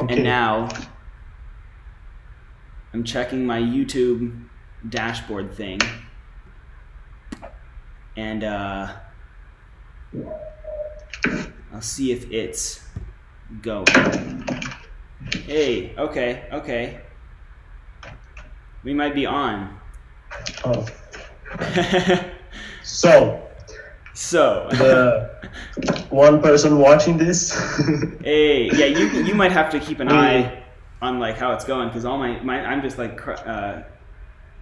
Okay. And now I'm checking my YouTube dashboard thing. And I'll see if it's going. Hey, okay. We might be on. Oh. So the one person watching this. Hey, yeah, you might have to keep an eye on like how it's going, because all my I'm just like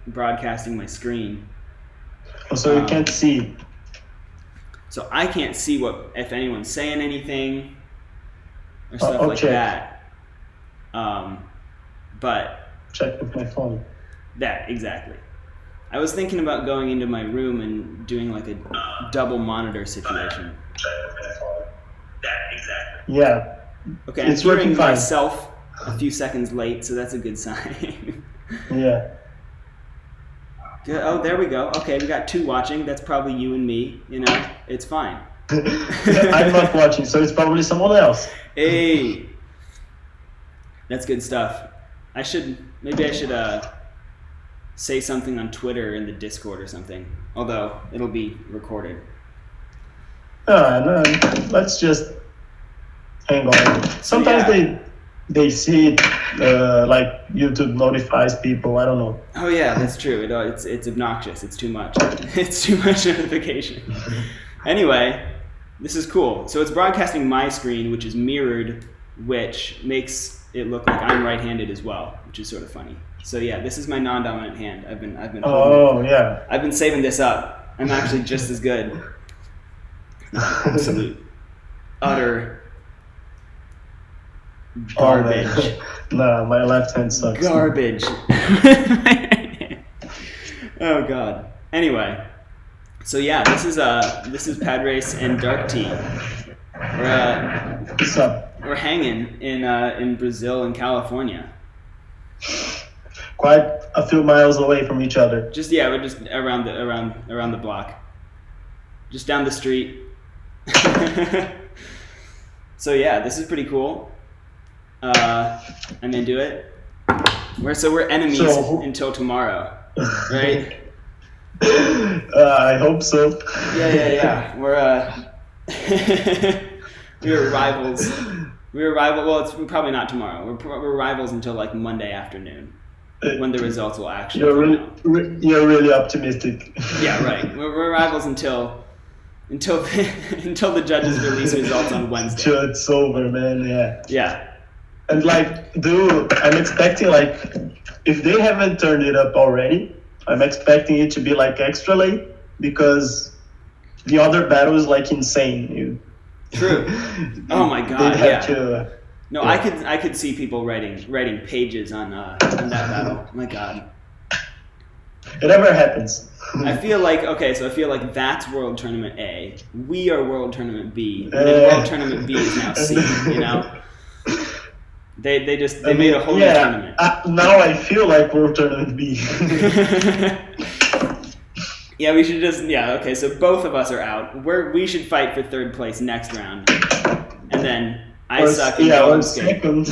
broadcasting my screen. So you can't see. So I can't see if anyone's saying anything or stuff like that. But check with my phone. That exactly. I was thinking about going into my room and doing like a double monitor situation. Yeah. Okay, I'm hearing myself a few seconds late, so that's a good sign. Yeah. Good. Oh, there we go. Okay, we got 2 watching. That's probably you and me. You know, it's fine. I'm not watching, so it's probably someone else. Hey, that's good stuff. Maybe I should say something on Twitter in the Discord or something. Although it'll be recorded. No, let's just hang on. Sometimes they see it, like YouTube notifies people. I don't know. Oh yeah, that's true. It's obnoxious. It's too much. It's too much notification. Anyway, this is cool. So it's broadcasting my screen, which is mirrored, which makes it look like I'm right-handed as well, which is sort of funny. So yeah, this is my non-dominant hand. I've been holding yeah. I've been saving this up. I'm actually just as good. Absolute utter garbage. No, my left hand sucks. Garbage. Oh god. Anyway, so yeah, this is Padrace and DArKT. What's up? We're hanging in Brazil and California. Quite a few miles away from each other. We're just around the block, just down the street. So yeah, this is pretty cool. I'm into it. We're enemies until tomorrow, right? I hope so. Yeah. We're rivals. Well, it's probably not tomorrow. We're rivals until like Monday afternoon, when the results will actually come out. You're really optimistic. Yeah, right. We're rivals until the judges release results on Wednesday. Until it's over, man. Yeah. And I'm expecting if they haven't turned it up already, I'm expecting it to be extra late, because the other battle is insane. True. Oh my god. Yeah. I could see people writing pages on that battle. My god. It never happens. I feel like that's World Tournament A. We are World Tournament B. And then World Tournament B is now C. You know. They made a whole new tournament. Now I feel like World Tournament B. Yeah, we should okay, so both of us are out. We should fight for 3rd place next round. And then I suck and or second.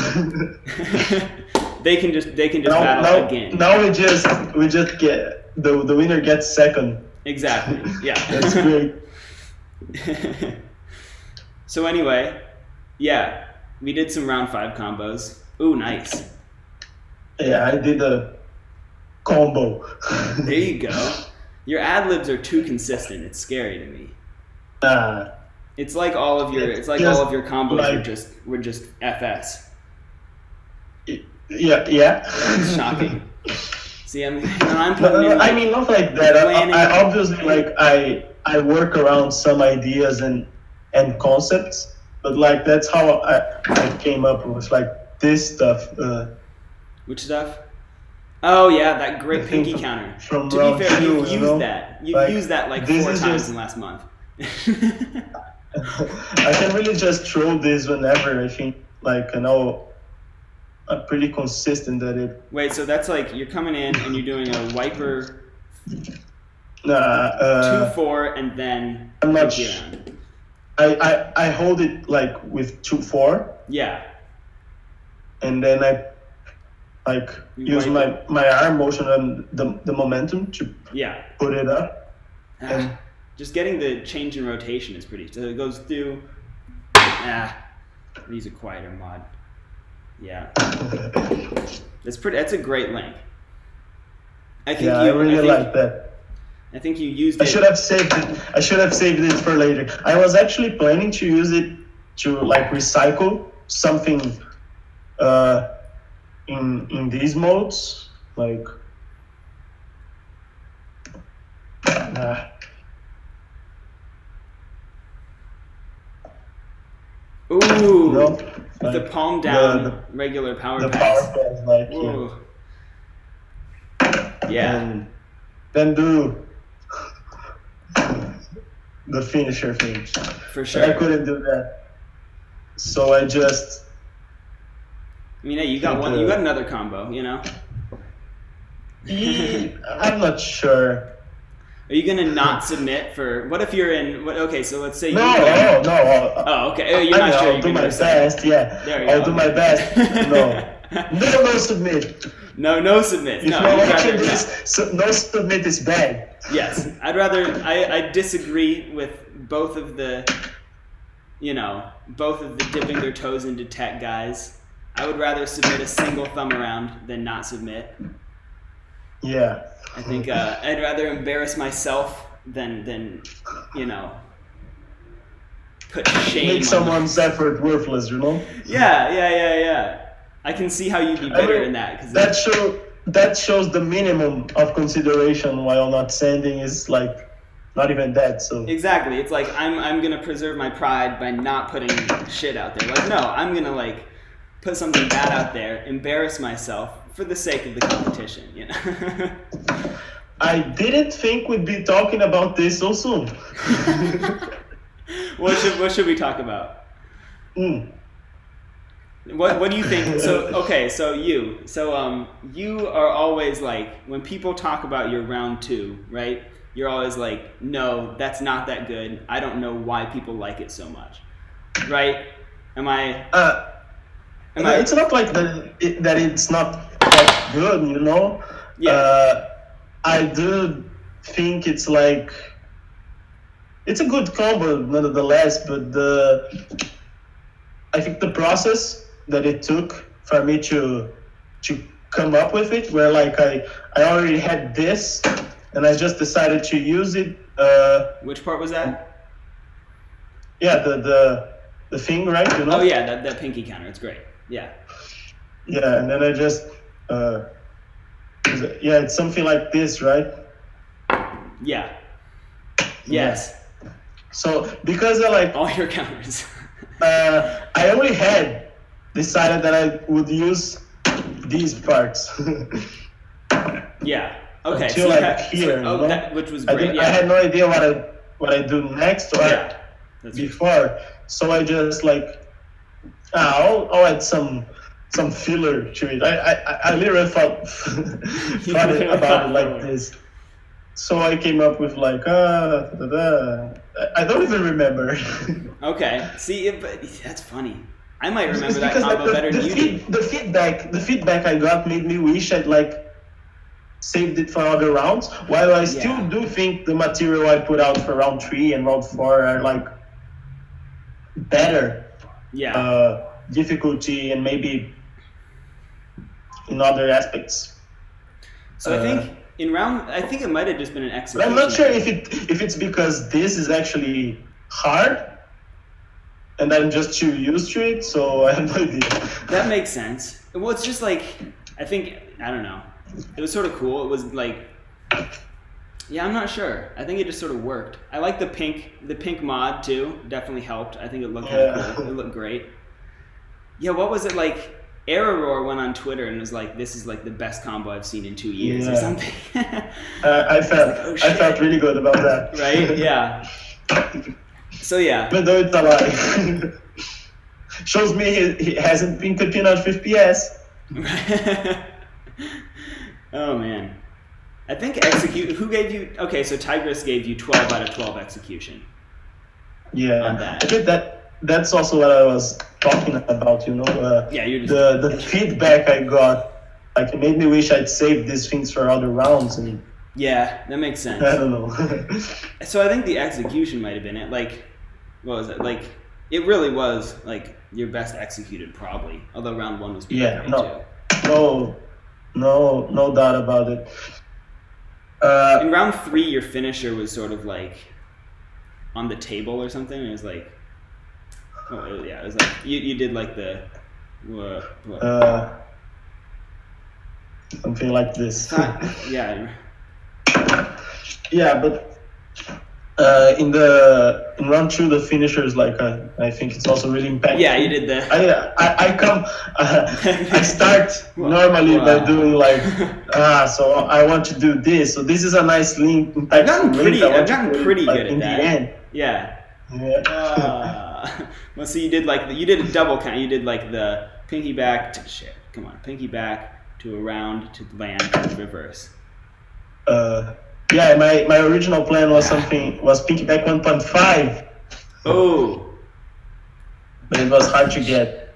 They can just battle again. Now we just get the winner gets 2nd. Exactly. Yeah. That's great. So anyway, yeah, we did some round 5 combos. Ooh, nice. Yeah, I did a combo. There you go. Your ad-libs are too consistent. It's scary to me. It's like all of your combos were just FS. Yeah. It's shocking. See, I'm putting in. I mean, not like that. I obviously I work around some ideas and concepts, but that's how I came up with this stuff. Which stuff? Oh yeah, that great pinky counter. To be fair, you've used that. You've used that 4 times in the last month. I can really just throw this whenever I think I'm pretty consistent at it. Wait, so that's you're coming in and you're doing a wiper 2-4 and then I'm not sure. I hold it with 2-4. Yeah. and then I like use my arm motion and the momentum to put it up. And just getting the change in rotation is pretty. So it goes through. Use a quieter mod. Yeah, that's a great link. I think I really like that. I think you used it. I should have saved it for later. I was actually planning to use it to like recycle something in these modes, like ooh, like the palm down regular power the pass. Power pass, like and then do the finisher thing. For sure. But I couldn't do that, so I just. I mean, hey, you got one. You got another combo, you know. I'm not sure. Are you gonna not submit for? What if you're in? Okay, so let's say no. Oh, okay. Oh, you're not sure. I'll do my best. Yeah, I'll do my best. No submit. No submit. If you're watching this, no submit is bad. Yes, I disagree with both of the dipping their toes into tech guys. I would rather submit a single thumb around than not submit. Yeah. I think I'd rather embarrass myself than put shame. Make someone's effort worthless, you know? Yeah. I can see how you'd be bitter in that. Cause that shows the minimum of consideration while not sending is like not even that. So exactly, it's like I'm gonna preserve my pride by not putting shit out there. Like no, I'm gonna like put something bad out there, embarrass myself for the sake of the competition. You know. I didn't think we'd be talking about this so soon. What should we talk about? What do you think? So you are always like, when people talk about your round 2, right? You're always like, no, that's not that good. I don't know why people like it so much, right? It's not like that it's not that good, you know? Yeah. I do think it's like, it's a good combo nonetheless, but I think the process that it took for me to come up with it, where like I already had this and I just decided to use it. Which part was that? Yeah, the thing, right? You know? Oh yeah, that pinky counter. It's great. Yeah. Yeah, and then I just it's something like this, right? Yeah. Yes. Yeah. So because I like all your counters. I only had decided that I would use these parts. Yeah. Okay. Until which was great. I had no idea what I do next or before. So I just like I'll add some filler to it. I literally thought about it like this. So I came up with like I don't even remember. Okay. See, that's funny. I might remember that combo better than you do. The feedback I got made me wish I'd like saved it for other rounds. While I still do think the material I put out for round 3 and round 4 are like better. Yeah. Difficulty and maybe in other aspects. So I think it might have just been an execution. But I'm not sure if it's because this is actually hard and I'm just too used to it, so I have no idea. That makes sense. Well, it's just like, I don't know. It was sort of cool. It was like, yeah, I'm not sure. I think it just sort of worked. I like the pink mod too. Definitely helped. I think it looked kind of cool. It looked great. Yeah, what was it like? Error went on Twitter and was like, "This is like the best combo I've seen in 2 years," or something. I felt really good about that. Right? Yeah. So yeah. Even though it's a lie, shows me he hasn't been competing at 50s. Oh man, I think who gave you? Okay, so Padrace gave you 12 out of 12 execution. Yeah, on that. I did that. that's also what I was talking about. Yeah, you're just the feedback I got, like it made me wish I'd saved these things for other rounds, and yeah, that makes sense. I don't know. So I think the execution might have been it. Like, what was it? Like, it really was like your best executed probably. Although round 1 was pretty great too. No doubt about it. In round 3, your finisher was sort of like on the table or something. It was like, it was like you did like the what? Something like this. Yeah. Yeah, but in round 2, the finisher is like I think it's also really impactful. Yeah, you did the. I start normally by doing like so I want to do this. So this is a nice link. I've gotten pretty good at in that. The end. Yeah. Well, so you did a double count. You did like the pinky back to shit. Come on, pinky back to around to land to reverse. Yeah, my original plan was pinky back 1.5. Oh. But it was hard to get.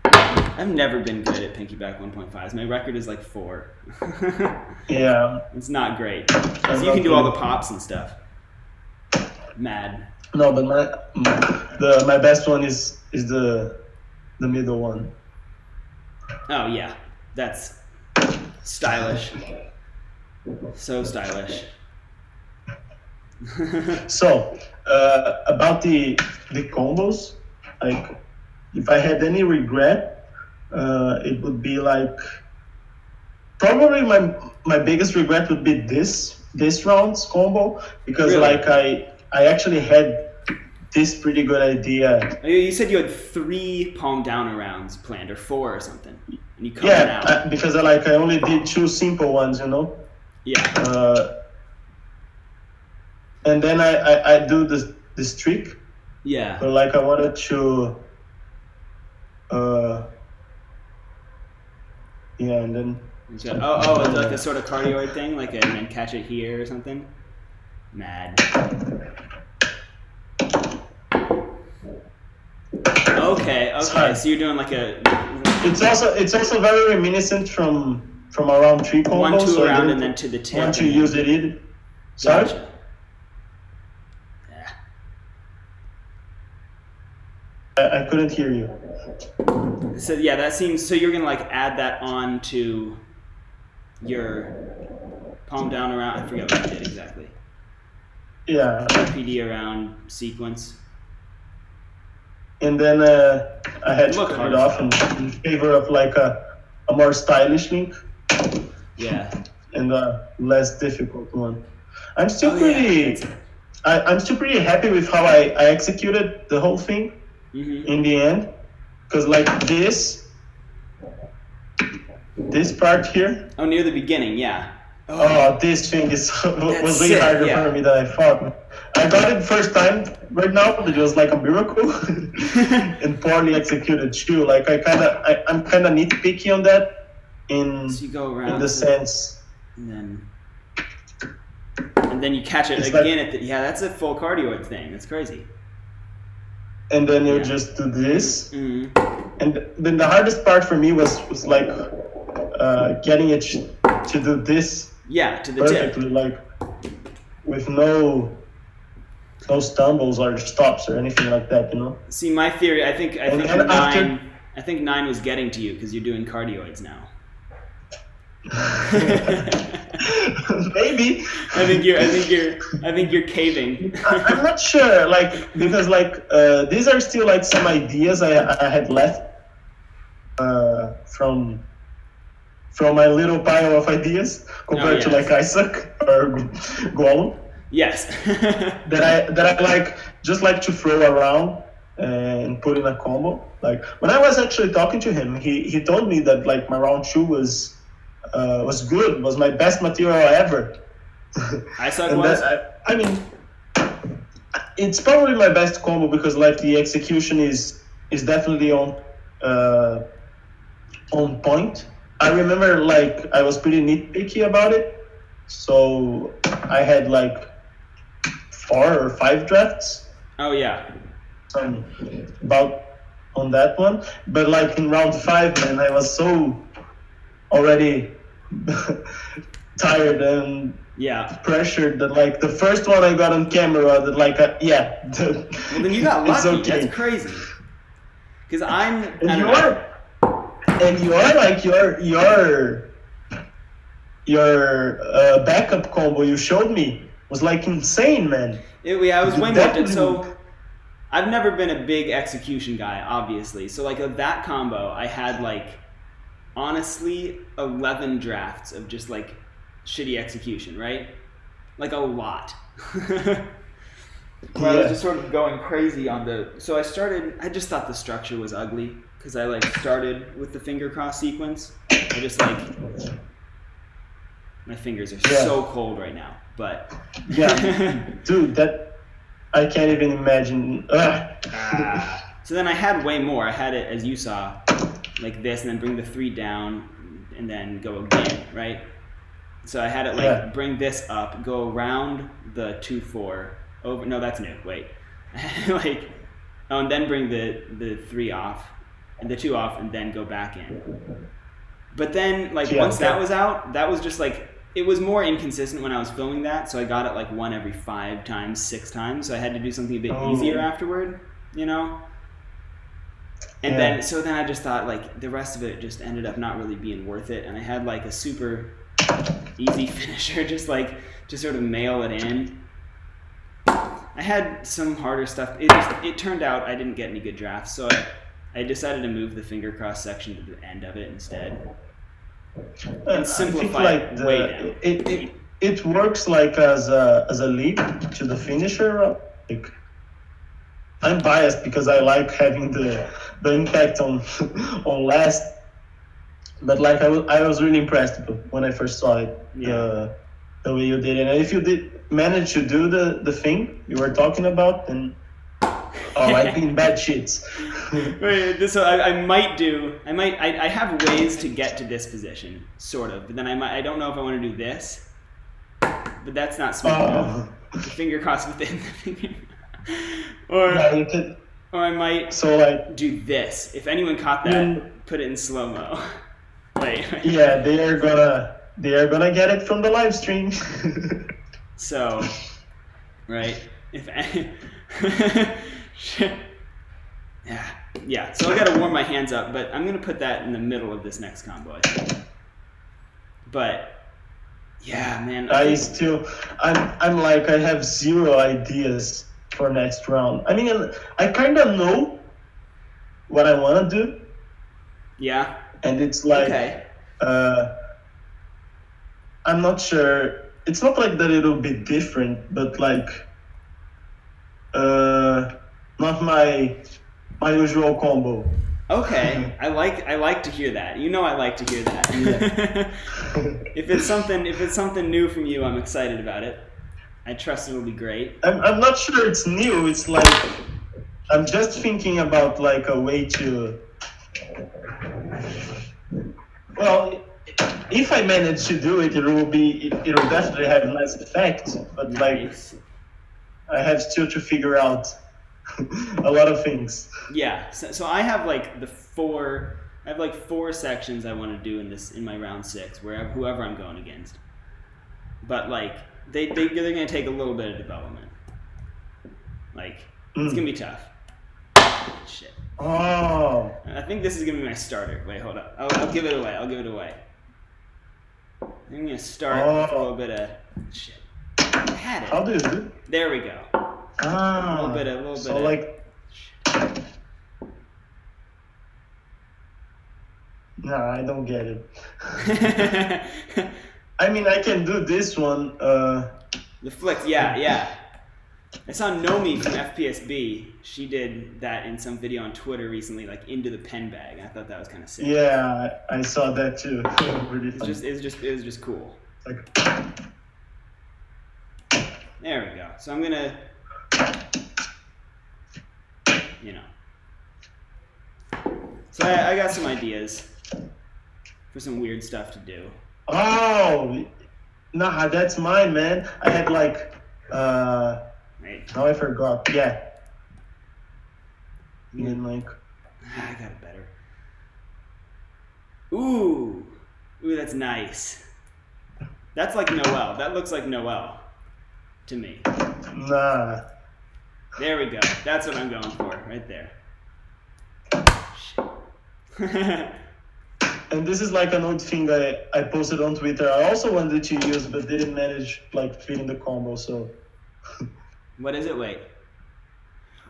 I've never been good at pinky back 1.5s. My record is like 4. Yeah. It's not great. So you can do all the pops and stuff. Mad. No, but my best one is the middle one. Oh yeah, that's stylish. So stylish. So about the combos, like if I had any regret, it would be like probably my biggest regret would be this round's combo, because really? Like I actually had this pretty good idea. You said you had 3 palm down rounds planned, or 4 or something, and you cut it out. Because I only did 2 simple ones, Yeah. And then I do this trick. Yeah. But like I wanted to. Yeah, and then. It's like a sort of cardioid thing, like and then catch it here or something. Mad. Okay. So you're doing like a. It's also very reminiscent from a round 3 combo. 1, 2 so around and then to the tip. Once you use it, sorry. Gotcha. I couldn't hear you. So yeah, that seems. So you're gonna like add that on to your palm down around. I forget what you did exactly. Yeah. PD around sequence. And then I had to cut it off in favor of like a more stylish link. Yeah. And a less difficult one. I'm still I'm still pretty happy with how I executed the whole thing in the end, because like this part here. Oh, near the beginning, yeah. This thing was way harder for me than I thought. I got it first time right now, but it was like a miracle and poorly executed too. Like I'm kind of nitpicky on that in the sense. And then you catch it again that's a full cardioid thing. That's crazy. And then you just do this. And then the hardest part for me was like getting it to do this. Yeah, to the perfectly, tip. Like with no stumbles or stops or anything like that, See, my theory, I think 9 was getting to you because you're doing cardioids now. Maybe. I think you're caving. I'm not sure, like because these are still like some ideas I had left from my little pile of ideas compared to like Isaac or Gollum. Yes. that I like to throw around and put in a combo. Like when I was actually talking to him, he told me that like my round 2 was good, was my best material ever. Isaac was? I mean, it's probably my best combo because like the execution is definitely on point. I remember like I was pretty nitpicky about it, so I had like 4 or 5 drafts. Oh yeah. some about on that one. But like in round 5, man, I was so already tired and pressured that like the first one I got on camera that like well then you got lucky. It's okay. That's crazy. Because I'm and you are like your backup combo you showed me was like insane, man. I was way more. So I've never been a big execution guy, obviously. So like of that combo, I had like honestly 11 drafts of just like shitty execution, right? Like a lot. Where I was just sort of going crazy on the. So I just thought the structure was ugly because I like started with the finger cross sequence. I just like. My fingers are so cold right now, but. Dude, that. I can't even imagine. So then I had way more. I had it, as you saw, like this, and then bring the 3 down, and then go again, right? So I had it like bring this up, go around the 2-4, over. No, that's new. Wait, and then bring the 3 off, and the 2 off, and then go back in. But then, like once that was out, that was just like it was more inconsistent when I was filming that. So I got it like 1 every 5 times, 6 times. So I had to do something a bit easier afterward, you know. And then I just thought like the rest of it just ended up not really being worth it, and I had like a super easy finisher, just sort of mail it in. I had some harder stuff. It turned out I didn't get any good drafts, so I decided to move the finger cross section to the end of it instead, and simplify it way down. It works like as a lead to the finisher. Like, I'm biased because I like having the impact on last, but like I was really impressed when I first saw it, the way you did it. And if you did manage to do the thing you were talking about, then I've been bad shits. So I have ways to get to this position, sort of, but then I don't know if I want to do this, but that's not smooth enough. The finger cross within the finger. Or I might do this. If anyone caught that, put it in slow-mo. Wait. Yeah, they are gonna get it from the live stream. So, right? Yeah. So I gotta warm my hands up, but I'm gonna put that in the middle of this next combo, I think. But yeah, man. I'm like I have 0 ideas for next round. I mean, I kind of know what I want to do. Yeah. And it's like, I'm not sure. It's not like that it'll be different, but like, not my usual combo. Okay, I like to hear that. You know, I like to hear that. Yeah. If it's something new from you, I'm excited about it. I trust it'll be great. I'm not sure it's new. It's like I'm just thinking about like a way to. Well, if I manage to do it, it'll definitely have a nice effect. But nice. Like, I have still to figure out a lot of things. Yeah. So I have like 4 sections I want to do in my round 6, whoever I'm going against. But like they're gonna take a little bit of development. Like it's gonna be tough. Shit. Oh. I think this is gonna be my starter. Wait, hold up. I'll give it away. I'm gonna start with a little bit of shit. I had it. How do you do it? There we go. A little bit. So like. No, I don't get it. I mean, I can do this one. The flicks, yeah. I saw Nomi from FPSB. She did that in some video on Twitter recently, like into the pen bag. I thought that was kind of sick. Yeah, I saw that too. Really fun. It was just cool. Like. There we go. So I'm gonna, So I got some ideas for some weird stuff to do. Oh, nah, that's mine, man. I had like, Right. now I forgot. Yeah. And like, I got it better. Ooh, that's nice. That's like Noel. That looks like Noel to me. nah. There we go. That's what I'm going for, right there. And this is like an old thing I posted on Twitter. I also wanted to use, but didn't manage like fitting the combo. So What is it? Wait.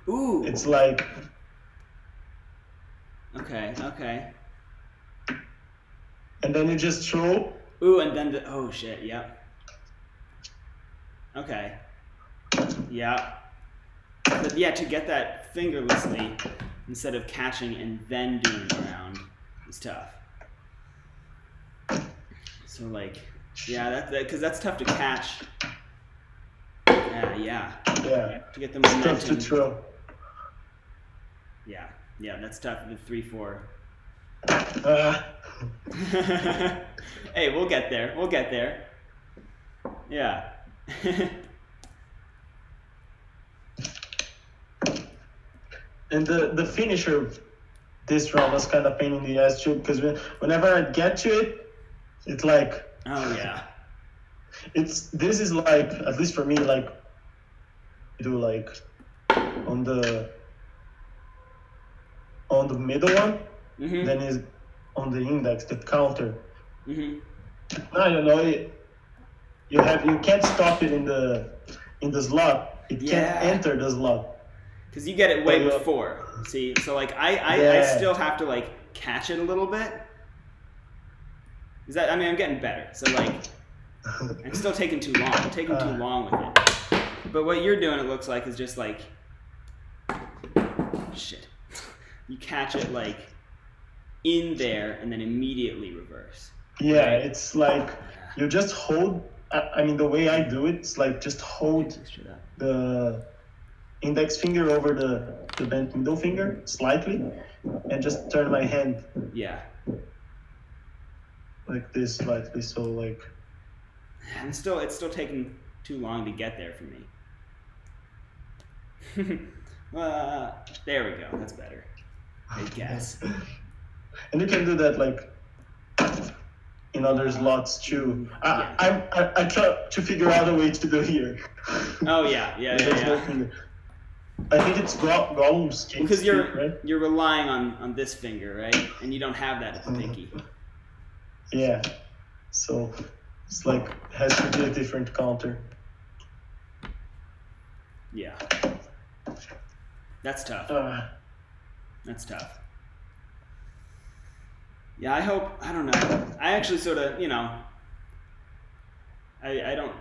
Ooh. it's like, Okay. and then you just throw. Ooh, and then oh shit, yep. Okay. Yeah. But yeah, to get that fingerlessly instead of catching and then doing it around is tough. So like, yeah, that because that's tough to catch. Yeah. Yeah. To get the It's momentum. tough to throw. Yeah, that's tough. The 3-4. Hey, we'll get there. Yeah. And the finisher this round was kind of pain in the ass too, because whenever I get to it, it's like, Oh yeah. this is like, at least for me, like do like on the middle one, Mm-hmm. then is on the index, the counter. Mm-hmm. I don't know. You can't stop it in the slot. It Yeah. can't enter the slot. Because you get it way Oh, yeah. before. See, so like I Yeah. still have to like catch it a little bit. I'm getting better. So like I'm still taking too long. I'm taking too long with it. But what you're doing, it looks like, is just like shit. You catch it like in there and then immediately reverse. Yeah, Right? it's like you just hold. I mean, the way I do it, it's like just hold the index finger over the bent middle finger slightly, and just turn my hand Yeah. like this slightly. So like, And it's still taking too long to get there for me. There we go. That's better, I guess. and you can do that like in other slots too. Yeah. I try to figure out a way to do here. Oh yeah. I think it's Gollum's case. Because right? you're relying on this finger, right? And you don't have that at the pinky. Yeah. So it's like has to be a different counter. Yeah. That's tough. That's tough. Yeah, I don't know. I actually sort of, I don't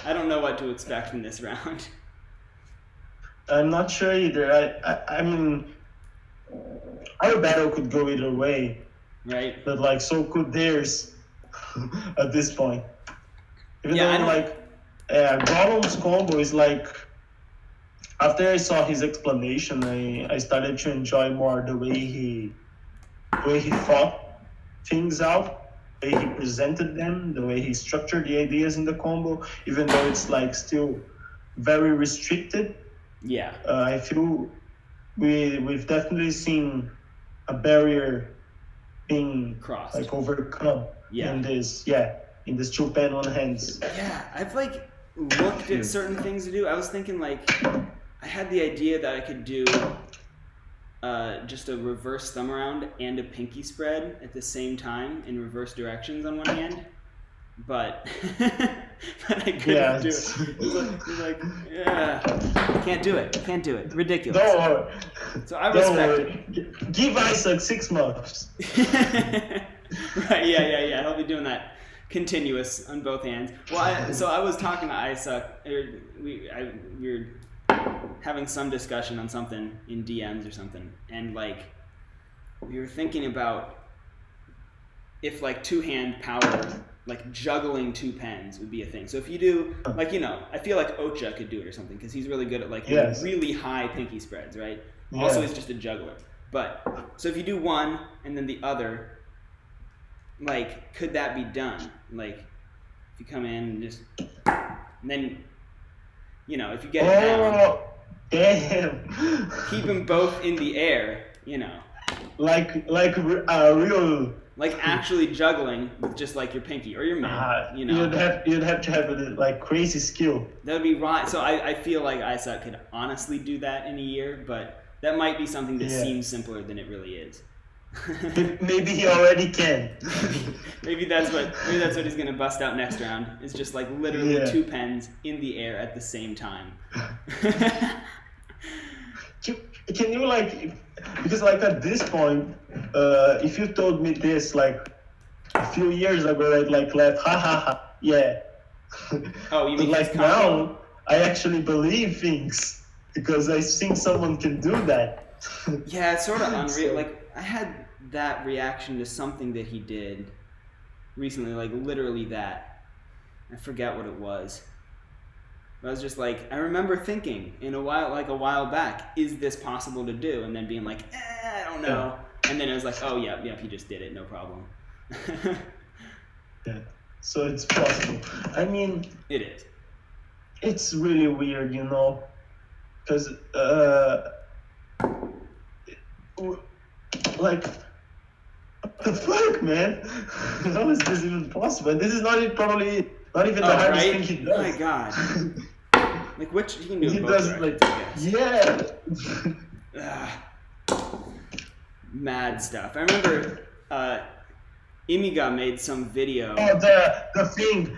I don't know what to expect in this round. I'm not sure either. I mean, our battle could go either way, Right? but like so could theirs at this point. Even Yeah, though like Gollum's combo is like, after I saw his explanation, I started to enjoy more the way he thought things out, the way he presented them, the way he structured the ideas in the combo, even though it's like still very restricted. Yeah. I feel we've definitely seen a barrier being Crossed. like overcome in this two pen on hands. Yeah, I've like looked at certain things to do. I was thinking like I had the idea that I could do just a reverse thumb around and a pinky spread at the same time in reverse directions on one hand, but but I couldn't do it. It's like, can't do it. Ridiculous. Don't worry. So I respect it. Give Isaac 6 months. Right, yeah. He'll be doing that continuous on both hands. Well, so I was talking to Isaac. We were having some discussion on something in DMs or something, and like we were thinking about if like two-hand power, like juggling two pens would be a thing. So if you do like I feel like Ocha could do it or something because he's really good at like really high pinky spreads, right? Yeah. Also, he's just a juggler. But so if you do one and then the other, like could that be done? Like if you come in and just and then if you get it down. Damn. Keep them both in the air, you know. like real. Like actually juggling with just like your pinky or your mid, you know. You'd have to have like crazy skill. That would be right. So I feel like Isaac could honestly do that in a year, but that might be something that seems simpler than it really is. Maybe he already can. maybe that's what he's gonna bust out next round. Is just like literally 2 pens in the air at the same time. Can you like, because like at this point, if you told me this like a few years ago, I'd like laugh, ha ha ha, yeah. Oh, you mean like now? I actually believe things because I think someone can do that. Yeah, it's sort of unreal. Like I had that reaction to something that he did recently, like literally that. I forget what it was. I was just like, I remember thinking a while back, is this possible to do? And then being like, I don't know. And then it was like, oh yeah, he just did it, no problem. Yeah. So it's possible. I mean, it is. It's really weird, you know, because like, what the fuck, man? How is this even possible? And this is probably not even the hardest thing he does. Oh my god. Like which he can do. He both does like, mad stuff. I remember Imiga made some video. Oh, the thing.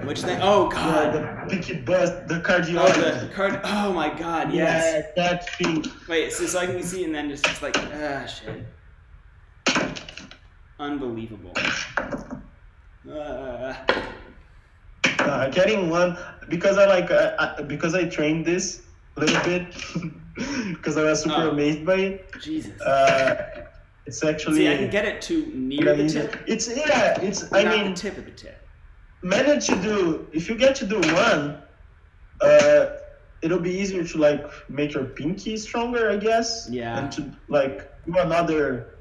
Which thing? Oh god. Yeah, the pinky bust, the cardio. Oh my god, yes. Yeah, that thing. Wait, so I can see and then just like shit. Unbelievable. Getting one because because I trained this a little bit because I was super amazed by it. Jesus. It's actually. See, I can get it to near the tip. It's I mean, the tip of the tip. Manage to do if you get to do one, it'll be easier to like make your pinky stronger, I guess. Yeah. And to like do another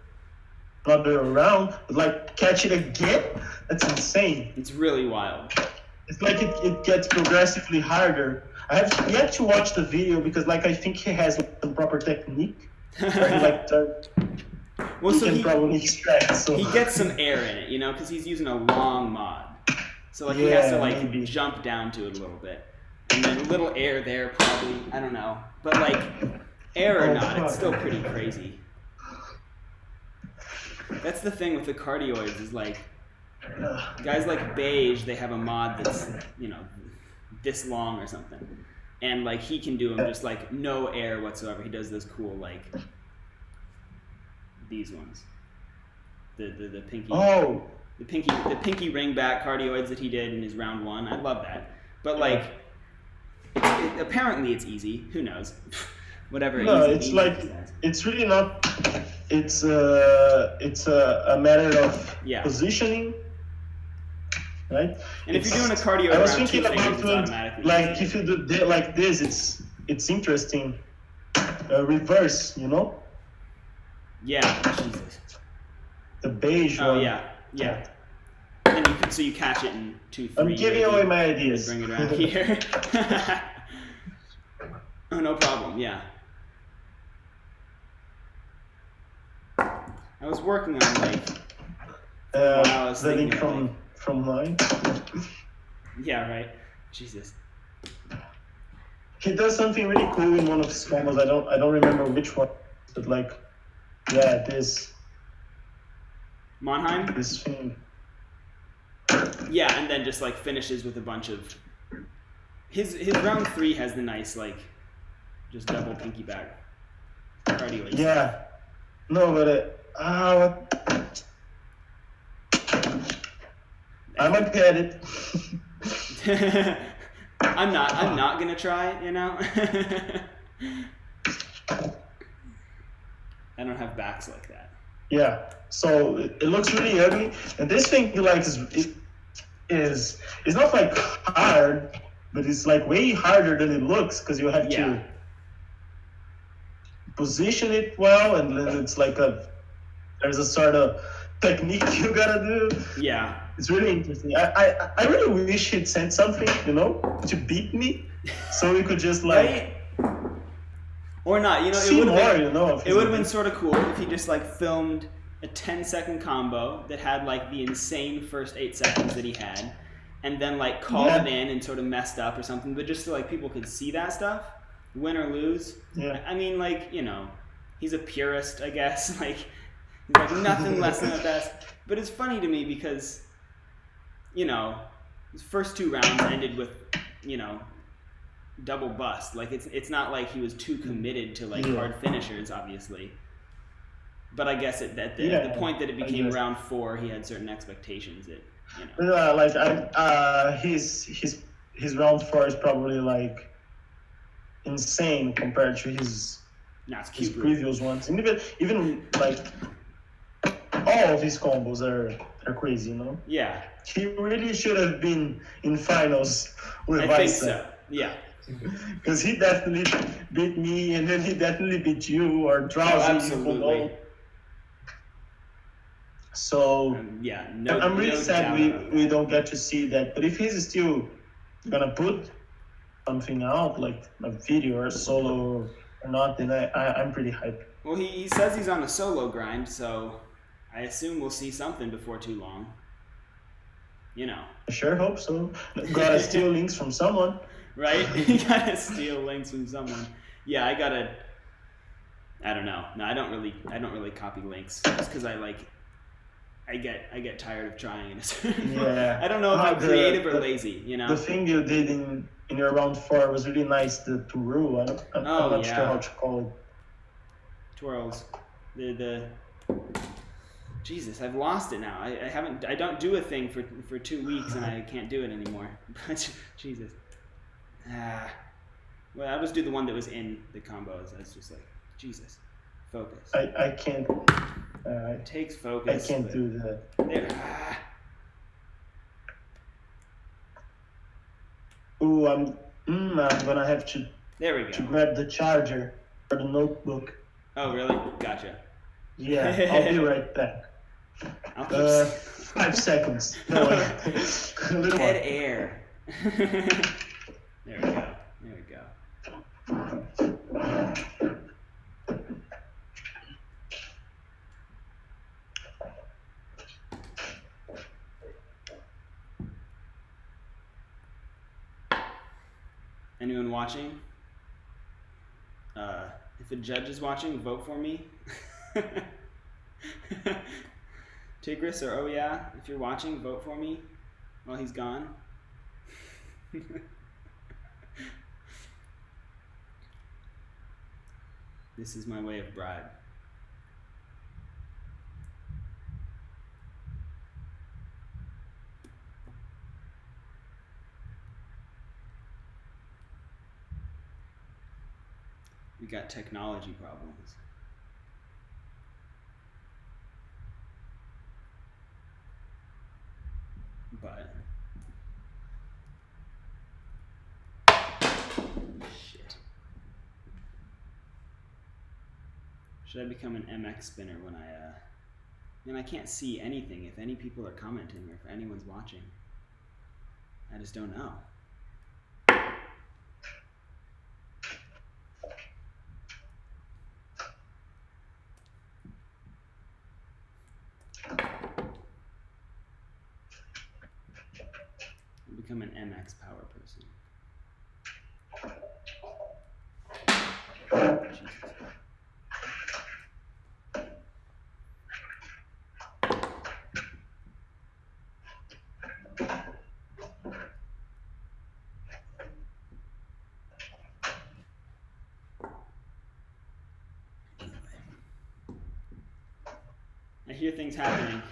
round, like catch it again. That's insane. It's really wild. It's like it gets progressively harder. I have yet to watch the video because like I think he has like, some proper technique. Where he like he probably extract. So he gets some air in it, you know, because he's using a long mod. So like he has to like jump down to it a little bit, and then a little air there probably. I don't know, but like air or not, it's still pretty crazy. That's the thing with the cardioids is like guys like Beige, they have a mod that's this long or something, and like he can do them just like no air whatsoever. He does those cool like these ones, the pinky. Oh. The pinky ring back cardioids that he did in his round 1, I love that. But like, apparently it's easy. Who knows? Whatever. No, it's like it's really not. It's a matter of positioning, right? And if you're doing a cardio, I was thinking about doing, like if you do like this, it's interesting. Reverse, you know? Yeah. Jesus. The Beige one. Oh yeah. And you catch it in 2, 3. I'm giving away my ideas. Bring it around here. Oh, no problem. Yeah. I was working on like. I was the link thinking from mine. Yeah. Right. Jesus. He does something really cool in one of his combos. I don't remember which one, but like, this. Monheim? This thing. Yeah, and then just like finishes with a bunch of his round 3 has the nice like just double pinky back cardio. Yeah. No, but what? I might get it. I'm not gonna try it, you know. I don't have backs like that. Yeah, so it looks really ugly, and this thing like is not like hard, but it's like way harder than it looks because you have to position it well, and then it's like there's a sort of technique you gotta do. Yeah. It's really interesting. I really wish he'd sent something, to beat me, so we could just like Right? Or not, it see would more, have been, of it his would have been ability. sort of cool if he just like filmed a 10-second combo that had like the insane first 8 seconds that he had, and then like called Yeah. it in and sort of messed up or something, but just so like people could see that stuff, win or lose. Yeah. I mean, like, he's a purist, I guess. Like, he's like nothing less than the best. But it's funny to me because, his first 2 rounds ended with, double bust. Like, it's not like he was too committed to like hard finishers, obviously. But I guess at the point that it became round 4, he had certain expectations that, Like his round 4 is probably like insane compared to his previous ones, and even like all of his combos are crazy, Yeah, He really should have been in finals with I think Vice. so. Yeah. Because he definitely beat me, and then he definitely beat you or Drowsy. Absolutely. So yeah, I'm really sad we that. don't get to see that. But if he's still gonna put something out, like a video or solo or not, then I'm pretty hyped. Well, he says he's on a solo grind, so I assume we'll see something before too long. I sure hope so. Gotta steal links from someone. Right? You gotta steal links from someone. Yeah, I don't know. No, I don't really copy links just because I get tired of trying in a certain Yeah. I don't know if I'm creative or lazy, The thing you did in your round 4 was really nice, the Turu. I'm not sure how to call it. Twirls. The Jesus, I've lost it now. I don't do a thing for 2 weeks and I can't do it anymore. But Jesus. Well, I'll just do the one that was in the combos. That's just like, Jesus, focus. I can't. It takes focus. I can't do that. Ooh, I'm gonna have to. There we go. To grab the charger for the notebook. Oh, really? Gotcha. Yeah, I'll be right back. 5 seconds. No, a little Dead more. air. There we go. Anyone watching? If a judge is watching, vote for me. Tigris or Oh Yeah, if you're watching, vote for me while he's gone. This is my way of bribe. We got technology problems. But shit. Should I become an MX spinner when I can't see anything if any people are commenting or if anyone's watching. I just don't know. Become an MX power person. Jesus. I hear things happening.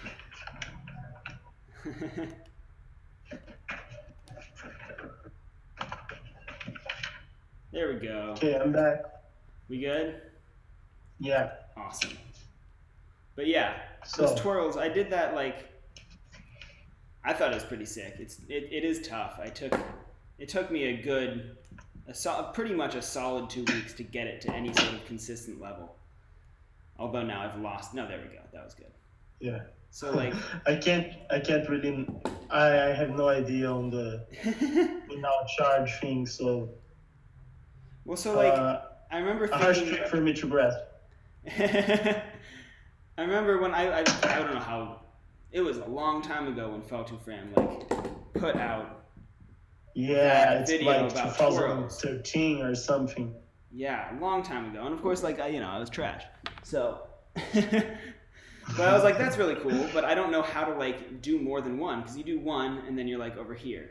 There we go. Okay, I'm back. We good? Yeah. Awesome. But yeah, those twirls, I did that I thought it was pretty sick. It is tough. It took me pretty much a solid 2 weeks to get it to any sort of consistent level. Although now I've lost. No, there we go. That was good. Yeah. So like, I can't really. I have no idea on the without charge thing. So well, so like, uh, I remember a hard thinking. trick for me to grasp. I remember when I don't know how, it was a long time ago when Fell2 Fram like put out Yeah, that it's video like about twirls. 2013 or something. Yeah, a long time ago. And of course, like, I was trash. So, but I was like, that's really cool, but I don't know how to like do more than one, because you do one and then you're like over here.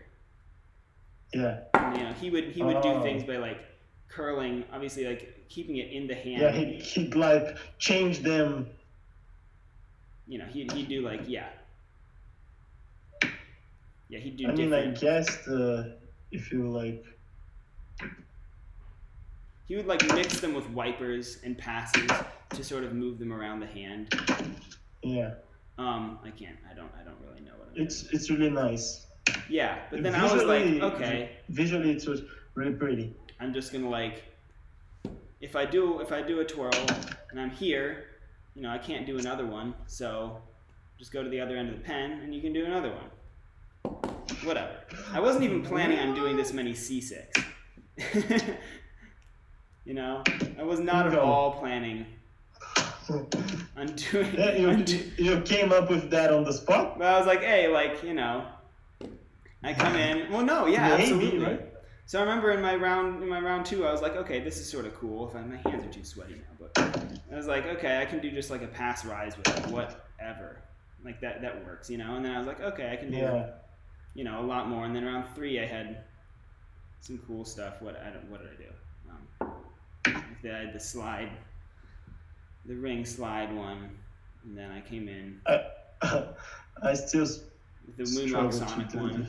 Yeah. And, he would do Oh. things by like curling, obviously like keeping it in the hand. Yeah, he'd like change them. He'd do like, yeah, he'd do I mean, different. I guess if you like. He would like mix them with wipers and passes to sort of move them around the hand. Yeah. I don't really know what I'm doing. It's really nice. Yeah, but then I was like, okay. Visually, it was really pretty. I'm just gonna like, if I do a twirl and I'm here, I can't do another one, so just go to the other end of the pen and you can do another one. Whatever. I wasn't even planning on doing this many C6. I was not at all planning on doing. Yeah, you came up with that on the spot? But I was like, hey, like, I come in. Well, no, yeah, Maybe, absolutely. right? So I remember in my round 2, I was like, okay, this is sort of cool. My hands are too sweaty now, but I was like, okay, I can do just like a pass rise with it, whatever. Like that works, And then I was like, okay, I can do, a lot more. And then round 3, I had some cool stuff. What did I do? I had the ring slide one, and then I came in. I still with the Moonwalk Sonic one.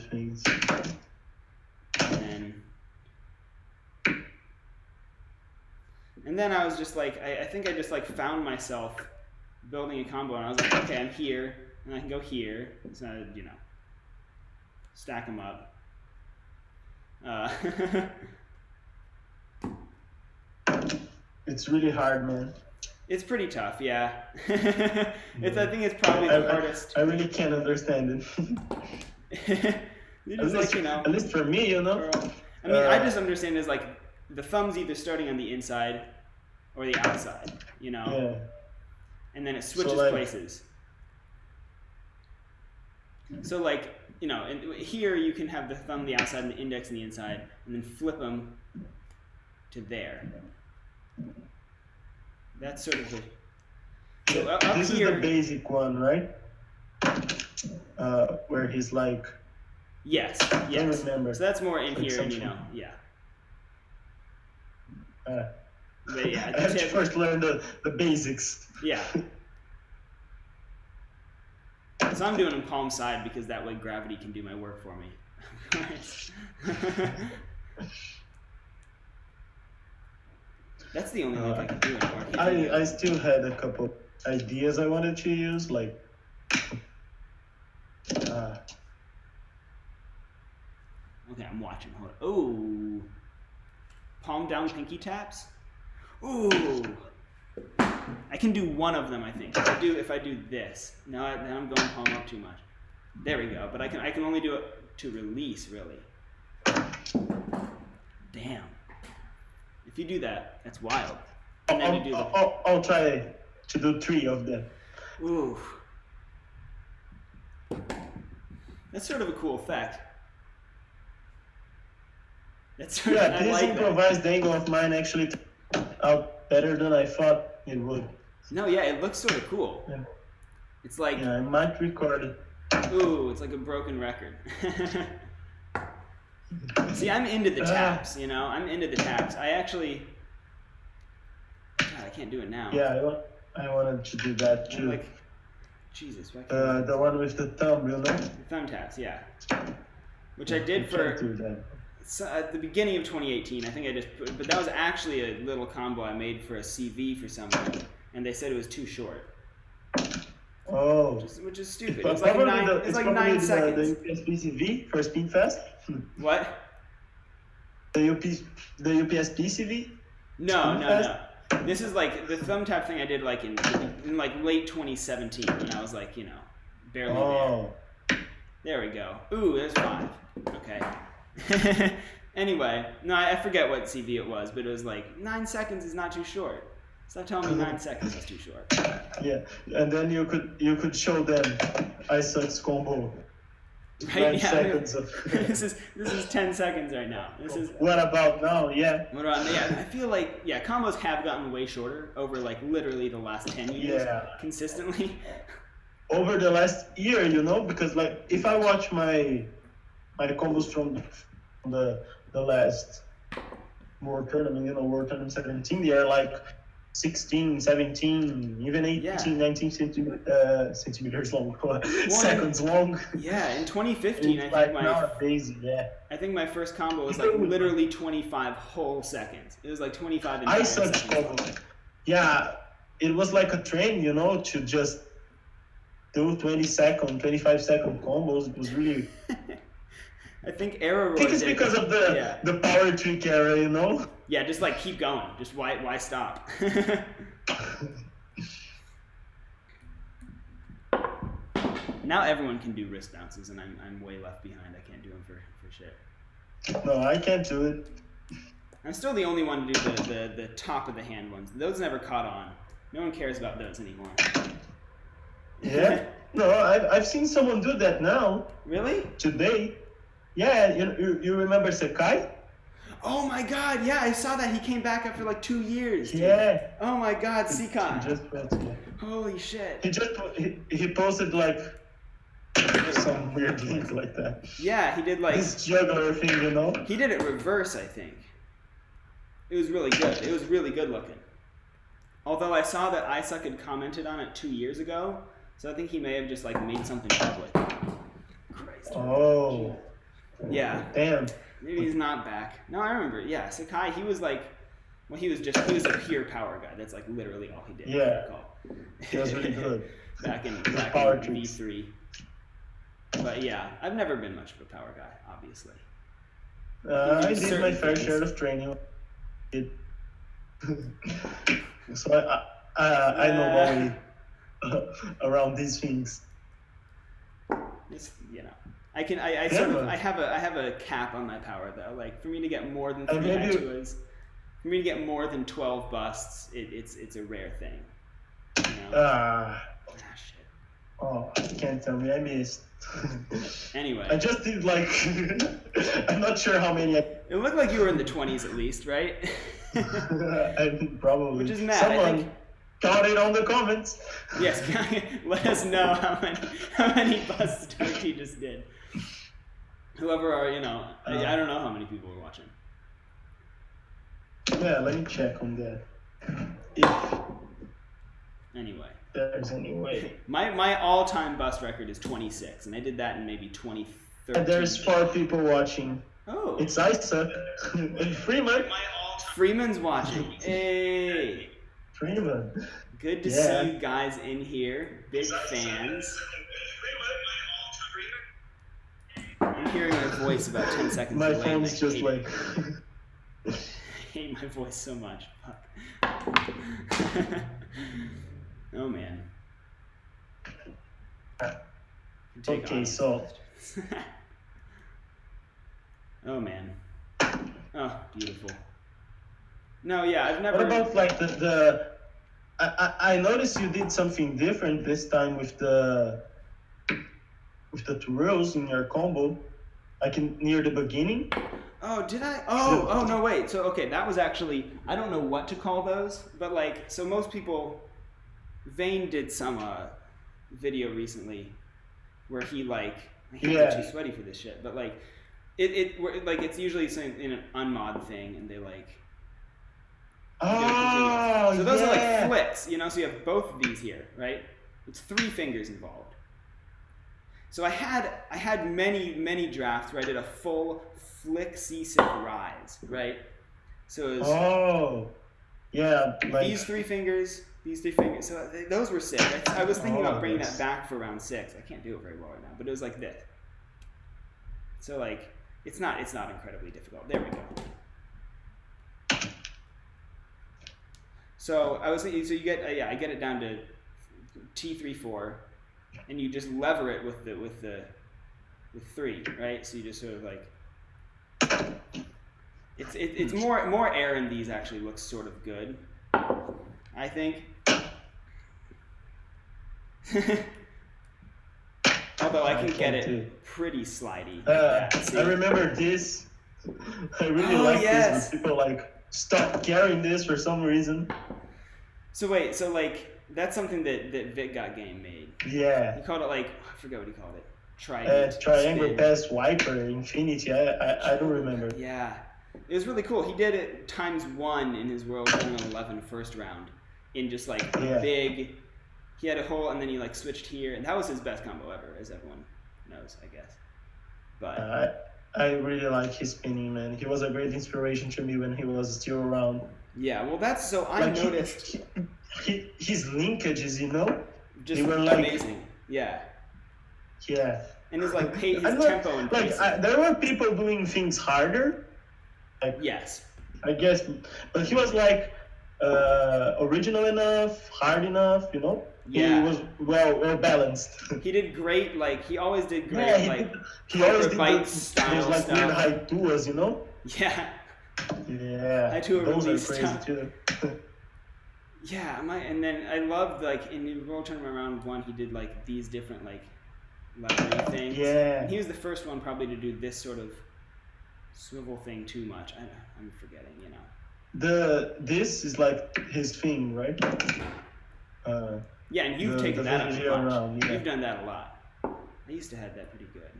And then I was just like, I think I just like found myself building a combo, and I was like, okay, I'm here, and I can go here. So stack them up. It's really hard, man. It's pretty tough, yeah. I think it's probably the hardest. I really can't understand it. At least for me, I mean, I just understand it as like the thumb's either starting on the inside or the outside, Yeah. And then it switches places. So like, and here you can have the thumb the outside and the index on the inside, and then flip them to there. That's sort of the. So up this here, is the basic one, right? Where he's like. Yes. I remember. So that's more in like here, something. yeah. But yeah, I have to first learn the basics. Yeah. So I'm doing them palm side because that way gravity can do my work for me. That's the only link I can do anymore. I still had a couple ideas I wanted to use, like. Okay, I'm watching. Hold on. Ooh. Palm down pinky taps? Ooh. I can do one of them, I think. If I do this. Now I'm going palm up too much. There we go. But I can only do it to release, really. Damn. If you do that, that's wild. And then you do I'll try to do 3 of them. Ooh. That's sort of a cool effect. That's sort of, this improvised angle of mine actually turned out better than I thought it would. No, yeah, it looks sort of cool. Yeah. It's like. Yeah, I might record it. Ooh, it's like a broken record. See, I'm into the taps, I'm into the taps. I actually. God, I can't do it now. Yeah, I wanted to do that too. Like, Jesus. Why can't the one with the thumb, The thumb taps, yeah. Which I did for. So at the beginning of 2018, I think but that was actually a little combo I made for a CV for someone, and they said it was too short. Oh. Which is stupid. It's like 9 seconds. The UPS CV for Spin Fest? What? The UPS PCV? No. This is like the thumb tap thing I did like in like late 2017 when I was like, you know, barely there. There we go. Ooh, there's 5. Okay. Anyway, no, I forget what CV it was, but it was like 9 seconds is not too short. Stop telling me 9 seconds is too short. Yeah, and then you could show them I sucks combo. Right? 9 seconds of this is 10 seconds right now. This is. What about now? Yeah. What about yeah? I feel like combos have gotten way shorter over like literally the last 10 years. Yeah. Consistently. Over the last year, you know, because like if I watch my combos from the last World Tournament, you know, World Tournament 17, they are like 16, 17, even 18, 19 centimeters long, seconds long. Yeah, in 2015, I think nowadays, I think my first combo was like literally 25 whole seconds. It was like 25 entire seconds. Combo. Yeah, it was like a train, you know, to just do 25 second combos. It was really. I think Arrow. I think it's because of the power trick era, you know. Yeah, just like keep going. Just why stop? Now everyone can do wrist bounces, and I'm way left behind. I can't do them for shit. No, I can't do it. I'm still the only one to do the top of the hand ones. Those never caught on. No one cares about those anymore. Yeah? No, I've seen someone do that now. Really? Today. Yeah, you remember Sekai? Oh my god, yeah, I saw that. He came back after like 2 years. Dude. Yeah. Oh my god, Sekai. He just went to. Holy shit. He posted like some weird link like that. Yeah, he did like this juggler thing, you know? He did it reverse, I think. It was really good. It was really good looking. Although I saw that Isaac had commented on it 2 years ago, so I think he may have just like made something public. Christ. Oh. Yeah. Damn. Maybe he's not back. No, I remember. Yeah, Sakai, he was like, well, he was a pure power guy. That's like literally all he did. Yeah. He was really good. back in V3. But yeah, I've never been much of a power guy, obviously. I did my fair share of training. So I know my way around these things. It's, you know, I have a cap on my power though. Like for me to get more than 3 Hachus, for me to get more than 12 busts, it's a rare thing. You know? Shit. Oh, you can't tell me I missed. Anyway. I just did like I'm not sure how many. It looked like you were in the 20s at least, right? Probably. Which is mad. Someone count it on the comments. Yes, let us know how many busts DArKT just did. Whoever are, you know, I don't know how many people are watching. Yeah, let me check on that. Anyway. There's any way. My all-time bust record is 26, and I did that in maybe 2013. And there's 4 people watching. Oh. It's Isaac and Freeman. Freeman's watching. Hey. Freeman. Good to see you guys in here. Big fans. I'm hearing your voice about 10 seconds my away. My phone's just like... I hate my voice so much. Fuck. Oh, man. Okay, so... Oh, man. Oh, beautiful. No, yeah, I've never... What about like the I noticed you did something different this time with the twirls in your combo, like near the beginning. Oh, did I? Oh, no, wait. So, okay, that was actually, I don't know what to call those, but like, so most people, Vane did some video recently where he like, I can't get too sweaty for this shit, but like, it's usually something in an unmod thing, and they like, so those are like flicks, you know, so you have both of these here, right? It's 3 fingers involved. So I had many drafts where I did a full flick C6 rise, right? So it was like these 3 fingers, so those were sick. I was thinking about bringing that back for round 6. I can't do it very well right now, but it was like this. So like, it's not incredibly difficult. There we go. So I was thinking, so you get I get it down to T3/4, and you just lever it with 3, right? So you just sort of like it's more air in these actually looks sort of good, I think. Although I can get it pretty slidey. I remember this. I really like this when people like stop carrying this for some reason. So wait, so like that's something that DArKT made. Yeah. He called it like I forget what he called it. Triangle pass wiper infinity. I don't remember. Yeah, it was really cool. He did it ×1 in his World Tournament 11 first round in just like big. He had a hole and then he like switched here, and that was his best combo ever, as everyone knows, I guess. But I really like his spinning, man. He was a great inspiration to me when he was still around. Yeah, well, that's so I noticed his linkages, you know, just they were like, amazing. Yeah. Yeah. And his like his tempo and pacing. There were people doing things harder. Like, yes. I guess, but he was like original enough, hard enough, you know. Yeah. He was well balanced. He did great. Like he always did great. Yeah, he always did those like weird high duos, you know. Yeah. Yeah. I do those really are crazy too. Yeah, and then I loved like in the World Tournament round 1, he did like these different like levering things. Yeah. And he was the first one probably to do this sort of swivel thing too much. I'm forgetting, you know. This is like his thing, right? Yeah, and you've taken that up a bunch. Around, yeah. You've done that a lot. I used to have that pretty good.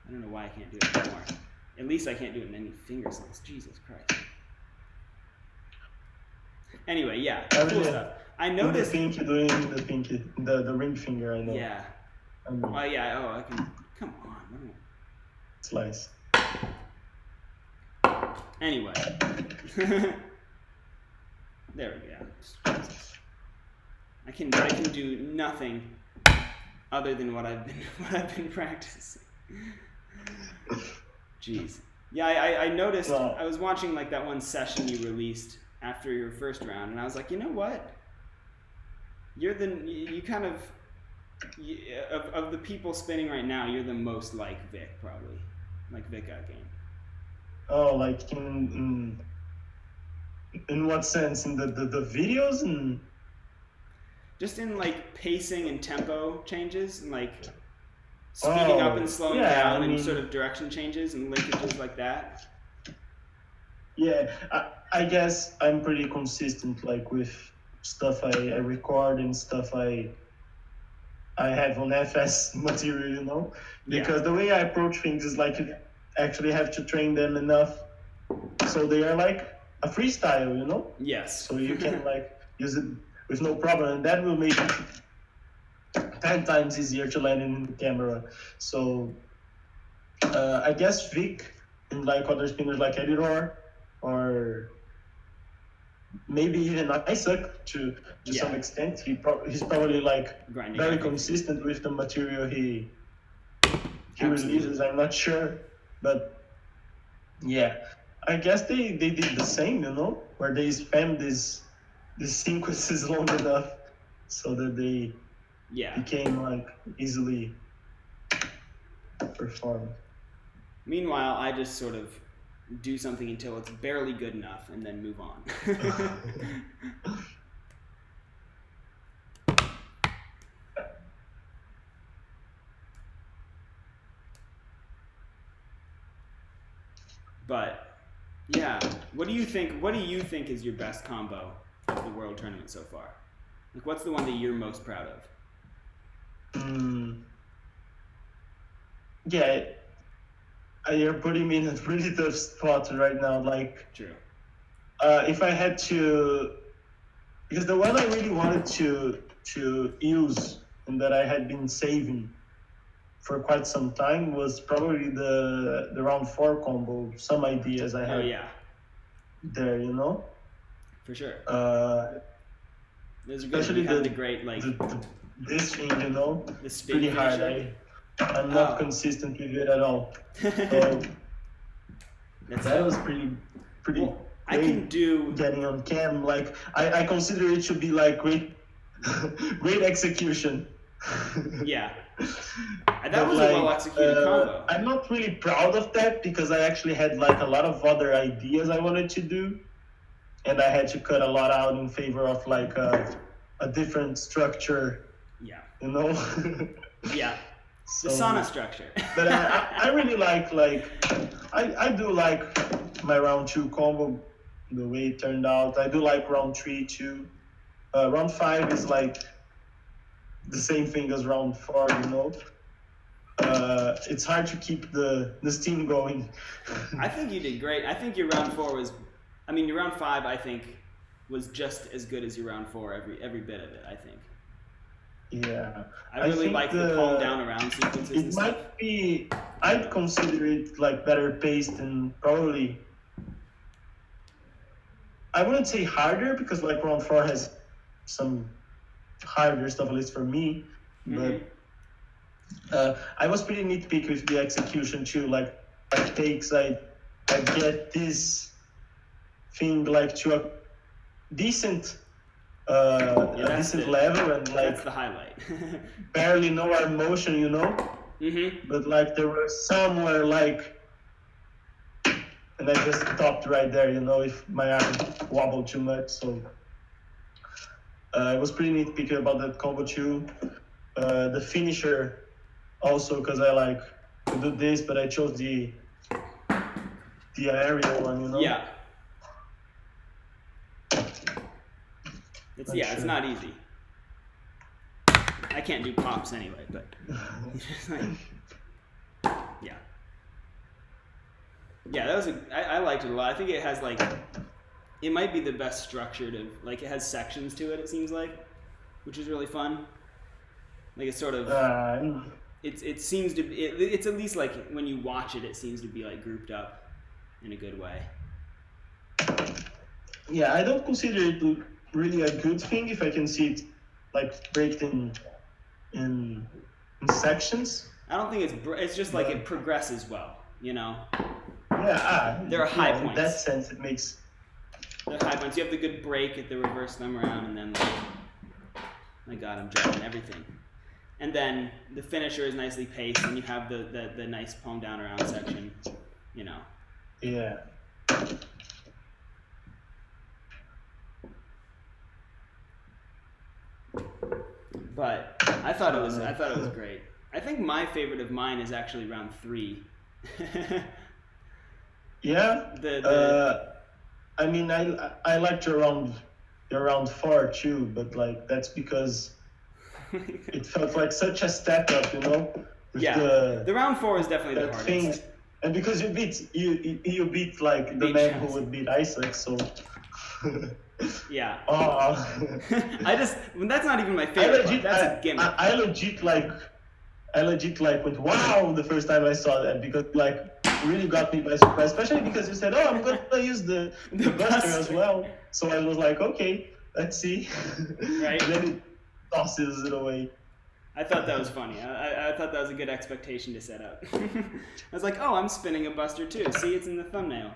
I don't know why I can't do it anymore. At least I can't do it in any finger sense. Jesus Christ. Anyway, yeah, cool stuff. I noticed. The pinky doing the ring finger. I know. Yeah. Oh yeah. Oh, I can. Come on. Slice. Anyway. There we go. I can do nothing other than what I've been practicing. Jeez. Yeah, I noticed. Well, I was watching like that one session you released after your first round, and I was like, you know what? You're you kind of the people spinning right now, you're the most like Vic probably, like DArKT. Oh, like in what sense? In the videos and. Just in like pacing and tempo changes and like speeding up and slowing down and sort of direction changes and linkages like that. Yeah, I guess I'm pretty consistent like with stuff I record and stuff I have on FS material, you know? Because the way I approach things is like you actually have to train them enough so they are like a freestyle, you know? Yes. So you can like use it with no problem, and that will make it 10 times easier to land in the camera. So I guess Vic and like other spinners like Editor or maybe even Isaac to some extent. He's probably like very consistent with the material he releases. I'm not sure, but yeah, I guess they did the same, you know, where they spam these sequences long enough so that they became like easily performed. Meanwhile, I just sort of do something until it's barely good enough and then move on. But yeah, what do you think is your best combo of the World Tournament so far? Like, what's the one that you're most proud of? Yeah, you're putting me in a really tough spot right now. Like, true. If I had to, because the one I really wanted to use and that I had been saving for quite some time was probably the round 4 combo. Some ideas I had there, you know. For sure. Those are especially the great like this thing, you know. The spin pretty hard. I'm not consistent with it at all. So that was pretty. I can do getting on cam. Like I consider it should be like great, great execution. yeah. That But was a well executed combo. I'm not really proud of that because I actually had like a lot of other ideas I wanted to do, and I had to cut a lot out in favor of like a different structure. Yeah. You know. Yeah. So, The sauna structure. But I really like I do like my round 2 combo, the way it turned out. I do like round 3 too. Round 5 is like the same thing as round 4, you know. It's hard to keep the steam going. I think you did great. I think your round 4 was, I mean, your round 5 I think was just as good as your round 4 every bit of it. I think. Yeah, I really like the calm down around sequences. It might be. I'd consider it like better paced and probably. I wouldn't say harder because like round 4 has some harder stuff, at least for me. Mm-hmm. But I was pretty nitpicky with the execution too. Like takes, I get this thing like to a decent. A decent level and like that's the highlight. barely no arm motion, you know. Mm-hmm. But like there were somewhere like, and I just stopped right there, you know, if my arm wobbled too much. So I was pretty nitpicky about that combo too. The finisher also because I like to do this, but I chose the aerial one, you know. Yeah. It's not easy. I can't do pops anyway, but yeah. Yeah, that was I liked it a lot. I think it has like, it might be the best structured of, like it has sections to it, it seems like, which is really fun. Like it's sort of, it seems to be, it's at least like when you watch it, it seems to be like grouped up in a good way. Yeah, I don't consider it really a good thing if I can see it like break in sections. I don't think it's just like it progresses well, you know. Yeah, there are high points. In that sense, it makes. There are high points. You have the good break at the reverse thumb around, and then like, my God, I'm dropping everything. And then the finisher is nicely paced, and you have the nice palm down around section, you know. Yeah. But I thought it was great. I think my favorite of mine is actually round 3. Yeah. I mean, I liked your round 4 too, but like that's because it felt like such a step up, you know. Yeah. The round 4 is definitely the hardest. And because you beat like the man who would beat Isaac, so. Yeah. Oh. That's not even my favorite part. That's a gimmick. I legit went wow the first time I saw that because like it really got me by surprise, especially because you said, oh, I'm gonna use the buster as well. So I was like, okay, let's see. Right. Then it tosses it away. I thought that was funny. I thought that was a good expectation to set up. I was like, oh, I'm spinning a buster too. See, it's in the thumbnail.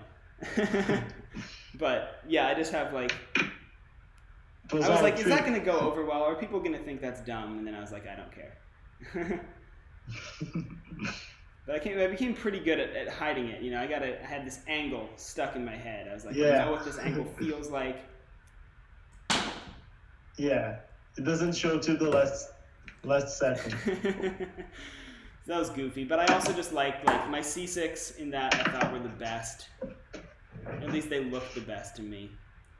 But yeah, I just have like, I was like, is that going to go over well? Are people going to think that's dumb? And then I was like, I don't care. But I became pretty good at hiding it. You know, I had this angle stuck in my head. I was like, I know what this angle feels like. Yeah, it doesn't show to the last second. So that was goofy, but I also just liked like my C6 in that I thought were the best. At least they looked the best to me.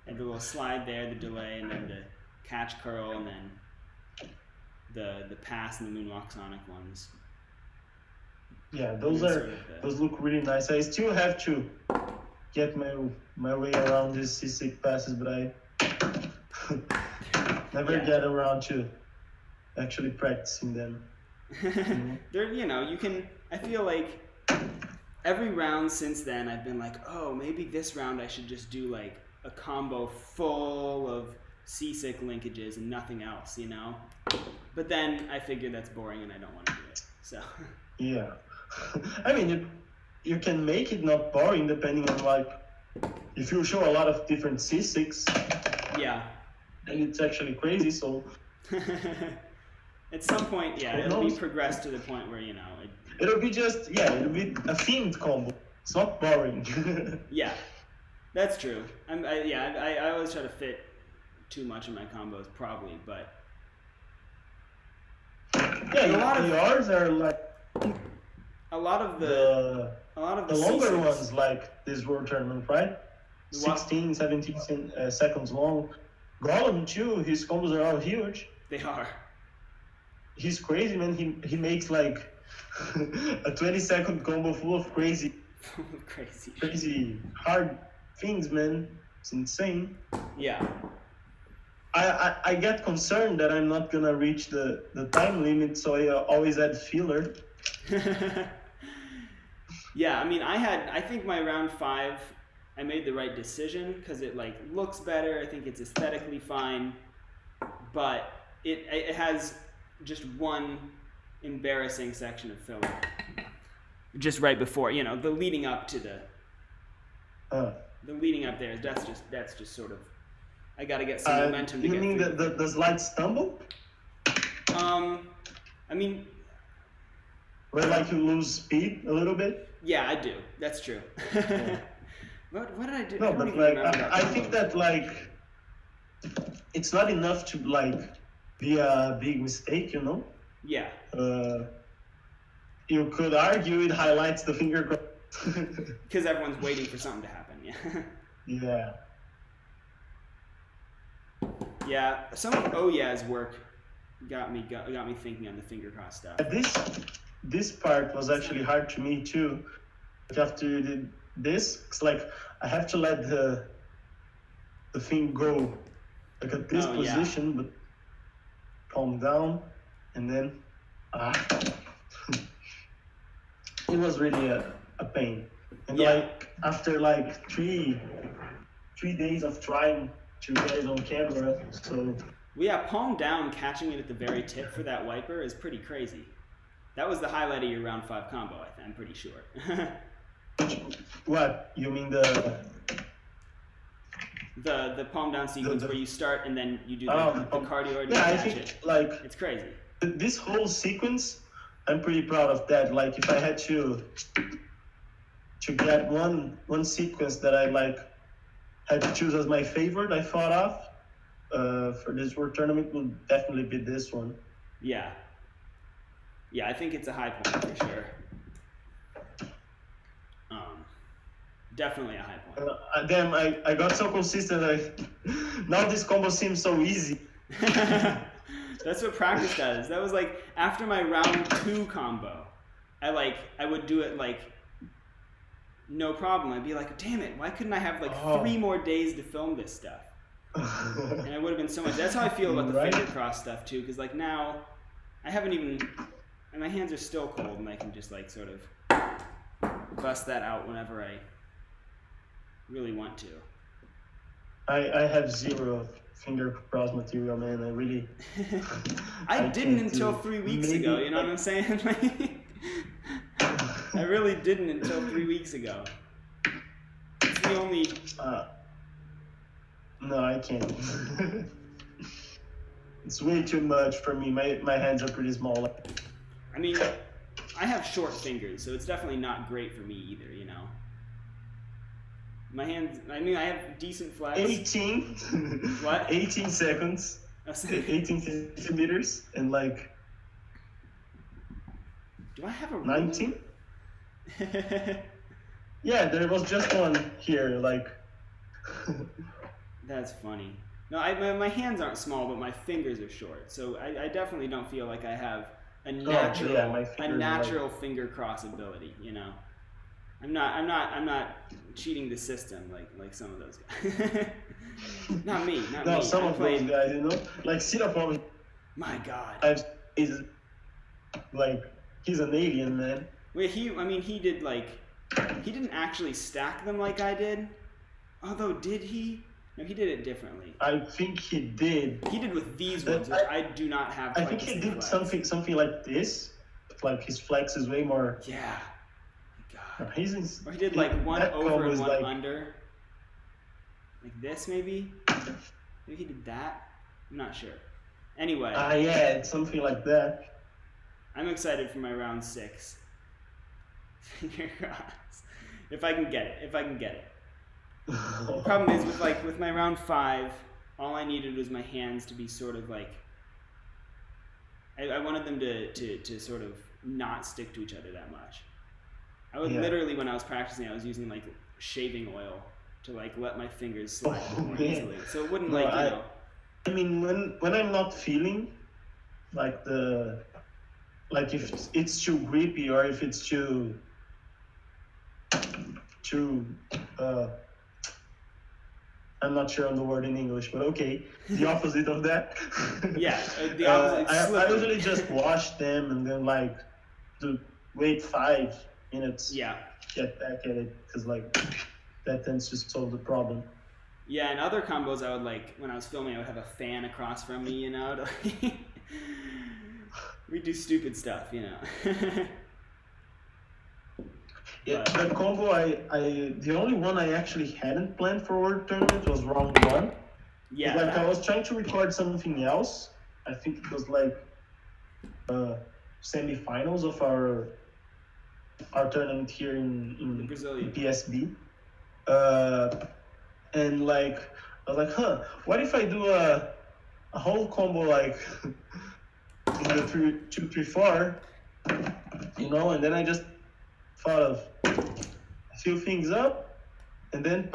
And the little slide there, the delay, and then the catch curl, and then the pass and the moonwalk sonic ones. Yeah, those look really nice. I still have to get my way around these C6 passes, but I never get around to actually practicing them. They're, you know, you can. I feel like every round since then, I've been like, oh, maybe this round I should just do like a combo full of C6 linkages and nothing else, you know. But then I figured that's boring and I don't want to do it. So. Yeah, I mean, you can make it not boring depending on like if you show a lot of different C6, Yeah. then it's actually crazy. So At some point, yeah, Who it'll be knows? progressed to the point where, you know, it'll be just it'll be a themed combo. It's not boring. yeah, that's true. I always try to fit too much in my combos, probably, but Yeah, a lot of- yours are like a lot of the the longer C6 ones, like this World Tournament, right? The what? 16, 17 seconds long. Gollum too. His combos are all huge. They are. He's crazy, man. He makes like a 20-second combo full of crazy hard things, man. It's insane. Yeah. I get concerned that I'm not gonna reach the time limit, so I always add filler. Yeah, I mean, I think my round 5, I made the right decision because it like looks better. I think it's aesthetically fine, but it has just one embarrassing section of filler, just right before, you know, the leading up to the leading up there. That's just sort of, I got to get some momentum to you get mean through. the slight stumble? I mean, Where like you lose speed a little bit? yeah, I do. That's true. What did I do? No, I don't but even like remember that I combo. think that like it's not enough to like be a big mistake, you know. Yeah. You could argue it highlights the finger. Because everyone's waiting for something to happen. Yeah. Yeah. Yeah. Some of Oya's work got me thinking on the finger cross stuff. This part was actually hard to me too. Like after you did this, it's like I have to let the thing go like at this position, but calm down, and then it was really a pain. And like after like three days of trying to get it on camera, so Well, yeah, palm down, catching it at the very tip for that wiper is pretty crazy. That was the highlight of your round 5 combo, I'm pretty sure. What you mean the palm down sequence where you start and then you do the cardio and yeah, I catch think it. like It's crazy. this whole sequence, I'm pretty proud of that. Like if I had to get one sequence that I like had to choose as my favorite, I thought of for this World Tournament would definitely be this one. Yeah. Yeah, I think it's a high point for sure. Definitely a high point. Damn, I got so consistent. Now this combo seems so easy. That's what practice does. That was like after my round 2 combo, I would do it like no problem. I'd be like, damn it, why couldn't I have like 3 more days to film this stuff? And it would have been so much. That's how I feel about the finger cross stuff too, because like now I haven't even, and my hands are still cold, and I can just like sort of bust that out whenever I really want to. I have zero finger cross material, man. I really I didn't until 3 weeks ago, you know what I'm saying? I really didn't until 3 weeks ago. It's the only no, I can't. It's way too much for me. My hands are pretty small. I mean, I have short fingers, so it's definitely not great for me either, you know. My hands, I mean, I have decent flex. 18. What? 18 seconds. 18 centimeters and like. Do I have a 19? Yeah, there was just one here, like. That's funny. No, my hands aren't small, but my fingers are short. So I definitely don't feel like I have a natural finger cross ability. You know, I'm not cheating the system like some of those guys. Not me. No, some of those guys, you know, like Sinapom. My God. Is like he's an alien, man. Wait, he didn't actually stack them like I did. Although, did he? No, he did it differently. I think he did. He did with these ones, which I do not have. I think he did something like this. Like his flex is way more. Yeah. God. Or he did like one over and one under. Like this, maybe? Maybe he did that? I'm not sure. Anyway. Yeah, it's something like that. I'm excited for my round 6. Finger crossed. If I can get it. The problem is with my round 5, all I needed was my hands to be sort of like, I wanted them to sort of not stick to each other that much. I would literally, when I was practicing, I was using like shaving oil to like let my fingers slide more easily. So it wouldn't I mean, when I'm not feeling like if it's too grippy or if it's too I'm not sure on the word in English, but okay, the opposite of that. Yeah, the opposite. I usually just wash them and then like wait 5 minutes. Yeah. Get back at it because like that tends to solve the problem. Yeah, and other combos I would like when I was filming, I would have a fan across from me, you know. We do stupid stuff, you know. Yeah, the combo the only one I actually hadn't planned for World Tournament was round 1. Yeah. Like I was trying to record something else. I think it was like semi-finals of our tournament here in PSB. And like I was like, what if I do a whole combo like in the 2, 3, 4, you know, and then I just thought of a few things up, and then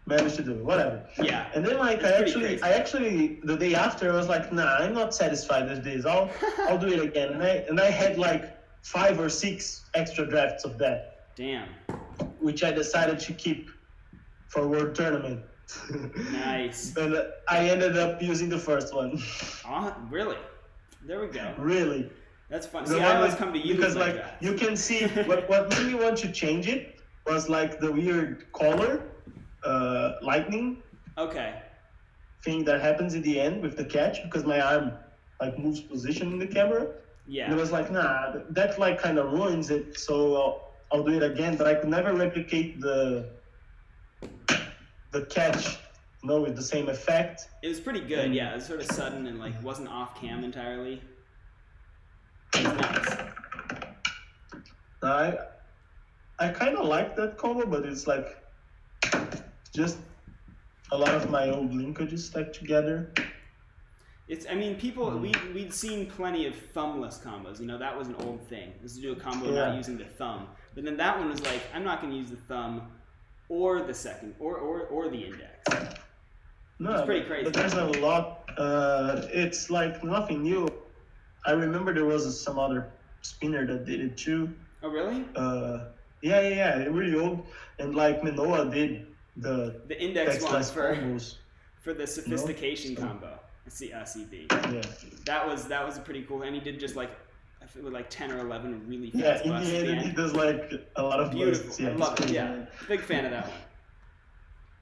managed to do it. Whatever. Yeah. And then like I actually the day after I was like, nah, I'm not satisfied with this. I'll do it again. And I had like 5 or 6 extra drafts of that. Damn. Which I decided to keep for World Tournament. Nice. And I ended up using the first one. Oh, really? There we go. Really. That's fun. See, I always come to you because like you can see what made me want to change it was like the weird color, lightning. Okay. Thing that happens in the end with the catch because my arm like moves position in the camera. Yeah. And it was like, nah, that like kind of ruins it. So I'll do it again, but I could never replicate the catch, you know, with the same effect. It was pretty good, yeah. It was sort of sudden and like wasn't off cam entirely. It was nice. I kind of like that combo, but it's like just a lot of my old linkages stuck together. I mean, we'd seen plenty of thumbless combos. You know, that was an old thing. Was to do a combo not using the thumb. But then that one was like, I'm not going to use the thumb or the second or the index. No, it's pretty crazy. But there's a lot. It's like nothing new. I remember there was some other spinner that did it too. Oh, really? Yeah, really old. And like Manoa did the index one combos. For the sophistication combo. CV. Yeah. That was a pretty cool, and he did just like I think with like 10 or 11 really fast busts. Yeah, in the end, he does like a lot of beautiful. busts. Yeah, I love it. Yeah, big fan of that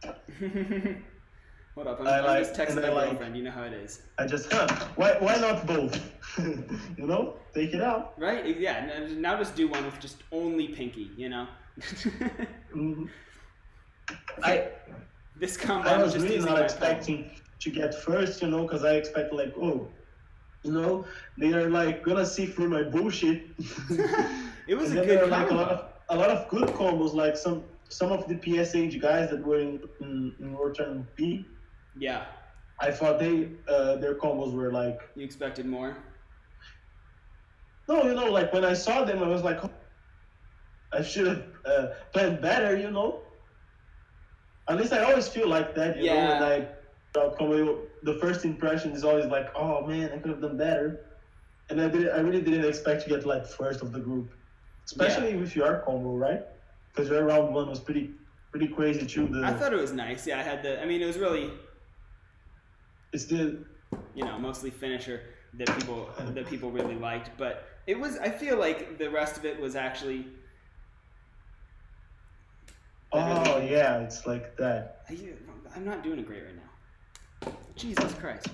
one. Hold up, I'm just texting my girlfriend. You know how it is. I just why not both? You know, take it out. Right? Yeah. Now just do one with just only pinky. You know. Mm-hmm. This combo. I was really not expecting to get first, you know, because I expect like, oh, you know, they are like gonna see through my bullshit. It was a good combo. Like a lot of good combos, like some of the PSH guys that were in World Tournament P. Yeah. I thought their combos were like. You expected more? No, you know, like when I saw them, I was like, oh, I should have planned better, you know. At least I always feel like that, you know, when the first impression is always like, oh man, I could have done better. And I really didn't expect to get like first of the group, especially with your combo, right? Because your round 1 was pretty crazy too. I thought it was nice. Yeah, it was really. It's the. You know, mostly finisher that people really liked, but it was. I feel like the rest of it was actually. Oh yeah, it's like that. I'm not doing it great right now. Jesus Christ.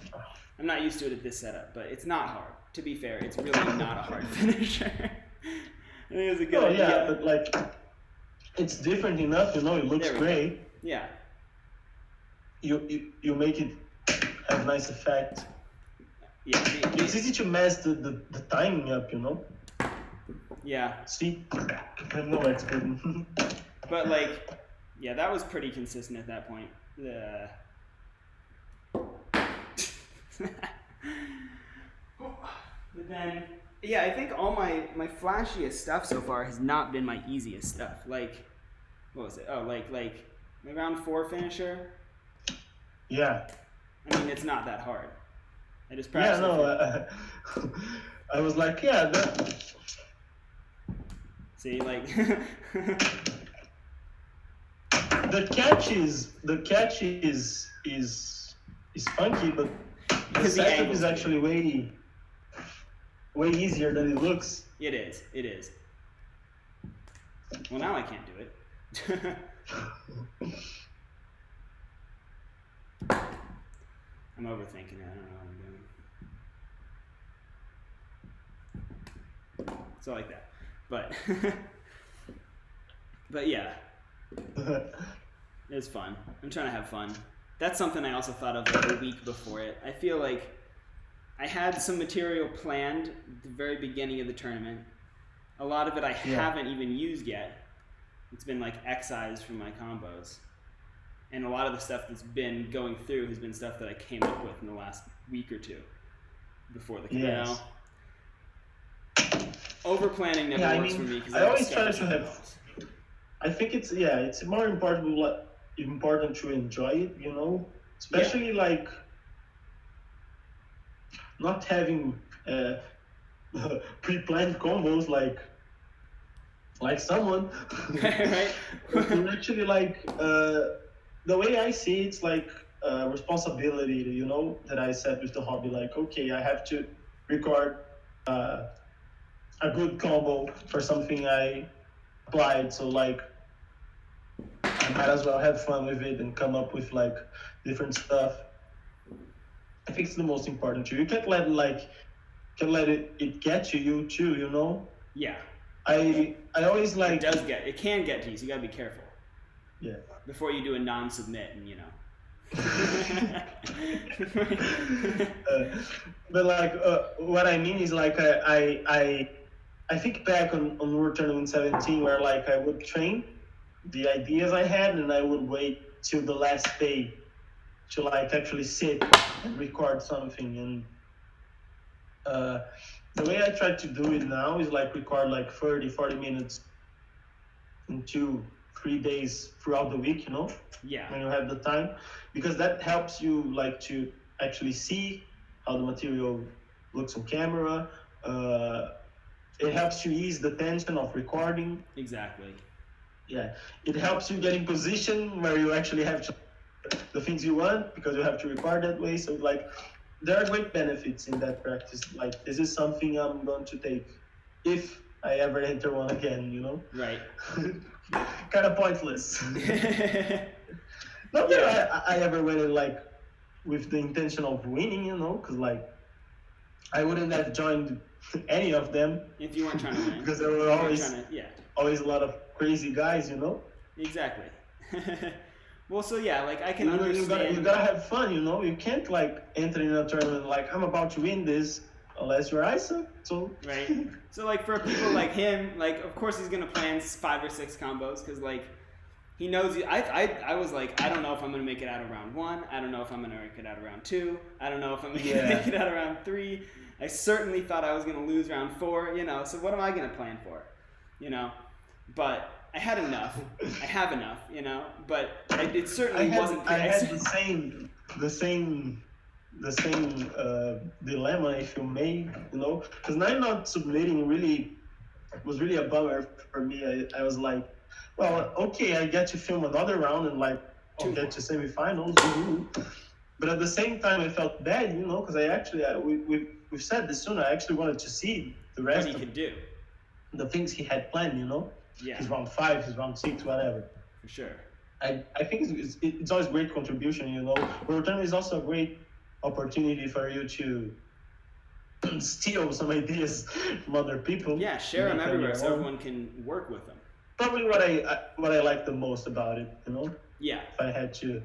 I'm not used to it at this setup, but it's not hard. To be fair, it's really not a hard finisher. I think it was a good idea. Yeah, but like, it's different enough, you know, it looks great. Yeah. you make it have nice effect. Yeah, It's easy to mess the timing up, you know. yeah. See, I'm no expert. But like, yeah, that was pretty consistent at that point. But then, yeah, I think all my flashiest stuff so far has not been my easiest stuff. Like, what was it? Oh, like my round 4 finisher. Yeah. I mean, it's not that hard. I just Yeah, practiced. no. I was like, yeah. See, like. The catch is funky, but the Because the setup angle's is actually way easier than it looks. It is. It is. Well, now I can't do it. I'm overthinking it. I don't know what I'm doing. So like that. But yeah. It's fun. I'm trying to have fun. That's something I also thought of like a week before it. I feel like I had some material planned at the very beginning of the tournament. A lot of it I haven't even used yet. It's been like excised from my combos. And a lot of the stuff that's been going through has been stuff that I came up with in the last week or two before the Yes. Over planning never works for me because I always try to have. I think it's more important to enjoy it, you know, especially like not having pre-planned combos like someone. Right? And actually, like the way I see it's like responsibility, you know, that I set with the hobby. Like, okay, I have to record a good combo for something I applied. So like, I might as well have fun with it and come up with like different stuff. I think it's the most important too. You can't let it get to you too, you know. Yeah. I always like it can get to you, so you gotta be careful. Yeah. Before you do a non-submit, and you know. But like what I mean is like I think back on World Tournament 17 where like I would train the ideas I had and I would wait till the last day to like actually sit and record something. And the way I try to do it now is like record like 30-40 minutes in 2-3 days throughout the week, you know. Yeah. When you have the time, because that helps you like to actually see how the material looks on camera. It helps you ease the tension of recording. Exactly. Yeah, it helps you get in position where you actually have to the things you want because you have to record that way. So like, there are great benefits in that practice. Like, this is something I'm going to take if I ever enter one again, you know. Right. Kind of pointless. Not that I ever went in like with the intention of winning, you know, because like I wouldn't have joined any of them if you weren't trying to win. Because there were always a lot of crazy guys, you know. Exactly. Well, so yeah, like I can understand. You gotta have fun, you know. You can't like enter in a tournament like I'm about to win this unless you're ISO. So right. So like for people like him, like of course he's gonna plan 5 or 6 combos because like he knows. I was like, I don't know if I'm gonna make it out of round 1. I don't know if I'm gonna make it out of round 2. I don't know if I'm gonna make it out of round 3. I certainly thought I was gonna lose round 4. You know. So what am I gonna plan for? You know. But I had enough. I have enough, you know. But it certainly wasn't. I had the same dilemma, if you may, you know, because not submitting was really a bummer for me. I was like, well, okay, I get to film another round and like I'll get to semifinals. But at the same time, I felt bad, you know, because we've said this soon. I actually wanted to see the rest what he could do, the things he had planned, you know. Yeah. His round 5, his round 6, whatever. For sure. I think it's always great contribution, you know. World Tournament is also a great opportunity for you to steal some ideas from other people. Yeah, share them everywhere so everyone can work with them. Probably what I like the most about it, you know. Yeah. If I had to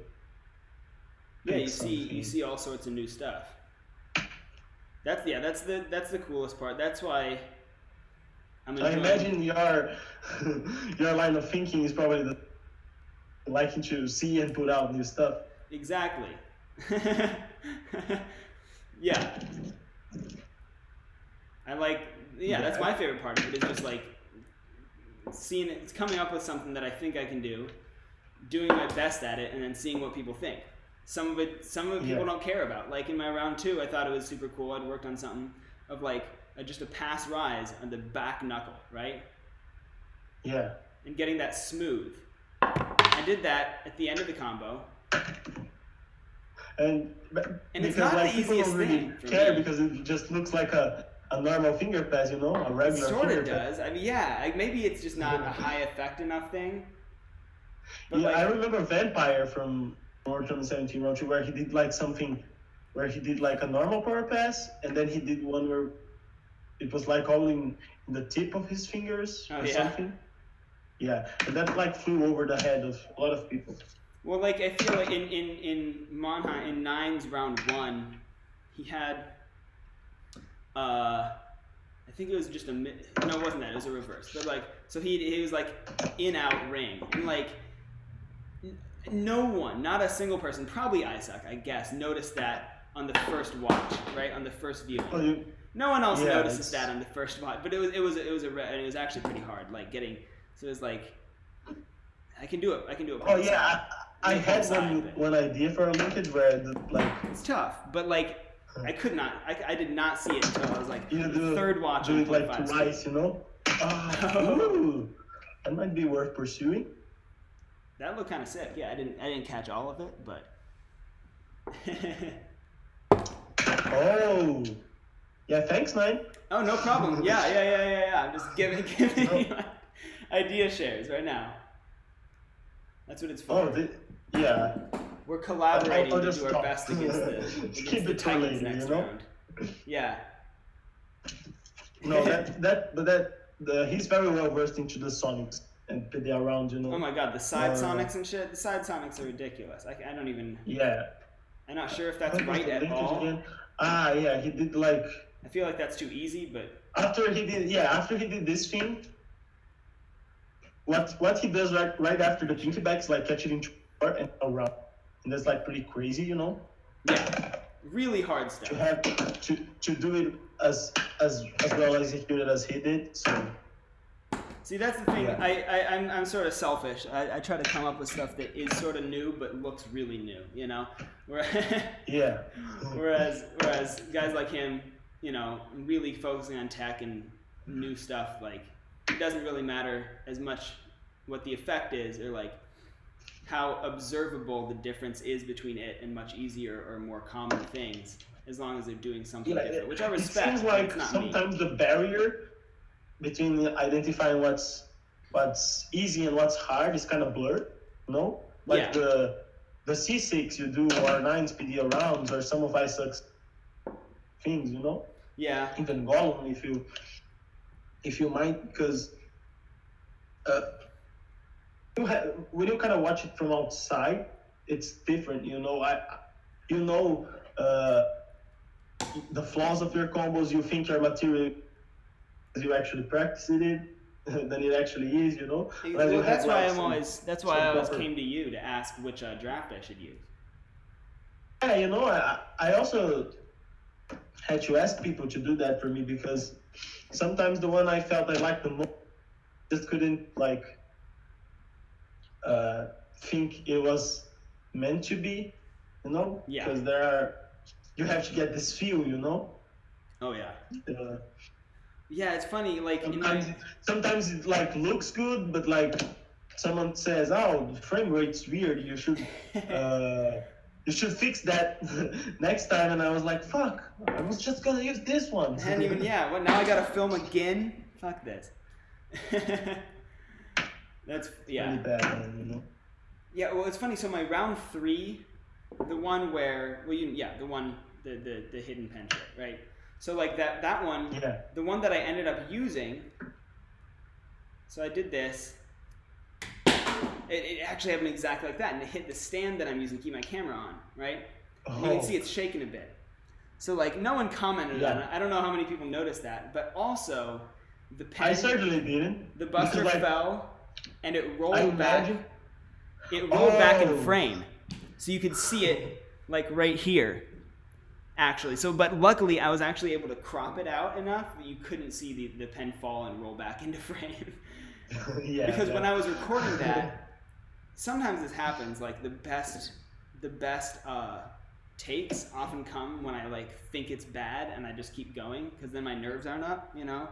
Yeah, pick you see all sorts of new stuff. That's the coolest part. That's why I'm I enjoying. imagine your line of thinking is probably liking to see and put out new stuff. Exactly. Yeah. That's my favorite part of it, is just like seeing it, it's coming up with something that I think I can do, doing my best at it, and then seeing what people think. Some of it people don't care about. Like in my round 2, I thought it was super cool. I'd worked on something of like just a pass rise on the back knuckle, right? Yeah. And getting that smooth. I did that at the end of the combo. And it's because not like the people easiest don't really thing for care me. because it just looks like a normal finger pass, you know, a regular. It sort finger of does. pass. I mean, yeah, like maybe it's just not a high effect enough thing. But Yeah, like, I remember Vampire from More 2017 Round 2 where he did like something where he did like a normal power pass and then he did one where it was like all in the tip of his fingers or something. Yeah, and that like flew over the head of a lot of people. Well, like I feel like in Monheim in Nine's round 1, he had I think it was just no, it wasn't that. It was a reverse. But like, so he was like in out ring, and like no one, not a single person, probably Isaac, I guess, noticed that on the first watch, right, on the first viewing. No one else notices that on the first watch, but it was actually pretty hard, like getting. So it was like, I can do it. Oh yeah, I had one idea for a linkage where it's tough, but like. I could not. I did not see it until I was like third watch. Do it like twice, you know. Ooh, that might be worth pursuing. That looked kind of sick. Yeah, I didn't catch all of it, but. Oh, yeah. Thanks, man. Oh, no problem. Yeah. I'm just giving you idea shares right now. That's what it's for. Yeah. We're collaborating to do our best against the Titans next round. Yeah. No, he's very well versed into the Sonics and the around, you know. Oh my god, the side Sonics and shit. The side Sonics are ridiculous. I don't even. Yeah. I'm not sure if that's right at all. Again? Yeah, he did like. I feel like that's too easy, but. After he did this thing, what he does right after the pinky back is like catch it into and around. And that's like pretty crazy, you know. Yeah, really hard stuff. To have to do it as well as he did. So. See, that's the thing. Yeah. I'm sort of selfish. I try to come up with stuff that is sort of new but looks really new, you know. Yeah. Whereas guys like him, you know, really focusing on tech and new stuff, like it doesn't really matter as much what the effect is or like how observable the difference is between it and much easier or more common things, as long as they're doing something different, which I respect. It seems like sometimes the barrier between identifying what's easy and what's hard is kind of blurred, no? Like the C6 you do or 9 speedy rounds or some of Isaac's things, you know? Yeah. Even Gollum if you mind, because when you kind of watch it from outside, it's different, you know. The flaws of your combos. You think your material, as you actually practice it, than it actually is, you know. Well, that's why I always came to you to ask which draft I should use. Yeah, you know, I also had to ask people to do that for me because sometimes the one I felt I liked the most just couldn't like. Think it was meant to be, you know? Yeah. Because you have to get this feel, you know? Oh yeah. Yeah, it's funny. Like sometimes it like looks good, but like someone says, "Oh, the frame rate's weird. You should fix that next time." And I was like, "Fuck! I was just gonna use this one." And even what? Now I gotta film again. Fuck this. That's really bad, you know. Yeah, well, it's funny. So my round 3, the one where the hidden pen trick, right? So like that one, the one that I ended up using. So I did this, It actually happened exactly like that, and it hit the stand that I'm using to keep my camera on, right? Oh. And you can see it's shaking a bit. So like no one commented on it. I don't know how many people noticed that, but also the pen. I certainly didn't. The buster fell, and it rolled back. It rolled back in frame, so you could see it like right here. Actually, but luckily I was actually able to crop it out enough that you couldn't see the pen fall and roll back into frame. Because when I was recording that, sometimes this happens. Like the best takes often come when I like think it's bad and I just keep going because then my nerves aren't up, you know.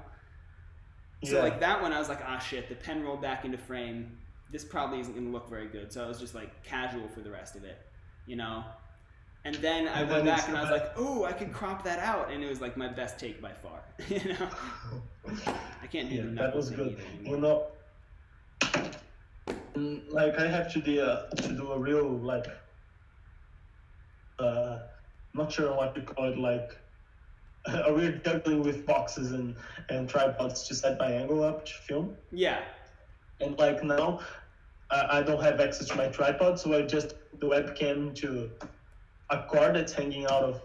So like that one, I was like, ah, shit, the pen rolled back into frame. This probably isn't gonna look very good. So I was just like casual for the rest of it, you know. And then I went back and I was like, oh, I could crop that out, and it was like my best take by far. You know, I can't do the knuckles thing either anymore. You know, like I have to do a real like, not sure what to call it, like a weird juggling with boxes and tripods to set my angle up to film. Yeah. And like now, I don't have access to my tripod, so I just put the webcam to a cord that's hanging out of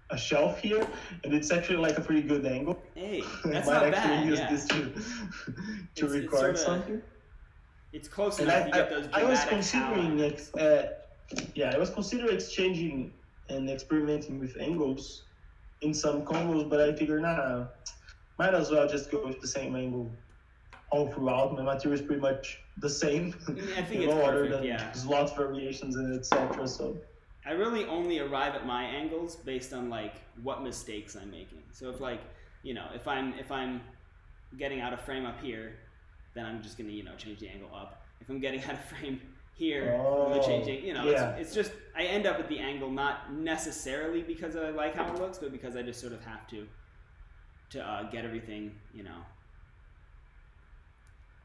a shelf here, and it's actually like a pretty good angle. Hey, that's I might not actually bad. use this to record something. It's close enough to get those dramatic I was considering I was considering exchanging and experimenting with angles in some combos, but I figured might as well just go with the same angle all throughout. My material is pretty much the same. I think it's perfect. There's lots of variations and etc. So I really only arrive at my angles based on like what mistakes I'm making. So if like, you know, if I'm getting out of frame up here, then I'm just gonna, change the angle up. If I'm getting out of frame here, I'm gonna change it. It's just I end up at the angle not necessarily because I like how it looks, but because I just sort of have to get everything,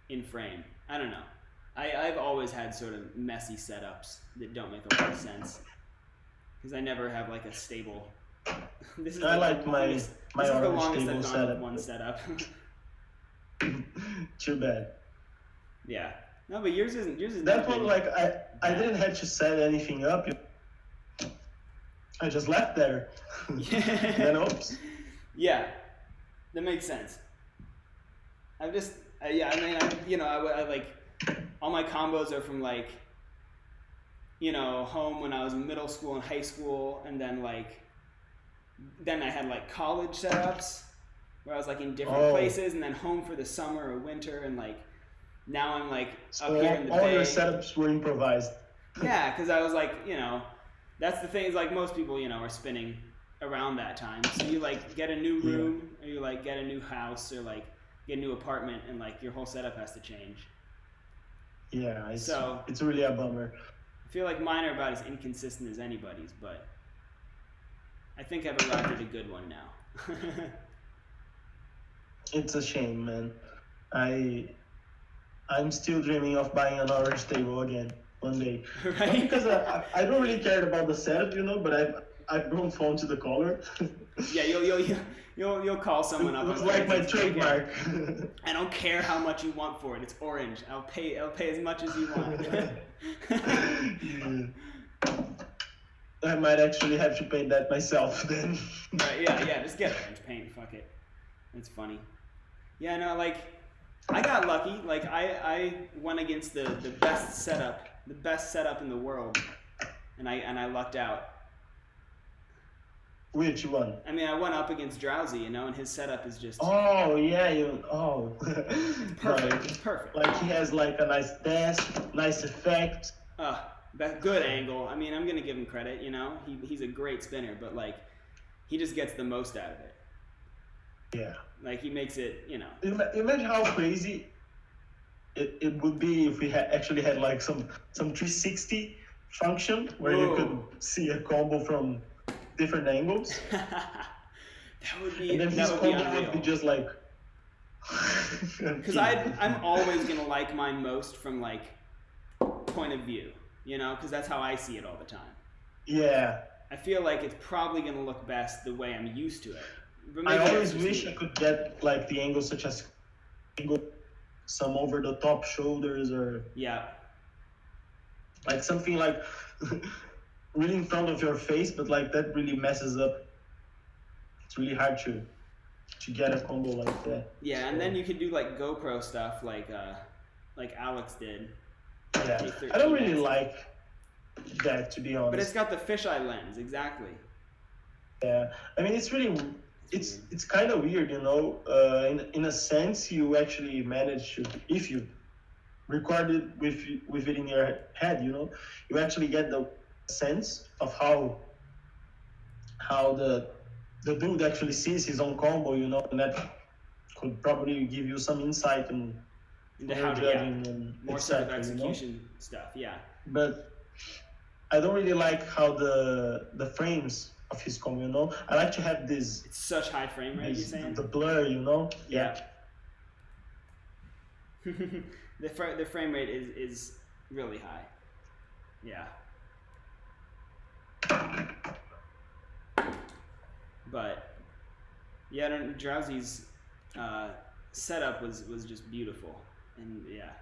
in frame. I don't know. I've always had sort of messy setups that don't make a lot of sense. Because I never have like a stable. This is I like my the longest I've gone setup. with one setup. Too bad. Yeah. No, but yours isn't. That one, like I didn't have to set anything up. I just left there. Then oops. Yeah, that makes sense. I've just I like all my combos are from like. Home when I was in middle school and high school, and then I had like college setups where I was like in different places, and then home for the summer or winter, and like now I'm like up here in the Bay. All your setups were improvised. Yeah, because I was like, that's the thing is like most people, are spinning around that time. So you like get a new room, or you like get a new house, or like get a new apartment, and like your whole setup has to change. Yeah, it's really a bummer. I feel like mine are about as inconsistent as anybody's, but I think I've arrived at a good one now. It's a shame, man. I'm still dreaming of buying an orange table again one day. Right? Not because I don't really care about the setup, but I've grown fond to the color. Yeah, you'll call someone up. It's like my trademark. I don't care how much you want for it. It's orange. I'll pay as much as you want. I might actually have to paint that myself then. Right, yeah, just get orange paint. Fuck it. It's funny. Yeah, no, like I got lucky. Like I went against the best setup in the world, and I lucked out. Which one? I mean, I went up against Drowsy, and his setup is just. Oh yeah, It's perfect. It's perfect. Like he has like a nice desk, nice effect. That good angle. I mean, I'm gonna give him credit. He's a great spinner, but like, he just gets the most out of it. Yeah. Like he makes it. Imagine how crazy it would be if we actually had like some 360 function where you could see a combo from different angles. That would be. And then his combo would be just like. Because I'm always gonna like mine most from like point of view, because that's how I see it all the time. Yeah. I feel like it's probably gonna look best the way I'm used to it. I always wish I could get like the angles such as some over the top shoulders or. Yeah. like something like really in front of your face, but like that really messes up. It's really hard to get a combo like that. Yeah, and then you could do like GoPro stuff like Alex did. Yeah, I don't really A13X. like that, to be honest. But it's got the fisheye lens, exactly. Yeah, I mean it's really weird. it's kind of weird, you know. In a sense, you actually manage to, if you record it with it in your head, you know, you actually get the sense of how the dude actually sees his own combo, you know, and that could probably give you some insight and Into how to, judging and more sort of exactly, you know? execution stuff, yeah. But I don't really like how the frames of his combo, you know. I like to have this It's such high frame rate, you're saying? the blur, you know. Yeah. The frame rate is really high. Yeah. But yeah, Drowsy's setup was just beautiful, and yeah.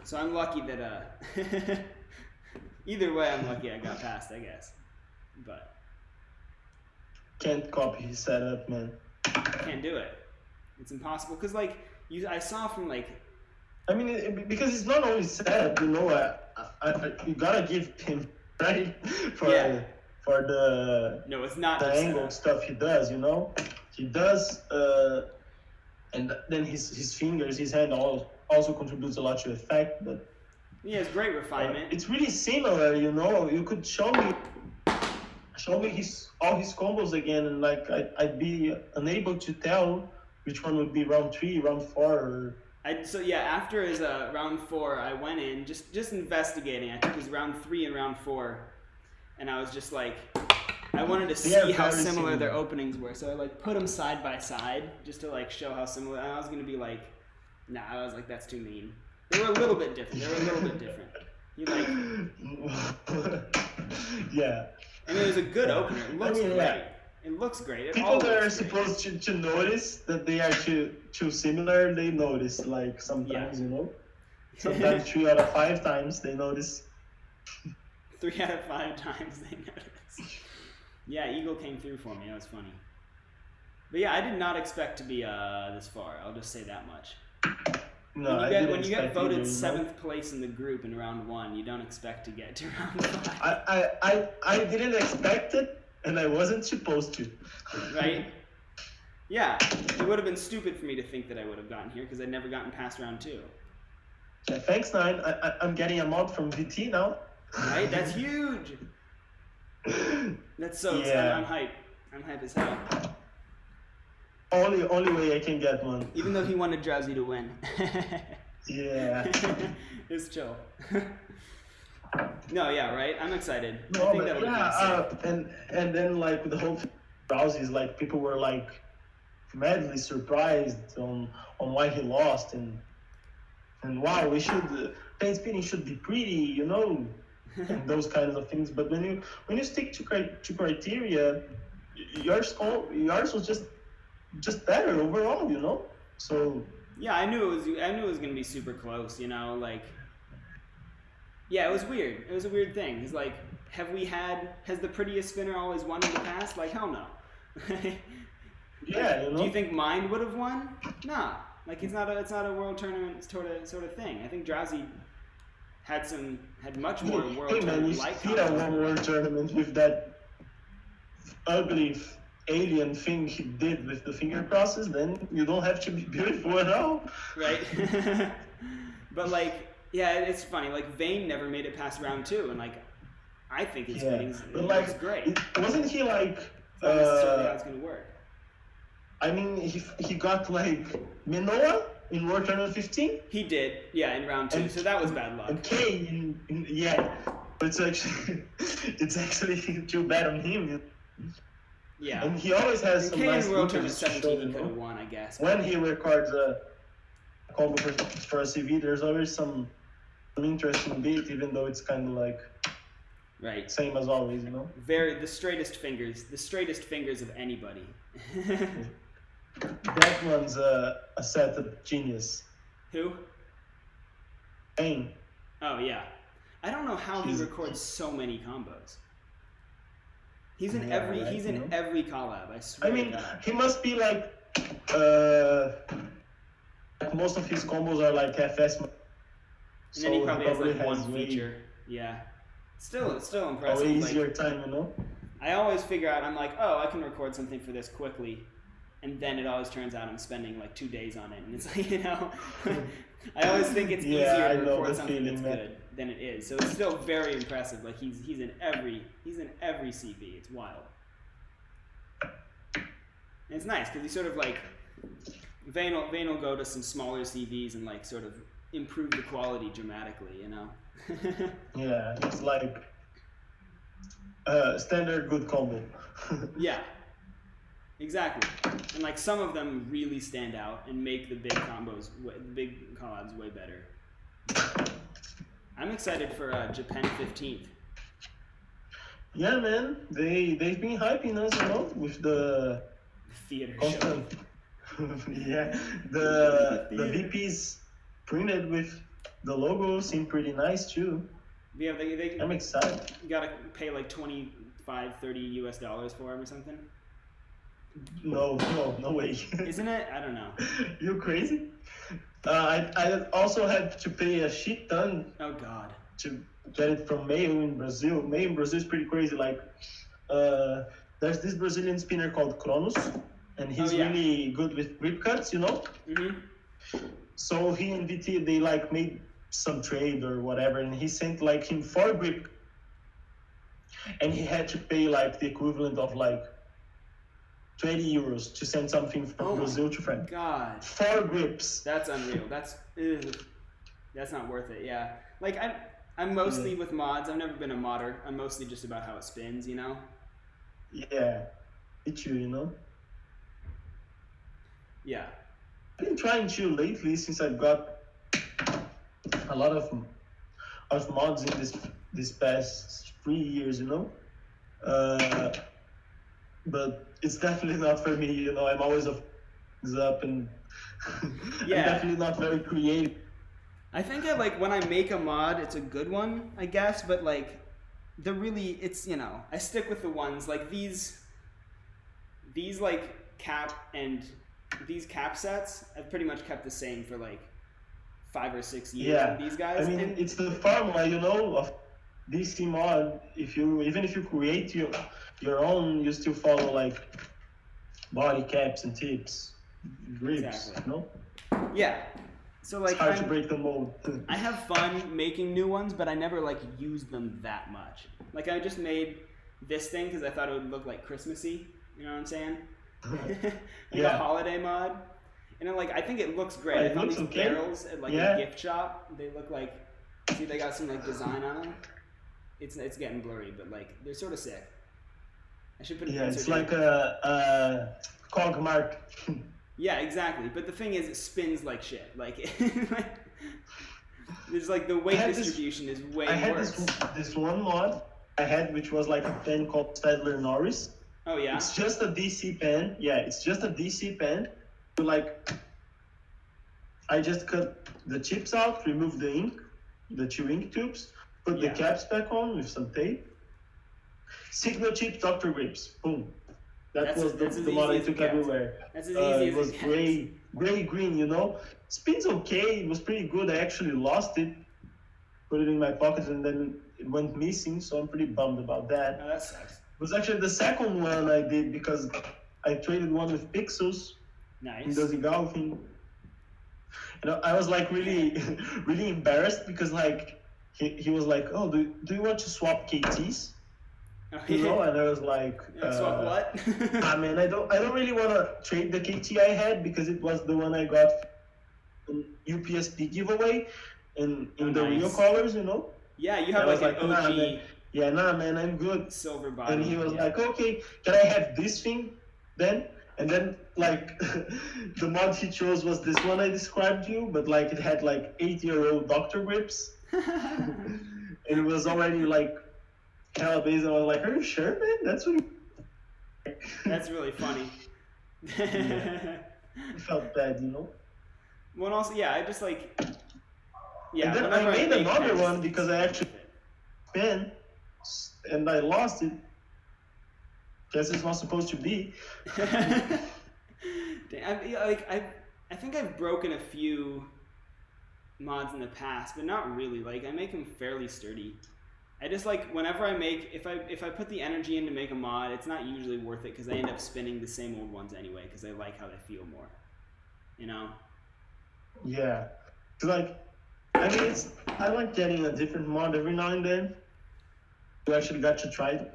So I'm lucky that either way, I'm lucky I got past, I guess. But Can't copy his setup, man. can't do it. It's impossible because like I saw from like. I mean, because it's not only setup, you know. You gotta give him credit for the No, it's not the just angle stuff he does, you know. He does, and then his fingers, his hand also contributes a lot to effect, but. He has great refinement. It's really similar, you know. You could show me all his combos again, and like I'd be unable to tell which one would be round 3, round 4. Or... So yeah, after his round 4, I went in just investigating. I think it was round 3 and round 4, and I was just like, I wanted to see how similar their openings were. So I like put them side by side just to like show how similar. And I was gonna be like, nah. I was like, that's too mean. They were a little bit different. You like, yeah. And it was a good opener. It looks great. Yeah. It looks great. People that are supposed to notice that they are too similar, they notice. Like sometimes, you know, sometimes 3 out of 5 times they notice. 3 out of 5 times they notice. Yeah, Eagle came through for me. That was funny. But yeah, I did not expect to be this far. I'll just say that much. No, when you get voted 7th place in the group in round 1, you don't expect to get to round 5. I didn't expect it, and I wasn't supposed to. Right? Yeah, it would have been stupid for me to think that I would have gotten here because I'd never gotten past round 2. Yeah, thanks, Nine. I'm getting a mod from VT now. Right? That's huge. That's so. Yeah. I'm hype. I'm hype as hell. Only way I can get one. Even though he wanted Drowsy to win. Yeah. It's chill. No, yeah, right? I'm excited. No, I think but that'll be and then like with the whole Drowsy's, like people were like madly surprised on why he lost and wow, we should paint spinning should be pretty, you know, and those kinds of things. But when you stick to criteria, yours was just better overall, you know. So yeah, I knew it was gonna be super close, you know, like. Yeah, it was weird. It was a weird thing. It's like, has the prettiest spinner always won in the past? Like, hell no. Yeah, you know. Do you think Mind would have won? Nah. Like, it's not a world tournament sort of thing. I think Drowsy had much more world tournament like. Hey man, you won world tournament with that ugly alien thing he did with the finger crosses, then you don't have to be beautiful at all. Right. But like, yeah, it's funny. Like Vane never made it past round 2, and like, I think his fittings looks great. Wasn't he like? It's not necessarily how it's gonna work. I mean, he got like Minoa in World Tournament 15. He did, yeah, in round 2. So that was bad luck. Okay, yeah, but it's actually too bad on him. Yeah. And he always has some nice in World features Tournament to 17 show, he could have won, I guess. When he records a combo for a CV, there's always some interesting beat, even though it's kind of like right, same as always, you know. The straightest fingers of anybody. That one's a setup genius. Who? Vane. Oh yeah, I don't know how he records so many combos. He's in Yeah, every collab. I swear. I mean, to God. he must be like most of his combos are like FS. And then he probably has like one feature. Yeah. Still impressive. Way easier like, time, I always figure out, I'm like, oh, I can record something for this quickly. And then it always turns out I'm spending like 2 days on it. And it's like, I always think it's easier to record something that's good than it is. So it's still very impressive. Like he's in every CV. It's wild. And it's nice because he sort of like, Vane will go to some smaller CVs and like sort of improve the quality dramatically, Yeah, it's like standard good combo. Yeah, exactly. And like some of them really stand out and make the big collabs way better. I'm excited for Japan 15th. Yeah, man, they've been hyping us, with the theater constant. show. Yeah, the VPs printed with the logo seem pretty nice too. Yeah, I'm excited. You gotta pay like $25-30 US for them or something. No way. Isn't it? I don't know. You crazy? I also had to pay a shit ton. Oh God. To get it from Mayo in Brazil. Mayo in Brazil is pretty crazy. Like, there's this Brazilian spinner called Kronos, and he's really good with grip cuts, Mm-hmm. So he and VT, they like made some trade or whatever, and he sent like him 4 grip, and he had to pay like the equivalent of like 20 euros to send something from Brazil to France. God. 4 grips. That's unreal. That's not worth it. Yeah. Like I'm mostly with mods. I've never been a modder. I'm mostly just about how it spins, Yeah. Me too, Yeah. I've been trying to lately since I've got a lot of mods in this past 3 years, but it's definitely not for me, I'm always up and I'm definitely not very creative. I think when I make a mod, it's a good one, I guess, but like it's I stick with the ones like these like cap and these cap sets I've pretty much kept the same for like 5 or 6 years. Yeah, these guys. I mean, it's the formula, of DC mod. Even if you create your own, you still follow like body caps and tips, grips. Exactly. Yeah. So like it's hard to break the mold. I have fun making new ones, but I never like use them that much. Like I just made this thing because I thought it would look like Christmassy. You know what I'm saying? A holiday mod. And I think it looks great. I found these barrels at like a gift shop. They look like, see, they got some like design on them. It's getting blurry, but like they're sort of sick. I should put it. Yeah, it's like a cog mark. Yeah, exactly. But the thing is, it spins like shit. Like, there's like the weight distribution is way worse. I had this one mod I had, which was like a pen called Stadler Norris. Oh yeah. It's just a DC pen. Yeah, it's just a DC pen. Like, I just cut the chips out, remove the ink, the 2 ink tubes, put the caps back on with some tape. Signal chips, Dr. Grips. Boom. That was the mod I took everywhere. That's as easy as it was gray green, Spins okay. It was pretty good. I actually lost it, put it in my pocket, and then it went missing. So I'm pretty bummed about that. Oh, that sucks. It was actually the second one I did because I traded one with Pixels. Nice. In the Zigal thing. And I was like really, really embarrassed because like he was like, oh, do you want to swap KTs? And I was like, swap what? I mean, I don't really want to trade the KT I had because it was the one I got in UPSP giveaway in the real colors, Yeah, you have like an OG. Nah, man, I'm good. Silver body. And he was like, okay, can I have this thing then? And then like the mod he chose was this one I described you, but like it had like 8-year-old Dr. Grips. And it was already like calibrated. I was like, are you sure, man? That's what That's really funny. I felt bad, Well, also, I just like... Yeah, and then I made another one because I actually pen and I lost it. Guess it's not supposed to be. I think I've broken a few mods in the past, but not really. Like I make them fairly sturdy. I just like whenever I make if I put the energy in to make a mod, it's not usually worth it because I end up spinning the same old ones anyway because I like how they feel more. You know? Yeah. Like, I mean, I like getting a different mod every now and then. You actually got to try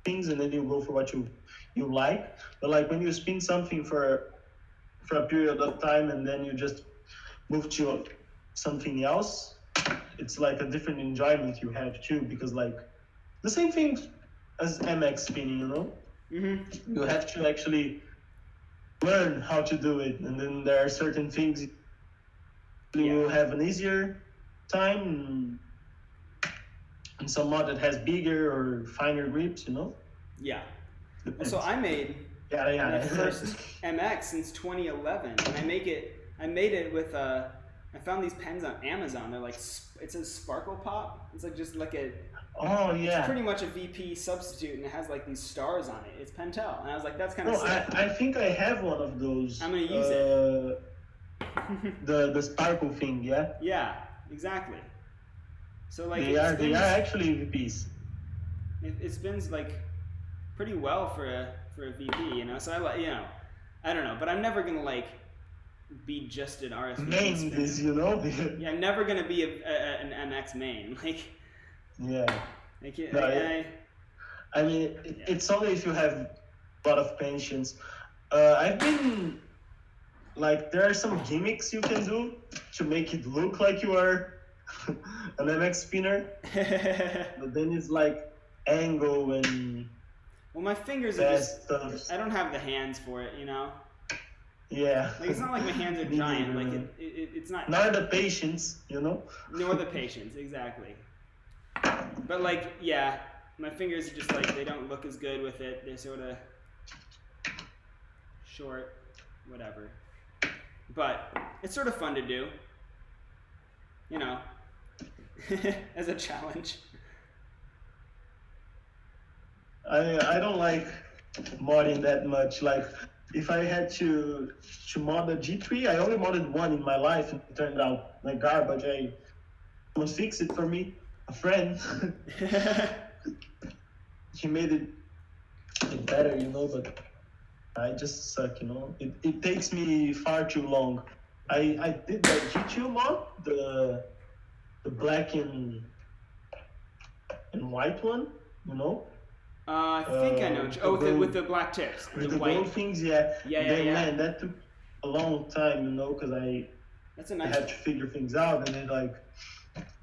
things and then you go for what you like. But like when you spin something for a period of time and then you just move to something else, it's like a different enjoyment you have too, because like the same thing as MX spinning, you know? Mm-hmm. You have to actually learn how to do it, and then there are certain things you will have an easier time, and some mod that has bigger or finer grips, you know? Yeah. Depends. So I made my first MX since 2011, and I made it with I found these pens on Amazon. They're like, it says Sparkle Pop. It's like just like a. Oh yeah. It's pretty much a VP substitute, and it has like these stars on it. It's Pentel, and I was like, that's kind of. No, I think I have one of those. I'm gonna use it. The sparkle thing, yeah. Yeah, exactly. So like they are actually VPs. It spins like pretty well for a VP, you know. So I like, you know, I don't know, but I'm never gonna like be just an RSVP main this, you know. Yeah, I'm never gonna be an MX main, like. Yeah. Like, I mean, it's only if you have a lot of patience. I've been like, there are some gimmicks you can do to make it look like you are an MX spinner, but then it's like angle and. Well, my fingers are just. Stuff. I don't have the hands for it, you know. Yeah. Like it's not like my hands are giant. Like it's not. Nor the patience, you know. Nor the patience, exactly. But like, yeah, my fingers are just like they don't look as good with it. They're sort of short, whatever. But it's sort of fun to do, you know, as a challenge. I don't like modding that much. Like, if I had to mod a G3, I only modded one in my life, and it turned out like garbage. Someone fixed it for me, a friend. He made it better, you know, but I just suck, you know. It takes me far too long. I did the G2 mod, the black and white one, you know. I think I know. Oh, with the black tips. With the white gold things, yeah. Yeah. Man, that took a long time, you know, because I had to figure things out and then like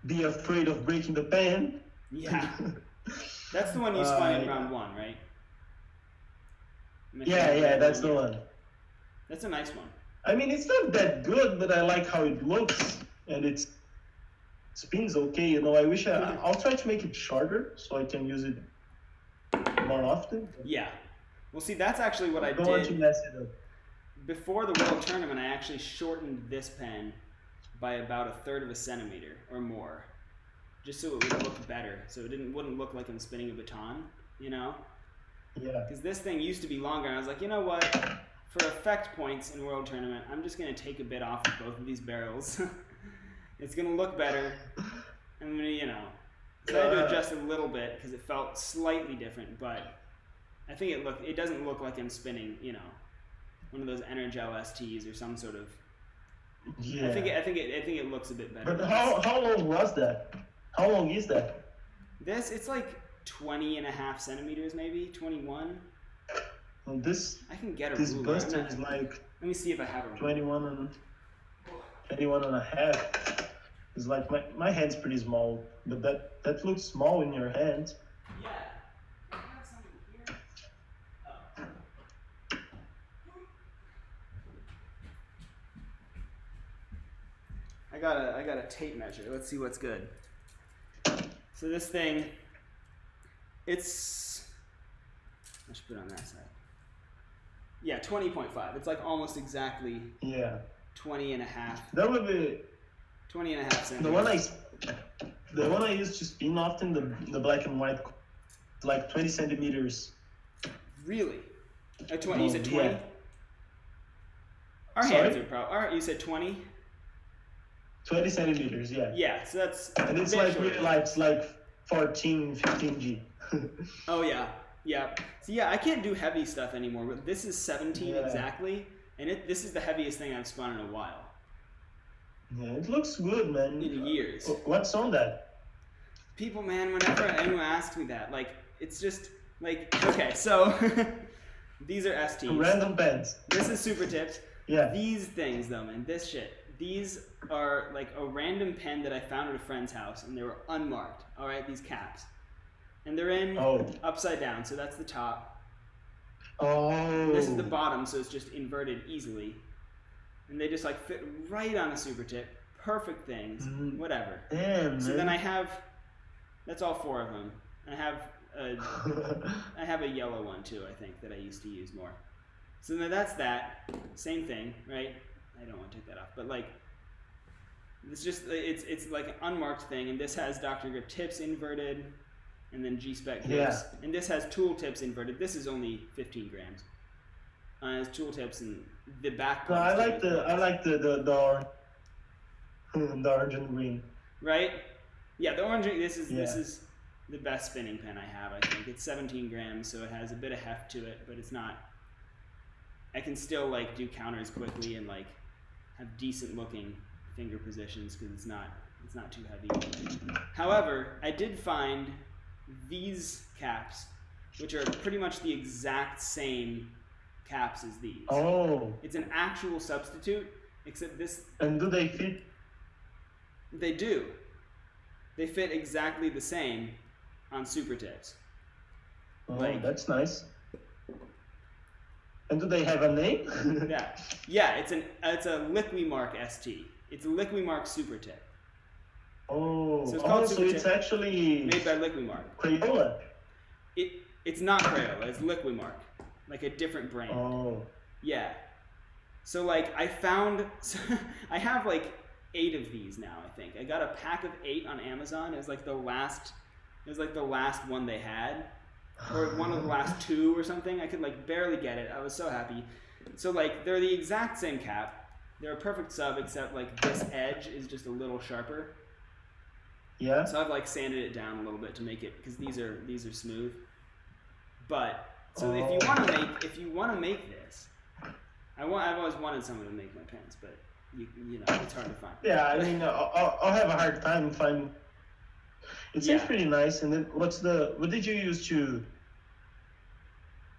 be afraid of breaking the pen. Yeah. That's the one you spun in round one, right? Yeah, that's the one. That's a nice one. I mean, it's not that good, but I like how it looks, and it spins okay, you know. I wish I'll try to make it shorter so I can use it more often. Yeah. Well, see, that's actually what I did. Don't want to mess it up. Before the World Tournament, I actually shortened this pen by about 1/3 of a centimeter or more, just so it would look better, so it wouldn't look like I'm spinning a baton, you know? Yeah. Because this thing used to be longer, and I was like, you know what? For effect points in World Tournament, I'm just going to take a bit off of both of these barrels. It's going to look better. I'm going to, you know. So I had to adjust a little bit because it felt slightly different, but I think it doesn't look like I'm spinning, you know, one of those Energel STs or some sort of. Yeah. I think it looks a bit better. But how long was that? How long is that? It's like 20.5 centimeters, maybe 21. Well, this I can get a this ruler. buster is like. Let me see if I have a ruler. 21 and a half. It's like my hand's pretty small, but that looks small in your hand. Yeah. I have something here. Oh. I got a tape measure. Let's see what's good. So this thing, I should put it on that side. Yeah, 20.5. It's like almost exactly 20 and a half. That would be 20 and a half centimeters. The one I used to spin often, the black and white, like 20 centimeters. Really? 20? You said 20? Yeah. Our Sorry? hands are probably. You said 20? 20 centimeters, yeah. Yeah, so that's. And it's like really light, it's like 14, 15 G. Oh, yeah. Yeah. So, yeah, I can't do heavy stuff anymore. But this is 17 exactly, and this is the heaviest thing I've spun in a while. Yeah, it looks good, man. In years. What's on that? People, man, whenever anyone asks me that, like, it's just, like, okay, so these are STs. Random pens. This is super tipped. Yeah. These things, though, man, this shit. These are, like, a random pen that I found at a friend's house, and they were unmarked, all right, these caps. And they're in upside down, so that's the top. Oh. This is the bottom, so it's just inverted easily. And they just like fit right on a super tip. Perfect things. Whatever. Damn, so man. then I have, that's all 4 of them. I have a yellow one too, I think, that I used to use more. So then that's that. Same thing, right? I don't want to take that off, but like, it's just, it's like an unmarked thing, and this has DArKT tips inverted, and then G-spec tips. Yeah. And this has tool tips inverted. This is only 15 grams. It has tool tips and the back. No, I like the orange and green. Right? Yeah, the orange. This is the best spinning pen I have. I think it's 17 grams, so it has a bit of heft to it, but it's not. I can still like do counters quickly and like have decent looking finger positions because it's not too heavy. However, I did find these caps, which are pretty much the exact same caps as these. Oh. It's an actual substitute, except this. And do they fit? They do. They fit exactly the same on super tips. Oh, like, that's nice. And do they have a name? yeah. It's a Liquimark ST. It's a Liquimark super tip. Oh, so it's called so it's actually made by Liquimark. Crayola. It's not Crayola. It's Liquimark, like a different brand. Oh. Yeah. So like I have like 8 of these now. I think I got a pack of 8 on Amazon. It was like the last one they had, or one of the last 2 or something. I could like barely get it. I was so happy. So like they're the exact same cap. They're a perfect sub, except like this edge is just a little sharper. Yeah. So I've like sanded it down a little bit to make it, because these are smooth. But so if you want to make this, I've always wanted someone to make my pens, but you know it's hard to find. Yeah, I mean I'll have a hard time finding. It seems pretty nice. And then what did you use to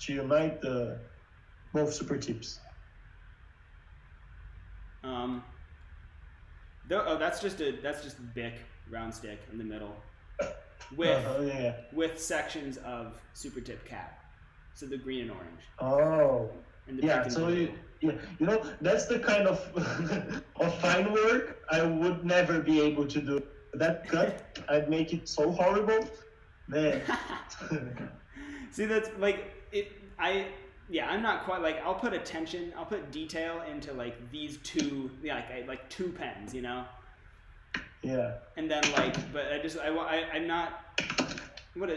unite the both super tips? That's just Bic round stick in the middle, with sections of super tip cap, so the green and orange. Oh. And the Yeah. pink and So blue. you know that's the kind of of fine work I would never be able to do. That cut, I'd make it so horrible, man. See, that's like it. I'm not quite like, I'll put detail into like these 2, like 2 pens, you know? Yeah. And then like, but I'm not,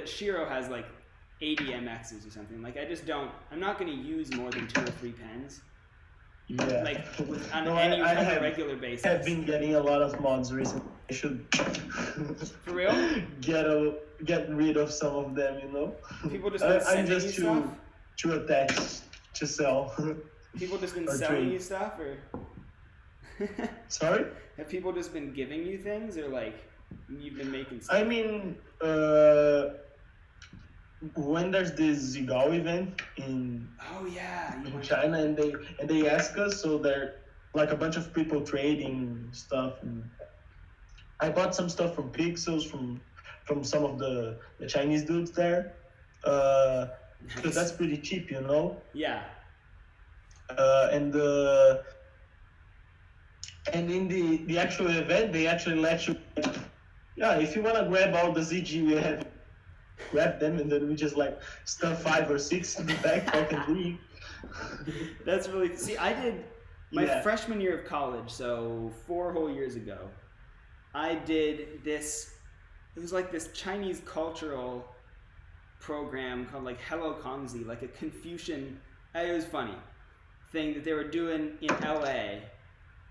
Shiro has like 80 MXs or something. Like I'm not going to use more than 2 or 3 pens. Yeah. Like on any kind of regular basis. I've been getting a lot of mods recently. I should For real? get rid of some of them, you know? People just been sending you just stuff? too attached to sell. People just been or selling trade. you stuff, or Sorry? have people just been giving you things, or like you've been making stuff? I mean, when there's this Zigao event in China, and they ask us, so there like a bunch of people trading stuff, and I bought some stuff from Pixels from some of the Chinese dudes there, because that's pretty cheap, you know. Yeah. And in the actual event, they actually let you, if you want to grab all the ZG we have, grab them, and then we just like stuff 5 or 6 in the backpack and leave. That's really, see, I did my freshman year of college, so 4 whole years ago. I did this. It was like this Chinese cultural program called like Hello Kongzi, like a Confucian. It was funny thing that they were doing in LA,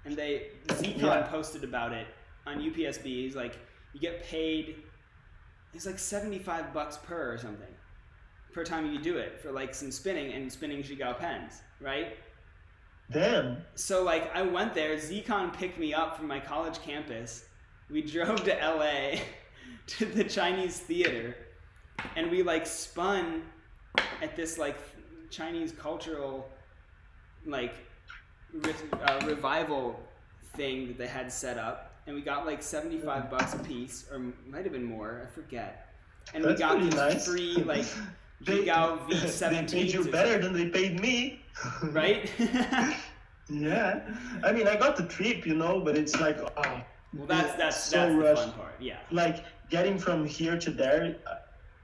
and Zcon posted about it on UPSB. He's like, you get paid. It's like $75 per or something per time you do it for like some spinning and spinning Zhigao pens, right? Damn. So like I went there, Zcon picked me up from my college campus. We drove to LA to the Chinese theater, and we like spun at this like Chinese cultural like revival thing that they had set up, and we got like $75 a piece, or might have been more, I forget. And That's we got these nice. free like Zhigao V17s. They paid you better than they paid me. Right? Yeah. I mean, I got the trip, but it's like, well, that's so the rushed. fun part. Yeah. Like getting from here to there,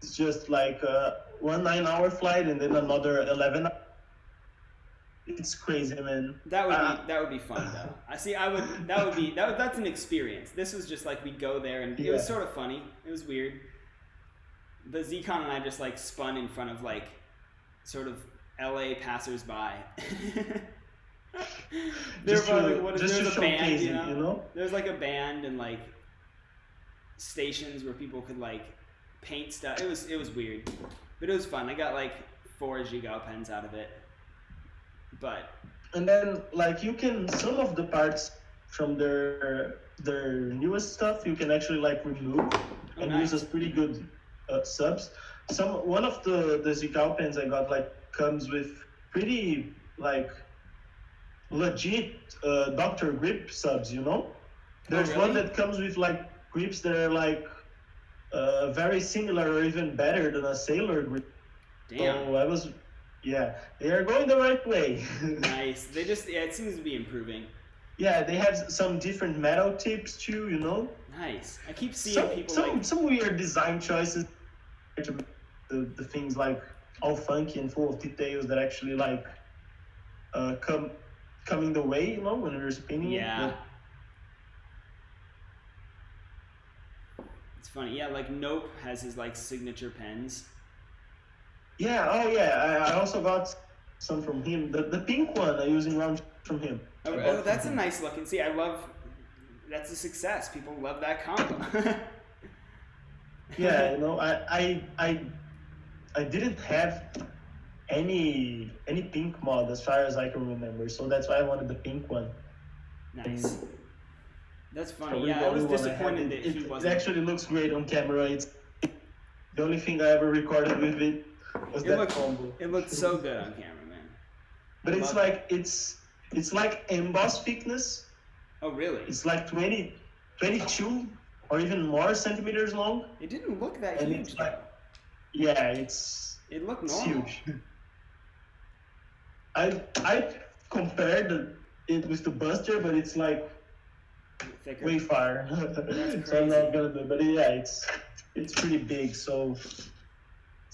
it's just like one 9-hour flight and then another 11. It's crazy, man. That would be fun though. That's an experience. This was just like we'd go there and it was sort of funny. It was weird. The Zcon and I just like spun in front of like sort of LA passersby. There's a band, you know? There's like a band and like stations where people could like paint stuff. It was weird, but it was fun. I got like 4 Zhigao pens out of it. And then like you can, some of the parts from their newest stuff you can actually like remove and use as pretty good subs. One of the Zhigao pens I got like comes with pretty like legit Dr. Grip subs, There's one that comes with like grips that are like very similar or even better than a Sailor grip. Damn. So they are going the right way. Nice. It seems to be improving. Yeah, they have some different metal tips too, Nice. I keep seeing people some weird design choices. The things like all funky and full of details that actually like coming the way, when you're spinning. Yeah. It's funny. Yeah, like Nope has his like signature pens. Yeah. Oh yeah. I also got some from him. The pink one I use in round from him. Oh, that's a nice looking. See, that's a success. People love that combo. Yeah, I didn't have any pink mod as far as I can remember, so that's why I wanted the pink one. Nice. That's funny. Yeah, I was disappointed that he wasn't. It actually looks great on camera. It's the only thing I ever recorded with it was that combo. It looked so good on camera, man. But it's like emboss thickness. Oh, really? It's like 22 or even more centimeters long. It didn't look that huge. It's like, it looked normal. Huge. I compared it with the Buster, but it's like thicker. Way far. So I'm not gonna do it. But it's pretty big. So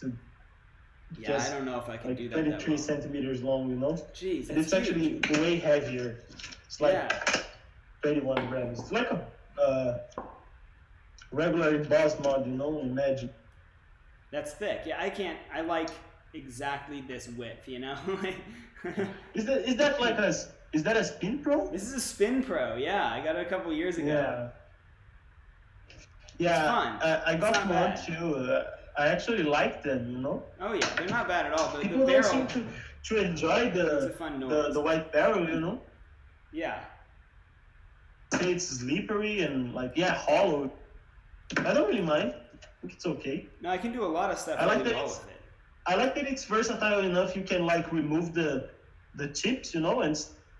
I don't know if I can do that. 33 centimeters long, Jeez, and it's actually way heavier. It's like 31 grams. It's like a regular emboss mod, Imagine. That's thick. Yeah, I like exactly this width, Is that a Spin Pro? This is a Spin Pro. Yeah, I got it a couple years ago. Yeah. It's fun. I got one too. I actually like them, Oh yeah, they're not bad at all. People the barrel seem to enjoy the white barrel, Yeah. Say it's slippery and hollow. I don't really mind. I think it's okay. No, I can do a lot of stuff well with it. I like that it's versatile enough. You can remove the chips, and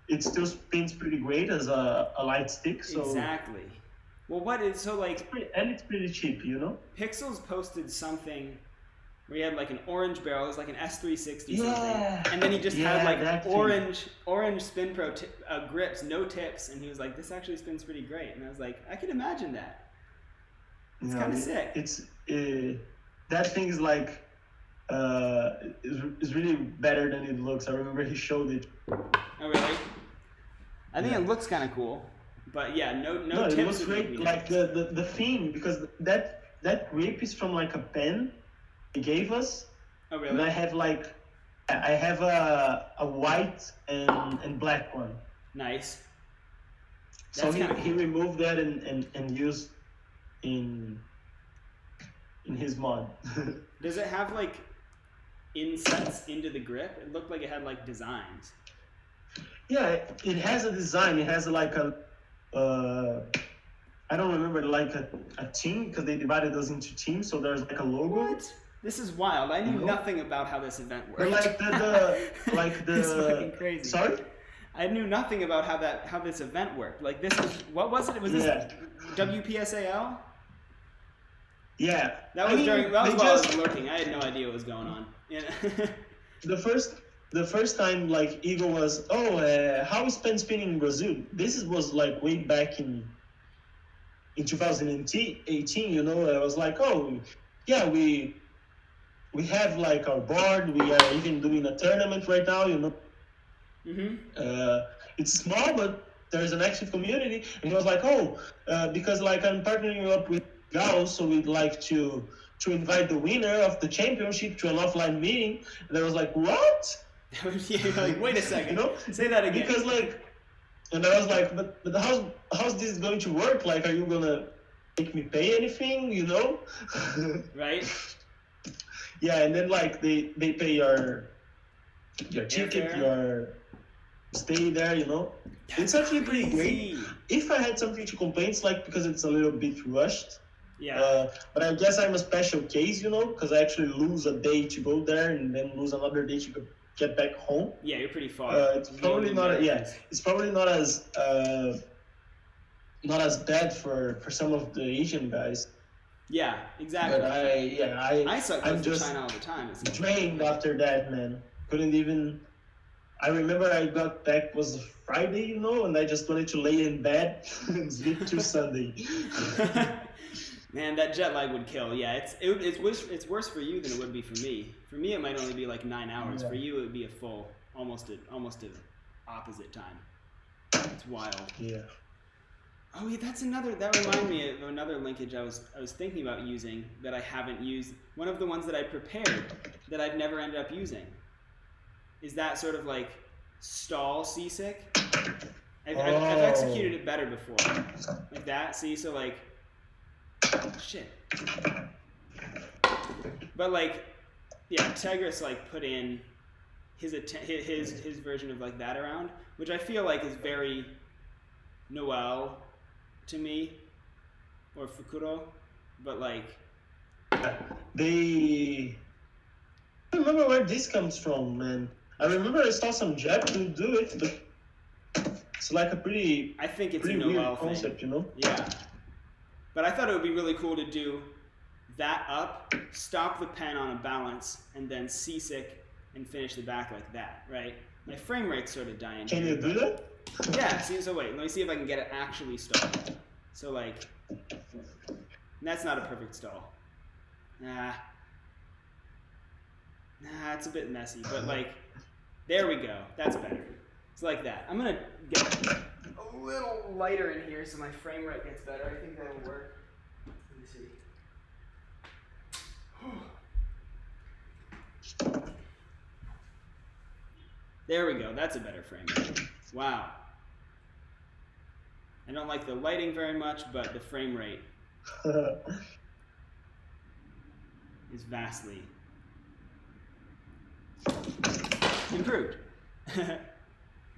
it still spins pretty great as a light stick. So exactly. Well, it's pretty cheap, Pixels posted something where he had like an orange barrel. It was like an S360 something, and then he just had like orange Spin Pro grips, no tips, and he was like, "This actually spins pretty great." And I was like, "I can imagine that. It's kind of sick." It's that thing is like is really better than it looks. I remember he showed it. Oh really? I think it looks kind of cool. But yeah, no No, it tips looks would great. make me Like nervous. the theme, because that grip is from like a pen he gave us, Oh and really? I have a white and black one. Nice. So That's kind of he cool. removed that and used in his mod. Does it have like insets into the grip? It looked like it had like designs. Yeah, it has a design. It has like I don't remember, like a team, because they divided us into teams. So there's like a logo. What? This is wild. I knew No. nothing about how this event worked. But like It's fucking crazy. Sorry. I knew nothing about how this event worked. Like this was what was it? Was this WPSAL? Yeah. That was during that was while I was lurking. I had no idea what was going on. Yeah. the first time like Eagle was how we spend spinning in Brazil. Was like way back in 2018. You know, I was like, oh yeah, we have like our board. We are even doing a tournament right now. You know. It's small, but there's an active community. And he was like, because like I'm partnering up with Gauss, so we'd like to invite the winner of the championship to an offline meeting. And I was like, what? Yeah, like, wait a second. You know? Say that again. Because like, and I was like, but how's this going to work? Like, are you gonna make me pay anything? You know? Right. Yeah, and then like they pay your ticket, your stay there, you know. It's actually pretty great. If I had something to complain, it's like because it's a little bit rushed. Yeah. But I guess I'm a special case, you know, because I actually lose a day to go there and then lose another day to get back home. Yeah, you're pretty far. It's probably not. It's probably not as bad for some of the Asian guys. Yeah, exactly. But I suck I'm to just China all the time. It's drained after that, man. Couldn't even. I remember I got back was Friday, you know, and I just wanted to lay in bed and sleep till Sunday. Man, that jet lag would kill. Yeah, it's worse for you than it would be for me. For me, it might only be like 9 hours. Yeah. For you, it would be a full, almost an opposite time. It's wild. Yeah. Oh, yeah, that reminded me of another linkage I was thinking about using that I haven't used. One of the ones that I prepared that I've never ended up using is that sort of like stall seasick. I've executed it better before. Like that, see? So like, shit. But like, yeah, Padrace like put in his version of like that around, which I feel like is very Noel to me, or Fukuro, but like I don't remember where this comes from, man. I remember I saw some Jap who do it, but it's like a pretty. I think it's pretty a Noel weird concept, thing. You know? Yeah. But I thought it would be really cool to do that up, stop the pen on a balance, and then seasick and finish the back like that, right? My frame rate's sort of dying. Can you do that? Yeah, see, so wait, let me see if I can get it actually stalled. So like, that's not a perfect stall. Nah, it's a bit messy, but like, there we go. That's better. It's like that. I'm gonna get a little lighter in here so my frame rate gets better. I think that'll work. Let me see. There we go. That's a better frame rate. Wow. I don't like the lighting very much, but the frame rate is vastly improved.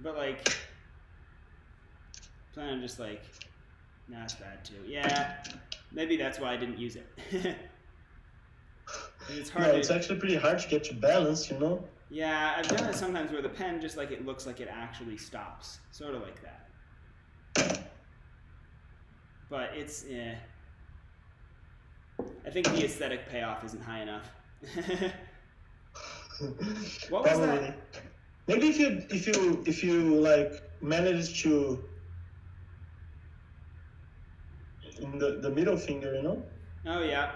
But like, plan on just like, nah, it's bad too. Yeah, maybe that's why I didn't use it. It's hard. No, it's actually pretty hard to get to balance, you know? Yeah, I've done it sometimes where the pen just like it looks like it actually stops, sort of like that. But it's I think the aesthetic payoff isn't high enough. What was that? Maybe if you like manage to in the middle finger, you know? Oh yeah.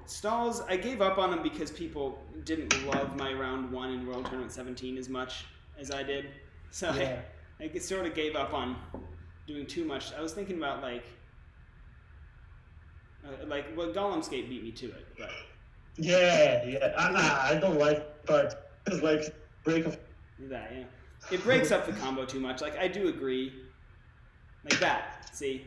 Stalls, I gave up on them because people didn't love my round 1 in World Tournament 17 as much as I did. So Yeah. I sort of gave up on doing too much. I was thinking about like well, Gollum Skate beat me to it, but Yeah. I don't like part. It's like break of. that, yeah, it breaks up the combo too much. Like I do agree, like that. See,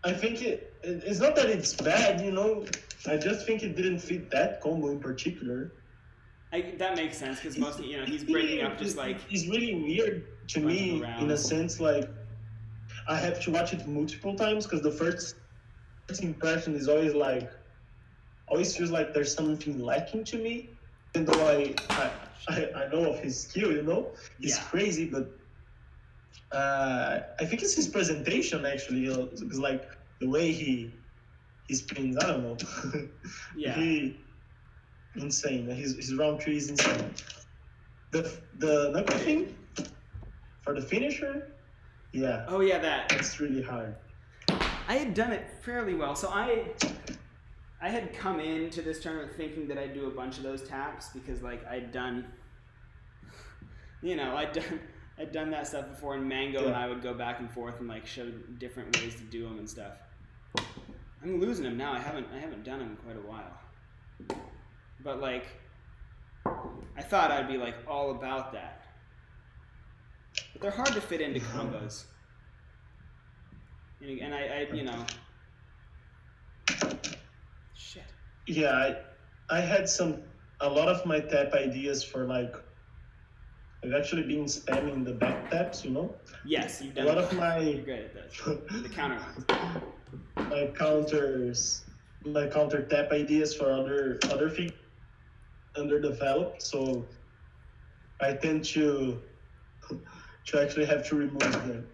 I think it's not that it's bad, you know. I just think it didn't fit that combo in particular. That makes sense because most, he's breaking up just like. It's really weird to me in a sense. Like I have to watch it multiple times because the first impression is always feels like there's something lacking to me. Even though I know of his skill, you know, it's crazy, but I think it's his presentation actually. It's like the way he spins. I don't know. Yeah. Insane. His round three is insane. The knuckle thing for the finisher, yeah. Oh yeah, It's really hard. I had done it fairly well, so I had come into this tournament thinking that I'd do a bunch of those taps because like I'd done that stuff before, and Mango and I would go back and forth and like show different ways to do them and stuff. I'm losing them now. I haven't done them in quite a while. But like, I thought I'd be like all about that. But they're hard to fit into combos. And I shit. Yeah, I had a lot of my tap ideas for like, I've actually been spamming the back taps, you know? Yes, you've done a lot of my. You're great at this. The counter ones. My counter tap ideas for other things underdeveloped, so I tend to actually have to remove them.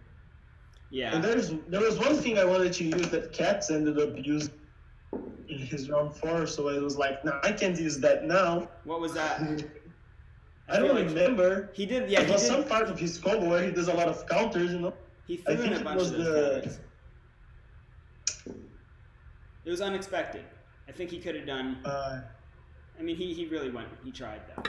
Yeah. And there was one thing I wanted to use that Cats ended up using in his round 4, so I was like, nah, I can't use that now. What was that? I don't remember. He did, yeah. It was some part of his combo where he does a lot of counters, you know. He threw in a bunch of those counters. It was unexpected. I think he could have done. I mean, he really went. He tried that.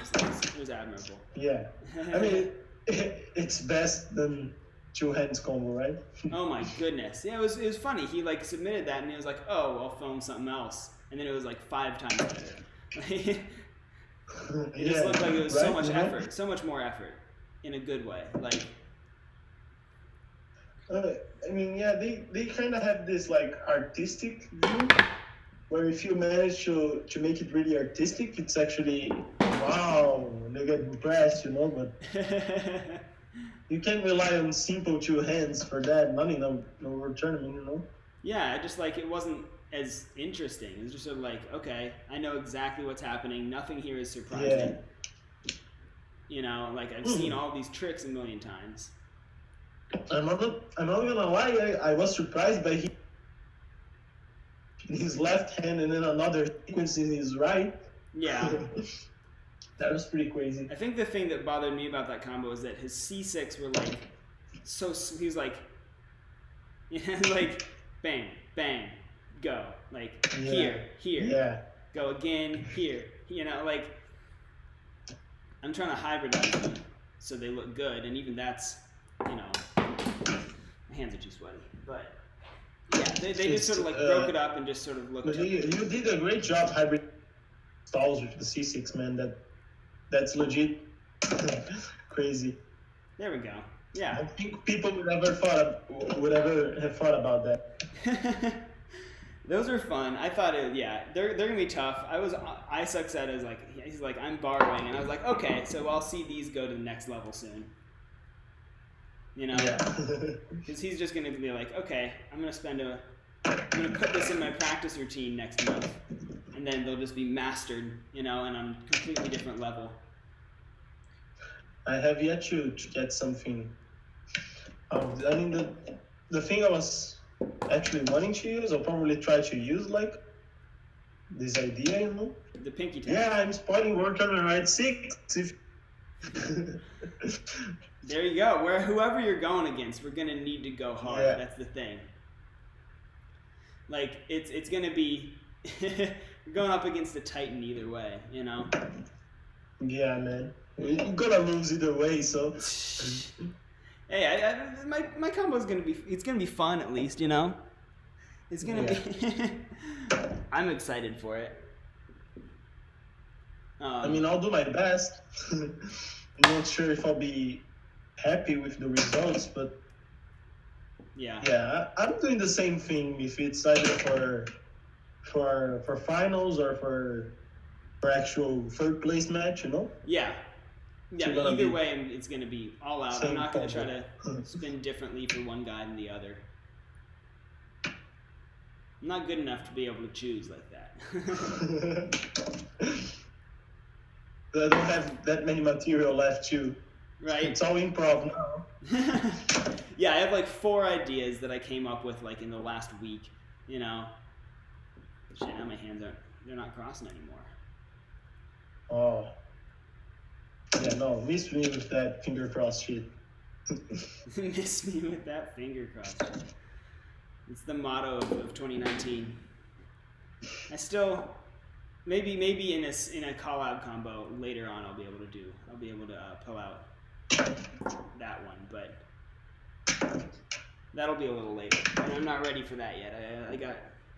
It was admirable. Yeah. I mean, it's best than two hands combo, right? Oh my goodness. Yeah, it was funny. He like submitted that and he was like, oh, I'll film something else. And then it was like 5 times better. It just looked like it was so much effort, so much more effort, in a good way. Like, I mean, yeah, they kind of have this like artistic view, where if you manage to make it really artistic, it's actually wow, they get impressed, you know. But you can't rely on simple two hands for that. Not in a world tournament, you know. Yeah, just like it wasn't as interesting. It was just sort of like, okay, I know exactly what's happening. Nothing here is surprising. Yeah. You know, like I've seen all these tricks a million times. I'm not gonna lie. I was surprised by his left hand and then another sequence in his right. Yeah. That was pretty crazy. I think the thing that bothered me about that combo is that his C6 were like so. He was like, like bang, bang, go, like here, go again, here. You know, like I'm trying to hybridize them so they look good, and even that's, you know, my hands are too sweaty, but. Yeah, they just sort of like broke it up and just sort of looked. You did a great job hybrid stalls with the C6, man. That's legit crazy. There we go. Yeah. I think people would ever have thought about that. Those are fun. I thought they're gonna be tough. I sucks at it as like he's like I'm borrowing, and I was like, okay, so I'll see these go to the next level soon. You know, because he's just going to be like, okay, I'm going to put this in my practice routine next month, and then they'll just be mastered, you know, and on a completely different level. I have yet to get something. I mean, the thing I was actually wanting to use, I'll probably try to use like this idea, you know. The pinky tap. Yeah, I'm spotting work on my right 6. There you go. Whoever you're going against, we're gonna need to go hard. Yeah. That's the thing. Like it's gonna be you're going up against a Titan either way, you know. Yeah, man. You're gonna lose either way, so. Hey, my combo's gonna be fun at least, you know. It's gonna be. I'm excited for it. I mean, I'll do my best. I'm not sure if I'll be happy with the results, but yeah, I'm doing the same thing if it's either for finals or for actual third place match, you know. Yeah. So Either way, it's gonna be all out. I'm not gonna try combo. to spin differently for one guy than the other. I'm not good enough to be able to choose like that. I don't have that many material left too. Right. It's all improv now. Yeah, I have like 4 ideas that I came up with like in the last week, you know. Shit, now my hands they're not crossing anymore. Oh. Yeah, no, miss me with that finger cross shit. Miss me with that finger cross shit. It's the motto of 2019. I still maybe in a call out combo later on I'll be able to pull out that one, but that'll be a little later. And I'm not ready for that yet.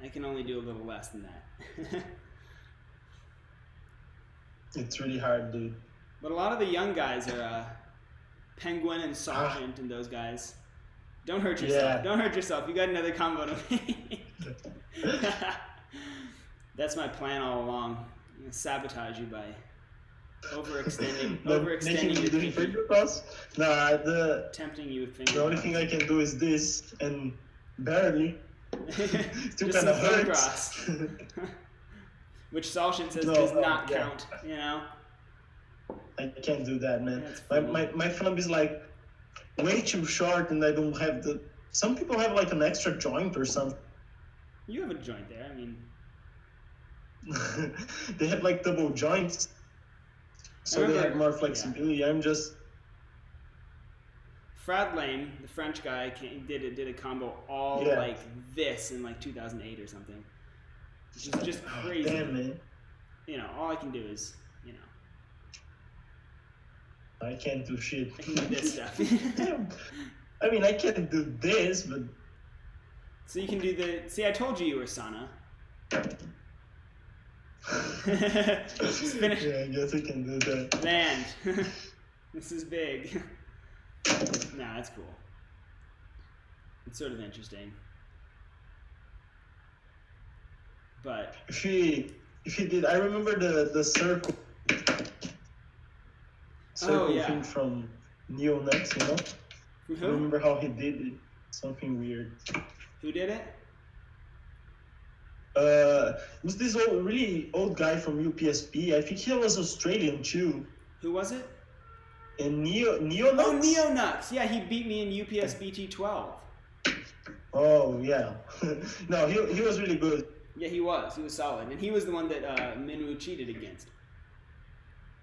I can only do a little less than that. It's really hard, dude. But a lot of the young guys are Penguin and Sargent and those guys. Don't hurt yourself. Yeah. Don't hurt yourself. You got another combo to make. That's my plan all along. I'm gonna sabotage you by overextending your doing finger cross? Nah, tempting you with finger the only cross. thing I can do is this, and barely. Still Just kind of some finger hurts. cross. Which Salshin says does not count, you know? I can't do that, man. That's My thumb is like way too short, and I don't have the. Some people have like an extra joint or something. You have a joint there. I mean, they have like double joints, so they have more flexibility. Yeah. I'm just. Fradlame, the French guy, did a combo all like this in like 2008 or something, which is just crazy. Damn, man. You know, all I can do is, you know. I can't do shit. I can do this stuff. I mean, I can do this, but. So you can do the. See, I told you were Sana. Just finish. Yeah, I guess I can do that. Land. This is big. Nah, that's cool. It's sort of interesting. But if he did, I remember the circle thing from Neonuts, you know? From who? I remember how he did it. Something weird. Who did it? It was this really old guy from UPSP. I think he was Australian too. Who was it? And Neonuts? Oh, Neonux. Yeah, he beat me in UPS BT12. Oh, yeah. No, he was really good. Yeah, he was. He was solid. And he was the one that Minwoo cheated against.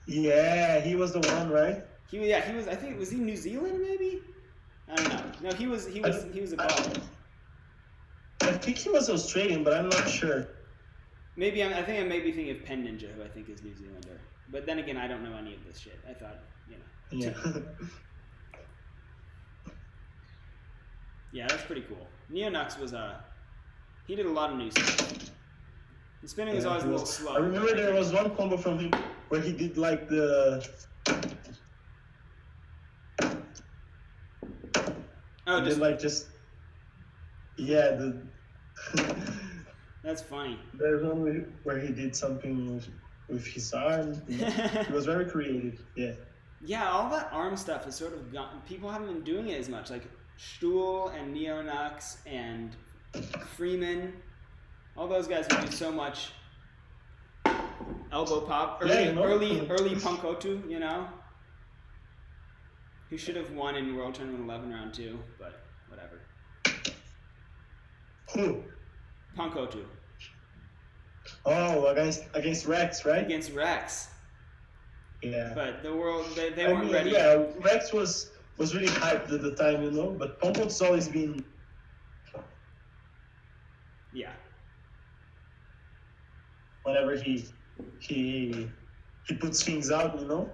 Yeah, he was the one, right? He was. I think was he New Zealand maybe? I don't know. No, he was a baller. I think he was Australian, but I'm not sure. Maybe I think I may be thinking of Pen Ninja, who I think is New Zealander. But then again, I don't know any of this shit. I thought, you know. Yeah. Yeah, that's pretty cool. Neonux was he did a lot of new stuff. The spinning was always a little slow. I remember there was one combo from him where he did like the. Oh, just like just. Yeah, the. That's funny. There's one where he did something with his arm. He was very creative. Yeah. Yeah, all that arm stuff is sort of gone. People haven't been doing it as much. Like Stuhl and Neonux and Freeman, all those guys who do so much elbow pop. Early Punkotu, you know? Who should have won in World Tournament 11 round 2, but whatever. Who? Punkotu. Oh, against Rex, right? Against Rex. Yeah. But the world, they weren't ready. Yeah, Rex was really hyped at the time, you know, but Punkotu's always been. Yeah. Whenever he puts things out, you know.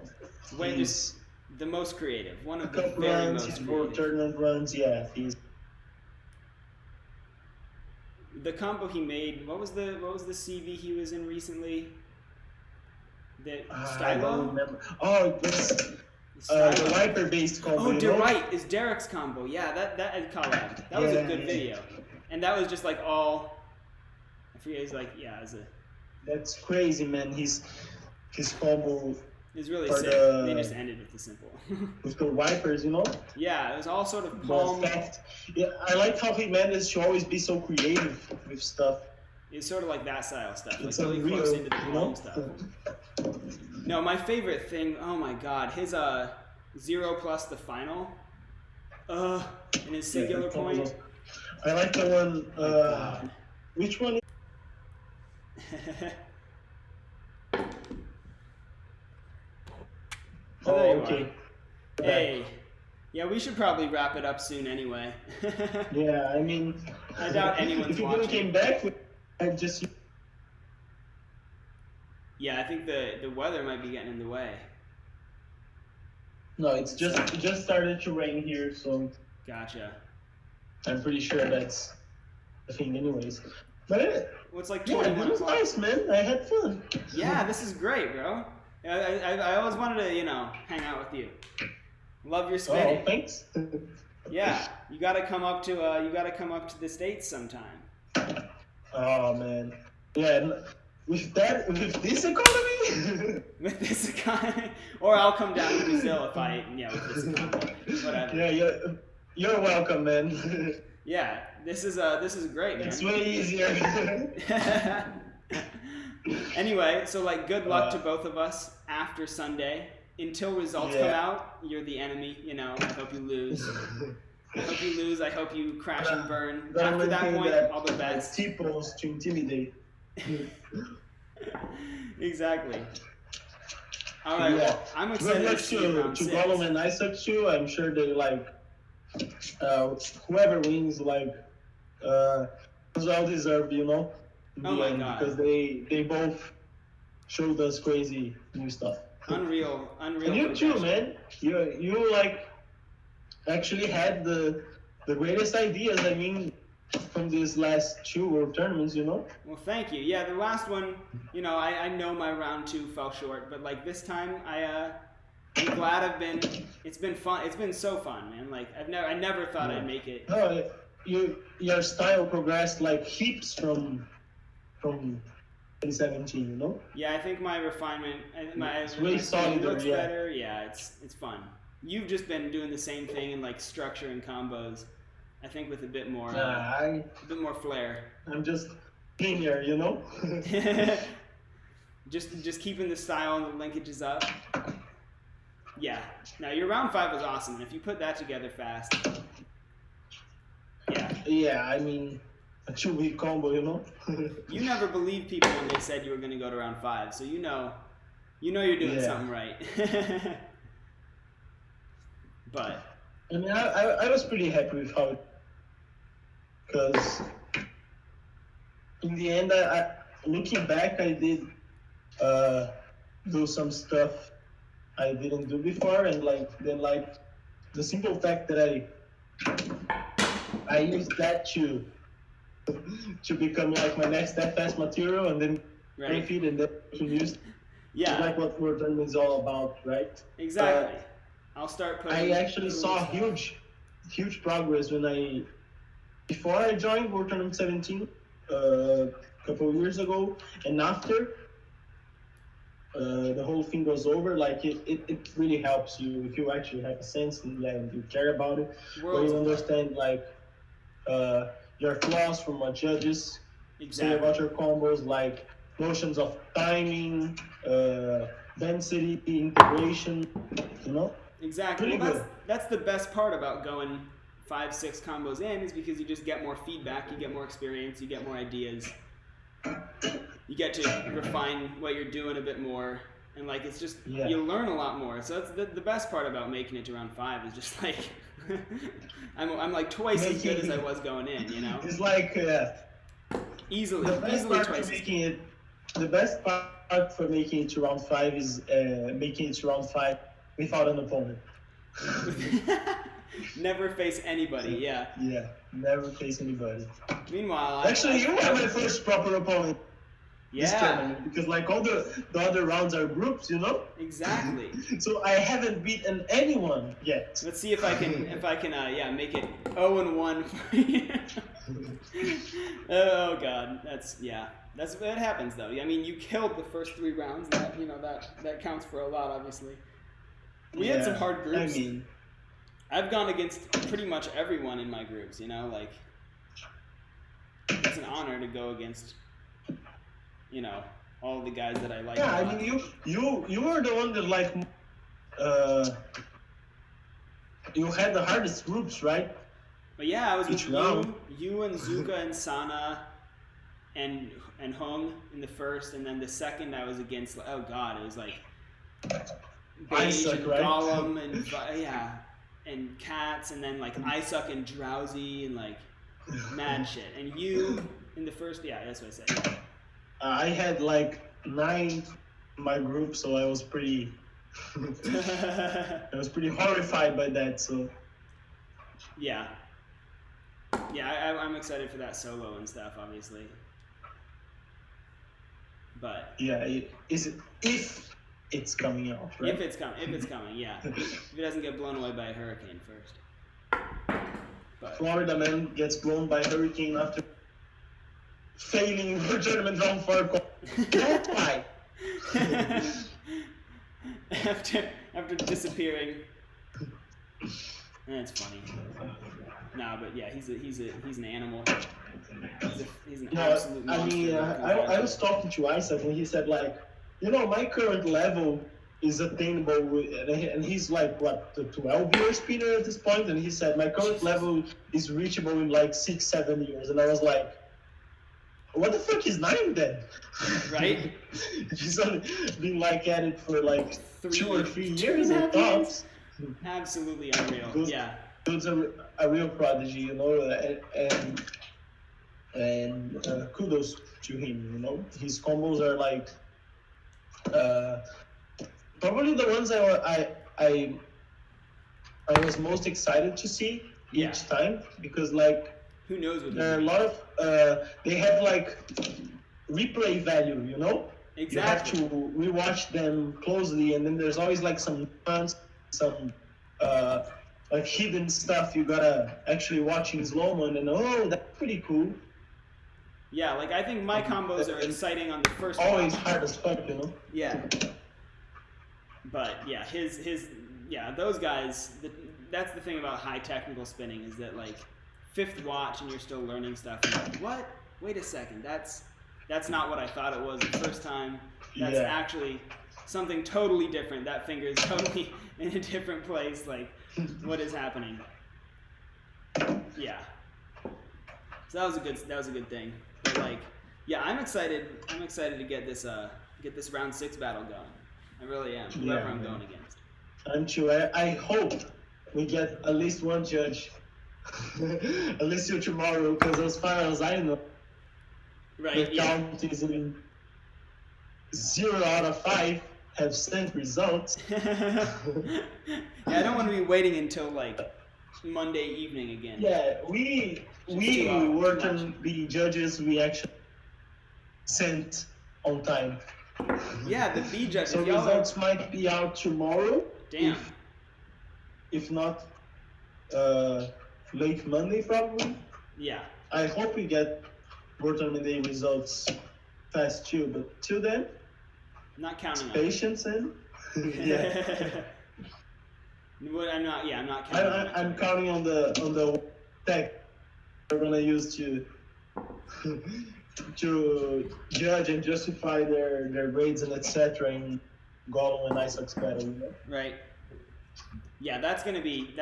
The most creative. One of the Cup very runs, most his world creative. tournament runs. Yeah, he's. The combo he made. What was the CV he was in recently? The I don't Stylo? remember. Oh, it's Stylo. the wiper-based combo. Oh, you know? DArKT is DArKT's combo. Yeah, that collab. That was a good video. And that was just like all. I forget. He's like, yeah, as a. That's crazy, man. His combo It's really For sick. the- They just ended with the simple. with the wipers, you know. Yeah, it was all sort of The palm. effect. Yeah, I like how he managed to always be so creative with stuff. It's sort of like that style stuff, like It's really unreal, close into the you palm know. stuff. No, my favorite thing. Oh my god, his 0 plus the final. And his singular point. I like the one. God. Which one? Oh, there you okay. are. Hey. Yeah, we should probably wrap it up soon anyway. Yeah, I mean, I doubt anyone's if you watching. came back, I just. Yeah, I think the weather might be getting in the way. No, it just started to rain here, so Gotcha. I'm pretty sure that's the thing, anyways. But Well, it's like yeah, 21 it was o'clock. nice, man. I had fun. Yeah, this is great, bro. I always wanted to, hang out with you. Love your spinning. Oh, thanks. Yeah, you gotta come up to the States sometime. Oh man, yeah. With this economy. With this economy, or I'll come down to Brazil with this economy. Whatever. Yeah, you're welcome, man. Yeah, this is great, man. It's way easier. Anyway, so good luck to both of us after Sunday. Until results come out, you're the enemy. I hope you lose. I hope you lose. I hope you crash and burn. After that point, all the best. T-pose to intimidate. Exactly. All right. Well, I'm excited to see round to 6. Gollum and Isaac too. I'm sure they whoever wins well deserved, in Oh the my end, God. because they both showed us crazy new stuff. Unreal. And you too, progression. man. You actually had the greatest ideas. I mean, from these last 2 World Tournaments, Well, thank you. Yeah, the last one, I know my round 2 fell short, but this time I'm glad it's been fun. It's been so fun, man. I never thought I'd make it. No, your style progressed heaps from 2017, Yeah, I think my refinement, my It's really swing solid, looks yeah. better. Yeah, it's fun. You've just been doing the same thing and structuring combos. I think with a bit more flair. I'm just linear, just keeping the style and the linkages up. Yeah. Now your round 5 was awesome, and if you put that together fast, yeah. Yeah, I mean, a 2-week combo, You never believed people when they said you were going to go to round 5, so you know you're doing something right. But I mean, I was pretty happy with how, because in the end, I looking back, I did do some stuff I didn't do before, and the simple fact that I used that to become my next FS material, and then feed and then introduced. yeah, What World Tournament is all about, right? exactly. I'll start putting. I actually saw huge progress before I joined World Tournament 17 a couple of years ago, and after the whole thing was over. It really helps you if you actually have a sense and you care about it. Or you understand your flaws from what judges say about your combos, notions of timing, density, integration, Exactly. Really Well, good. that's the best part about going 5-6 combos in, is because you just get more feedback, you get more experience, you get more ideas. You get to refine what you're doing a bit more, and it's just you learn a lot more. So that's the best part about making it to round 5 is just I'm twice as good as I was going in. It's Easily twice. The best part for making it to round 5 is making it to round 5 without an opponent. Never face anybody. Yeah. Yeah, never face anybody. Meanwhile, Actually, you were my first proper opponent this yeah, tournament because like all the other rounds are groups, you know. exactly. So I haven't beaten anyone yet. Let's see if I can yeah, make it 0-1 for you. Oh god, that happens though. I mean, you killed the first 3 rounds. That counts for a lot, obviously. We had some hard groups. I mean, I've gone against pretty much everyone in my groups. Like it's an honor to go against, all the guys that I like. Yeah, I mean, you were the one that like, you had the hardest groups, right? But yeah, I was with round. you and Zuka and Sana and Hung in the first, and then the second I was against. Oh god, it was like Beige and right? Gollum and Cats, and then like Isaac and Drowsy and like mad shit. And you in the first, that's what I said. I had like 9 in my group, so I was pretty horrified by that. So I'm excited for that solo and stuff, obviously. But if it's coming out, right? If it's coming, yeah. If it doesn't get blown away by a hurricane first. But Florida man gets blown by a hurricane after failing the tournament round 4. Don't lie. after disappearing. That's funny. Nah, but yeah, he's an animal. He's an absolute monster. I was talking to Isaac and he said like, my current level is attainable and he's like what, the 12-year speeder at this point, and he said my current level is reachable in like 6-7 years, and I was like, what the fuck is 9 then? Right? He's only been like at it for like 2 or 3 years at tops. Absolutely unreal. Dude's a real prodigy, and kudos to him. His combos are like probably the ones I was most excited to see each time, because like who knows what there are a lot of they have like replay value, Exactly. You have to rewatch them closely, and then there's always like some like hidden stuff you gotta actually watch in slow-mo, and that's pretty cool. Yeah, like I think my combos are exciting on the first always watch. hard as fuck, Yeah. But yeah, those guys, that's the thing about high technical spinning, is that like 5th watch and you're still learning stuff. And like, what? Wait a second, that's not what I thought it was the first time. That's actually something totally different. That finger is totally in a different place. Like, what is happening? Yeah. So that was a good thing. But like, I'm excited to get this round 6 battle going. I really am. Whoever I'm going against. I'm too. I hope we get at least one judge. At least till tomorrow, because as far as I know, right, the count is in 0 out of 5 have sent results. I don't want to be waiting until like Monday evening again. Yeah, we worked on the judges' reaction sent on time. Yeah, the B judges. So results might be out tomorrow. Damn. If not, late Monday probably. Yeah. I hope we get World Tournament Day results fast too, but till then, not counting patience and I'm not counting. I'm counting on the tech we're gonna use to judge and justify their grades and etc. in Gollum and Isaac's battle. Right. Yeah, that's gonna be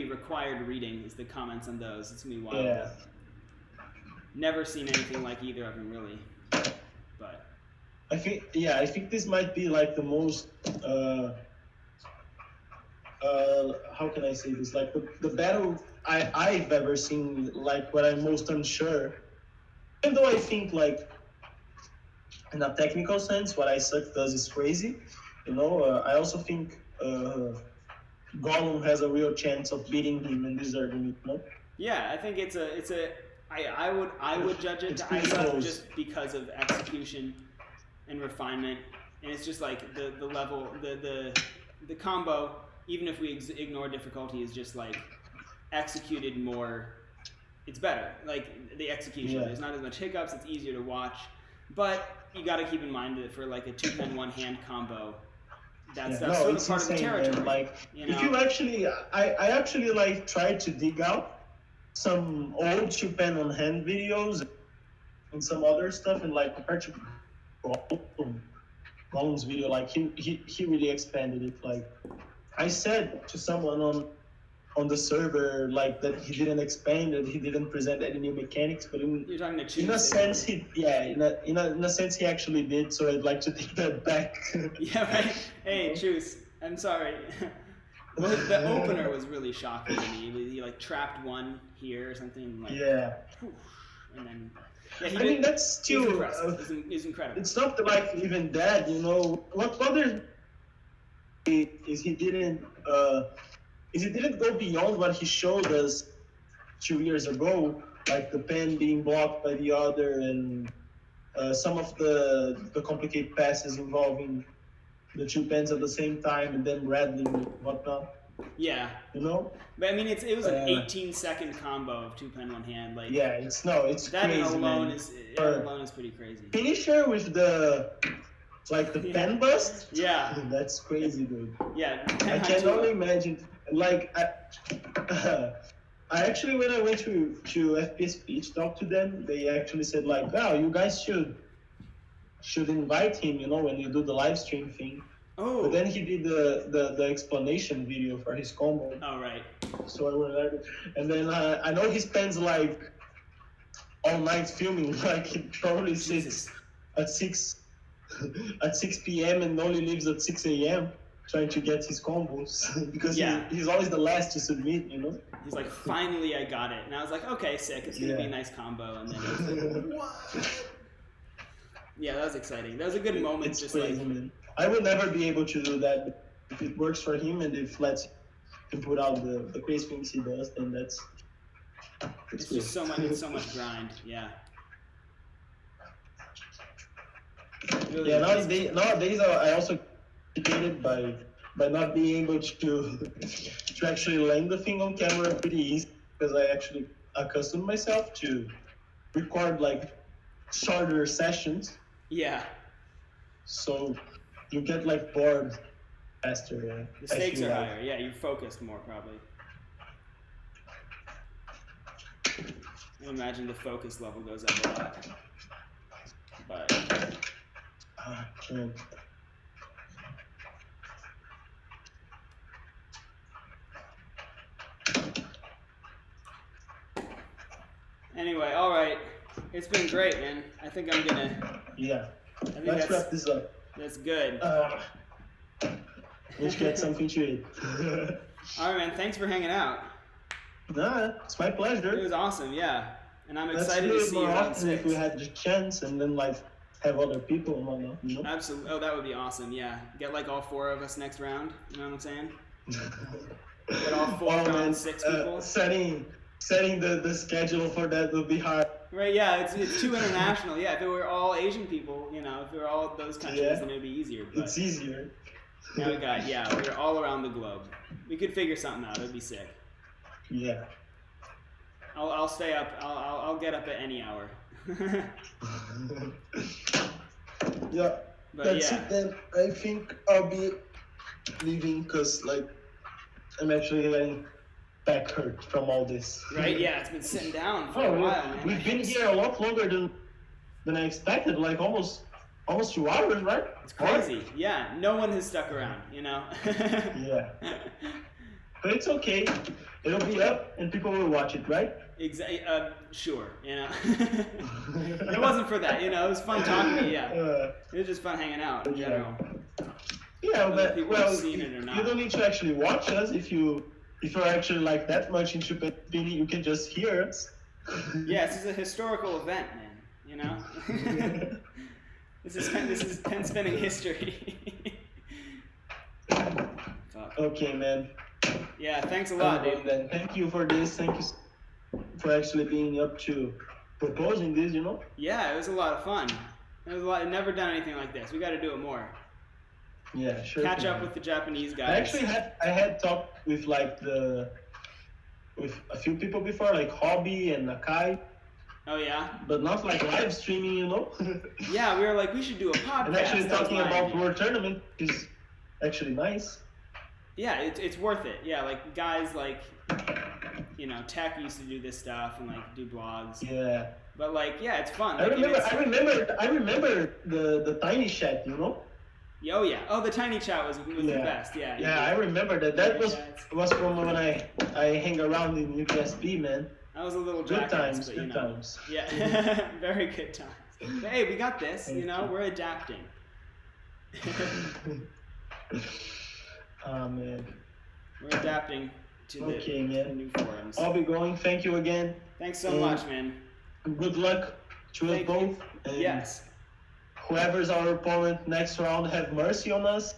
required reading, is the comments on those. It's gonna be wild. Yeah. Never seen anything like either of them really, but I think this might be like the most how can I say this, like the battle I've ever seen, like what I'm most unsure. Even though I think like in a technical sense what Isaac does is crazy, I also think Gollum has a real chance of beating him and deserving it, no? Yeah, I think I would judge it It's to pretty ice up close. just because of execution and refinement, and it's just like the level the combo. Even if we ignore difficulty, is just like executed more. It's better. Like the execution, Yeah. there's not as much hiccups. It's easier to watch, but you got to keep in mind that for like a 2-pen 1-hand combo, that's No, sort of it's part of the insane, territory. man. Like, you if know? you actually, I actually like tried to dig out some old 2-pen on hand videos and some other stuff, and like compared to Gollum's video, like he really expanded it. Like, I said to someone on the server like that he didn't expand it, he didn't present any new mechanics, but You're talking to Choose. in a sense he in a sense he actually did. So I'd like to take that back. Yeah, right. Hey, Choose. I'm sorry. Well, the opener was really shocking to me. He like trapped one here or something. Like, Yeah. And then yeah, I mean that's still is incredible. It's not like even that, you know. What bothers me is he didn't go beyond what he showed us 2 years ago, like the pen being blocked by the other, and some of the complicated passes involving the 2 pens at the same time, and then rattling and whatnot. Yeah. You know? But I mean, it was an 18-second combo of 2-pen 1-hand. Like yeah, it's that crazy, alone man. is pretty crazy. Finisher with the pen bust. Yeah. That's crazy, dude. Yeah. I can only imagine. Like I actually, when I went to FPS Speech talk to them, they actually said like, "Wow, you guys should invite him, you know, when you do the live stream thing." Oh. But then he did the explanation video for his combo. Oh, right. So I went there, and then I know he spends like all night filming. Like he probably sits at 6 p.m. and only leaves at 6 a.m. trying to get his combos because he's always the last to submit, you know. He's like, finally I got it, and I was like, okay, sick. It's gonna be a nice combo, and then it was like, what? Yeah, that was exciting. That was a good moment. It's just crazy, like, man. I would never be able to do that. If it works for him and if lets him put out the crazy things he does, then it's just so much. It's so much grind. Yeah. Really nowadays I also educated by not being able to actually land the thing on camera pretty easy, because I actually accustomed myself to record like shorter sessions. Yeah. So you get like bored faster. Yeah. The stakes are higher. Yeah, you're focused more probably. I imagine the focus level goes up a lot. But Man. anyway, all right. It's been great, man. I think I'm gonna. Yeah. I think Let's wrap this up. That's good. Let's get something to eat. All right, man. Thanks for hanging out. Nah, it's my pleasure. It was awesome, yeah. And I'm Let's excited do to it see more you on often if 6. we had the chance, and then like have other people and whatnot, you know? Absolutely. Oh, that would be awesome. Yeah, get like all 4 of us next round. You know what I'm saying? Get all 4 round 6 people. Setting the schedule for that would be hard. Right. Yeah. It's too international. Yeah. If it were all Asian people, you know, if it were all those countries, then it'd be easier. But it's easier. Now we're all around the globe. We could figure something out. It'd be sick. Yeah. I'll stay up. I'll get up at any hour. Yeah. But That's yeah. it then. I think I'll be leaving because like I'm actually getting back hurt from all this. Right? Yeah. It's been sitting down for a while, man. We've been here a lot longer than I expected. Like almost 2 hours, right? It's crazy. Yeah. No one has stuck around. You know. Yeah. But it's okay. It'll be up and people will watch it, right? Exactly. Sure. You know. It wasn't for that. You know, it was fun talking to you. Yeah. It was just fun hanging out in general. Yeah, but people have seen it or not. You don't need to actually watch us if you're actually like that much into Pennsylvania. You can just hear us. Yeah, this is a historical event, man. You know. This is pen spinning history. Fuck. Okay, man. Yeah, thanks a lot, dude. Then thank you for this. Thank you for actually being up to proposing this. Yeah, it was a lot of fun. It was a lot. I've never done anything like this. We got to do it more. Yeah, sure. Catch up with the Japanese guys. I had talked with with a few people before, like Hobby and Nakai. Oh yeah. But not like live streaming, Yeah, we were like, we should do a podcast. And actually talking about World Tournament is actually nice. Yeah, it's worth it. Yeah, like guys like Tech used to do this stuff and like do blogs. Yeah. But like, yeah, it's fun. I remember the tiny chat, Oh yeah. Oh, the tiny chat was the best. Yeah. Yeah, I remember that. That was from when I hang around in UPSB, man. That was a little good times. Good times. Yeah. Very good times. But hey, we got this. We're adapting. Oh man. We're adapting to the new forums. I'll be going. Thank you again. Thanks so much, man. Good luck to us both. And yes. Whoever's our opponent next round, have mercy on us.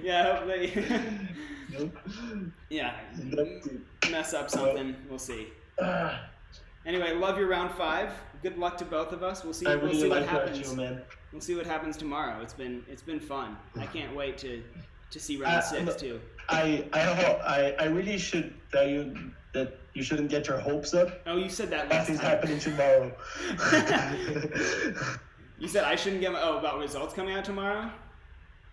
Yeah, hopefully. Yeah. Mess up something. We'll see. Anyway, love your round 5. Good luck to both of us. We'll see. We'll see what happens. We'll see what happens tomorrow. It's been fun. I can't wait to see round 6 too. I really should tell you that you shouldn't get your hopes up. Oh, you said that last time. Nothing's happening tomorrow. You said I shouldn't get about results coming out tomorrow?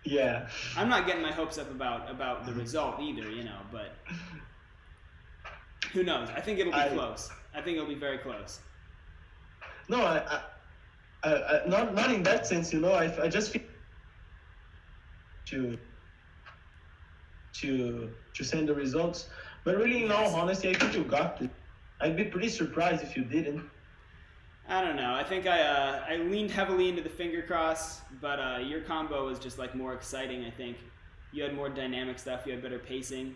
Yeah. I'm not getting my hopes up about the result either, but who knows? I think it'll be close. I think it'll be very close. No, I not in that sense, I just feel to send the results. But really, in all honesty, I think you got it. I'd be pretty surprised if you didn't. I don't know. I think I leaned heavily into the finger cross, but your combo was just like more exciting. I think you had more dynamic stuff. You had better pacing.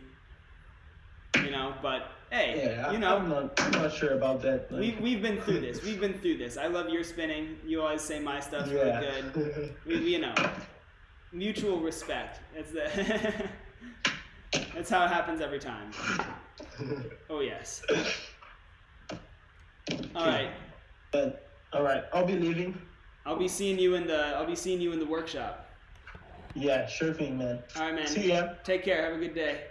But hey, yeah, I'm not sure about that. We've been through this. I love your spinning. You always say my stuff's really good. We mutual respect. That's how it happens every time. Oh yes. All right. All right. I'll be leaving. I'll be seeing you in the workshop. Yeah, sure thing, man. All right, man. See ya. Take care. Have a good day.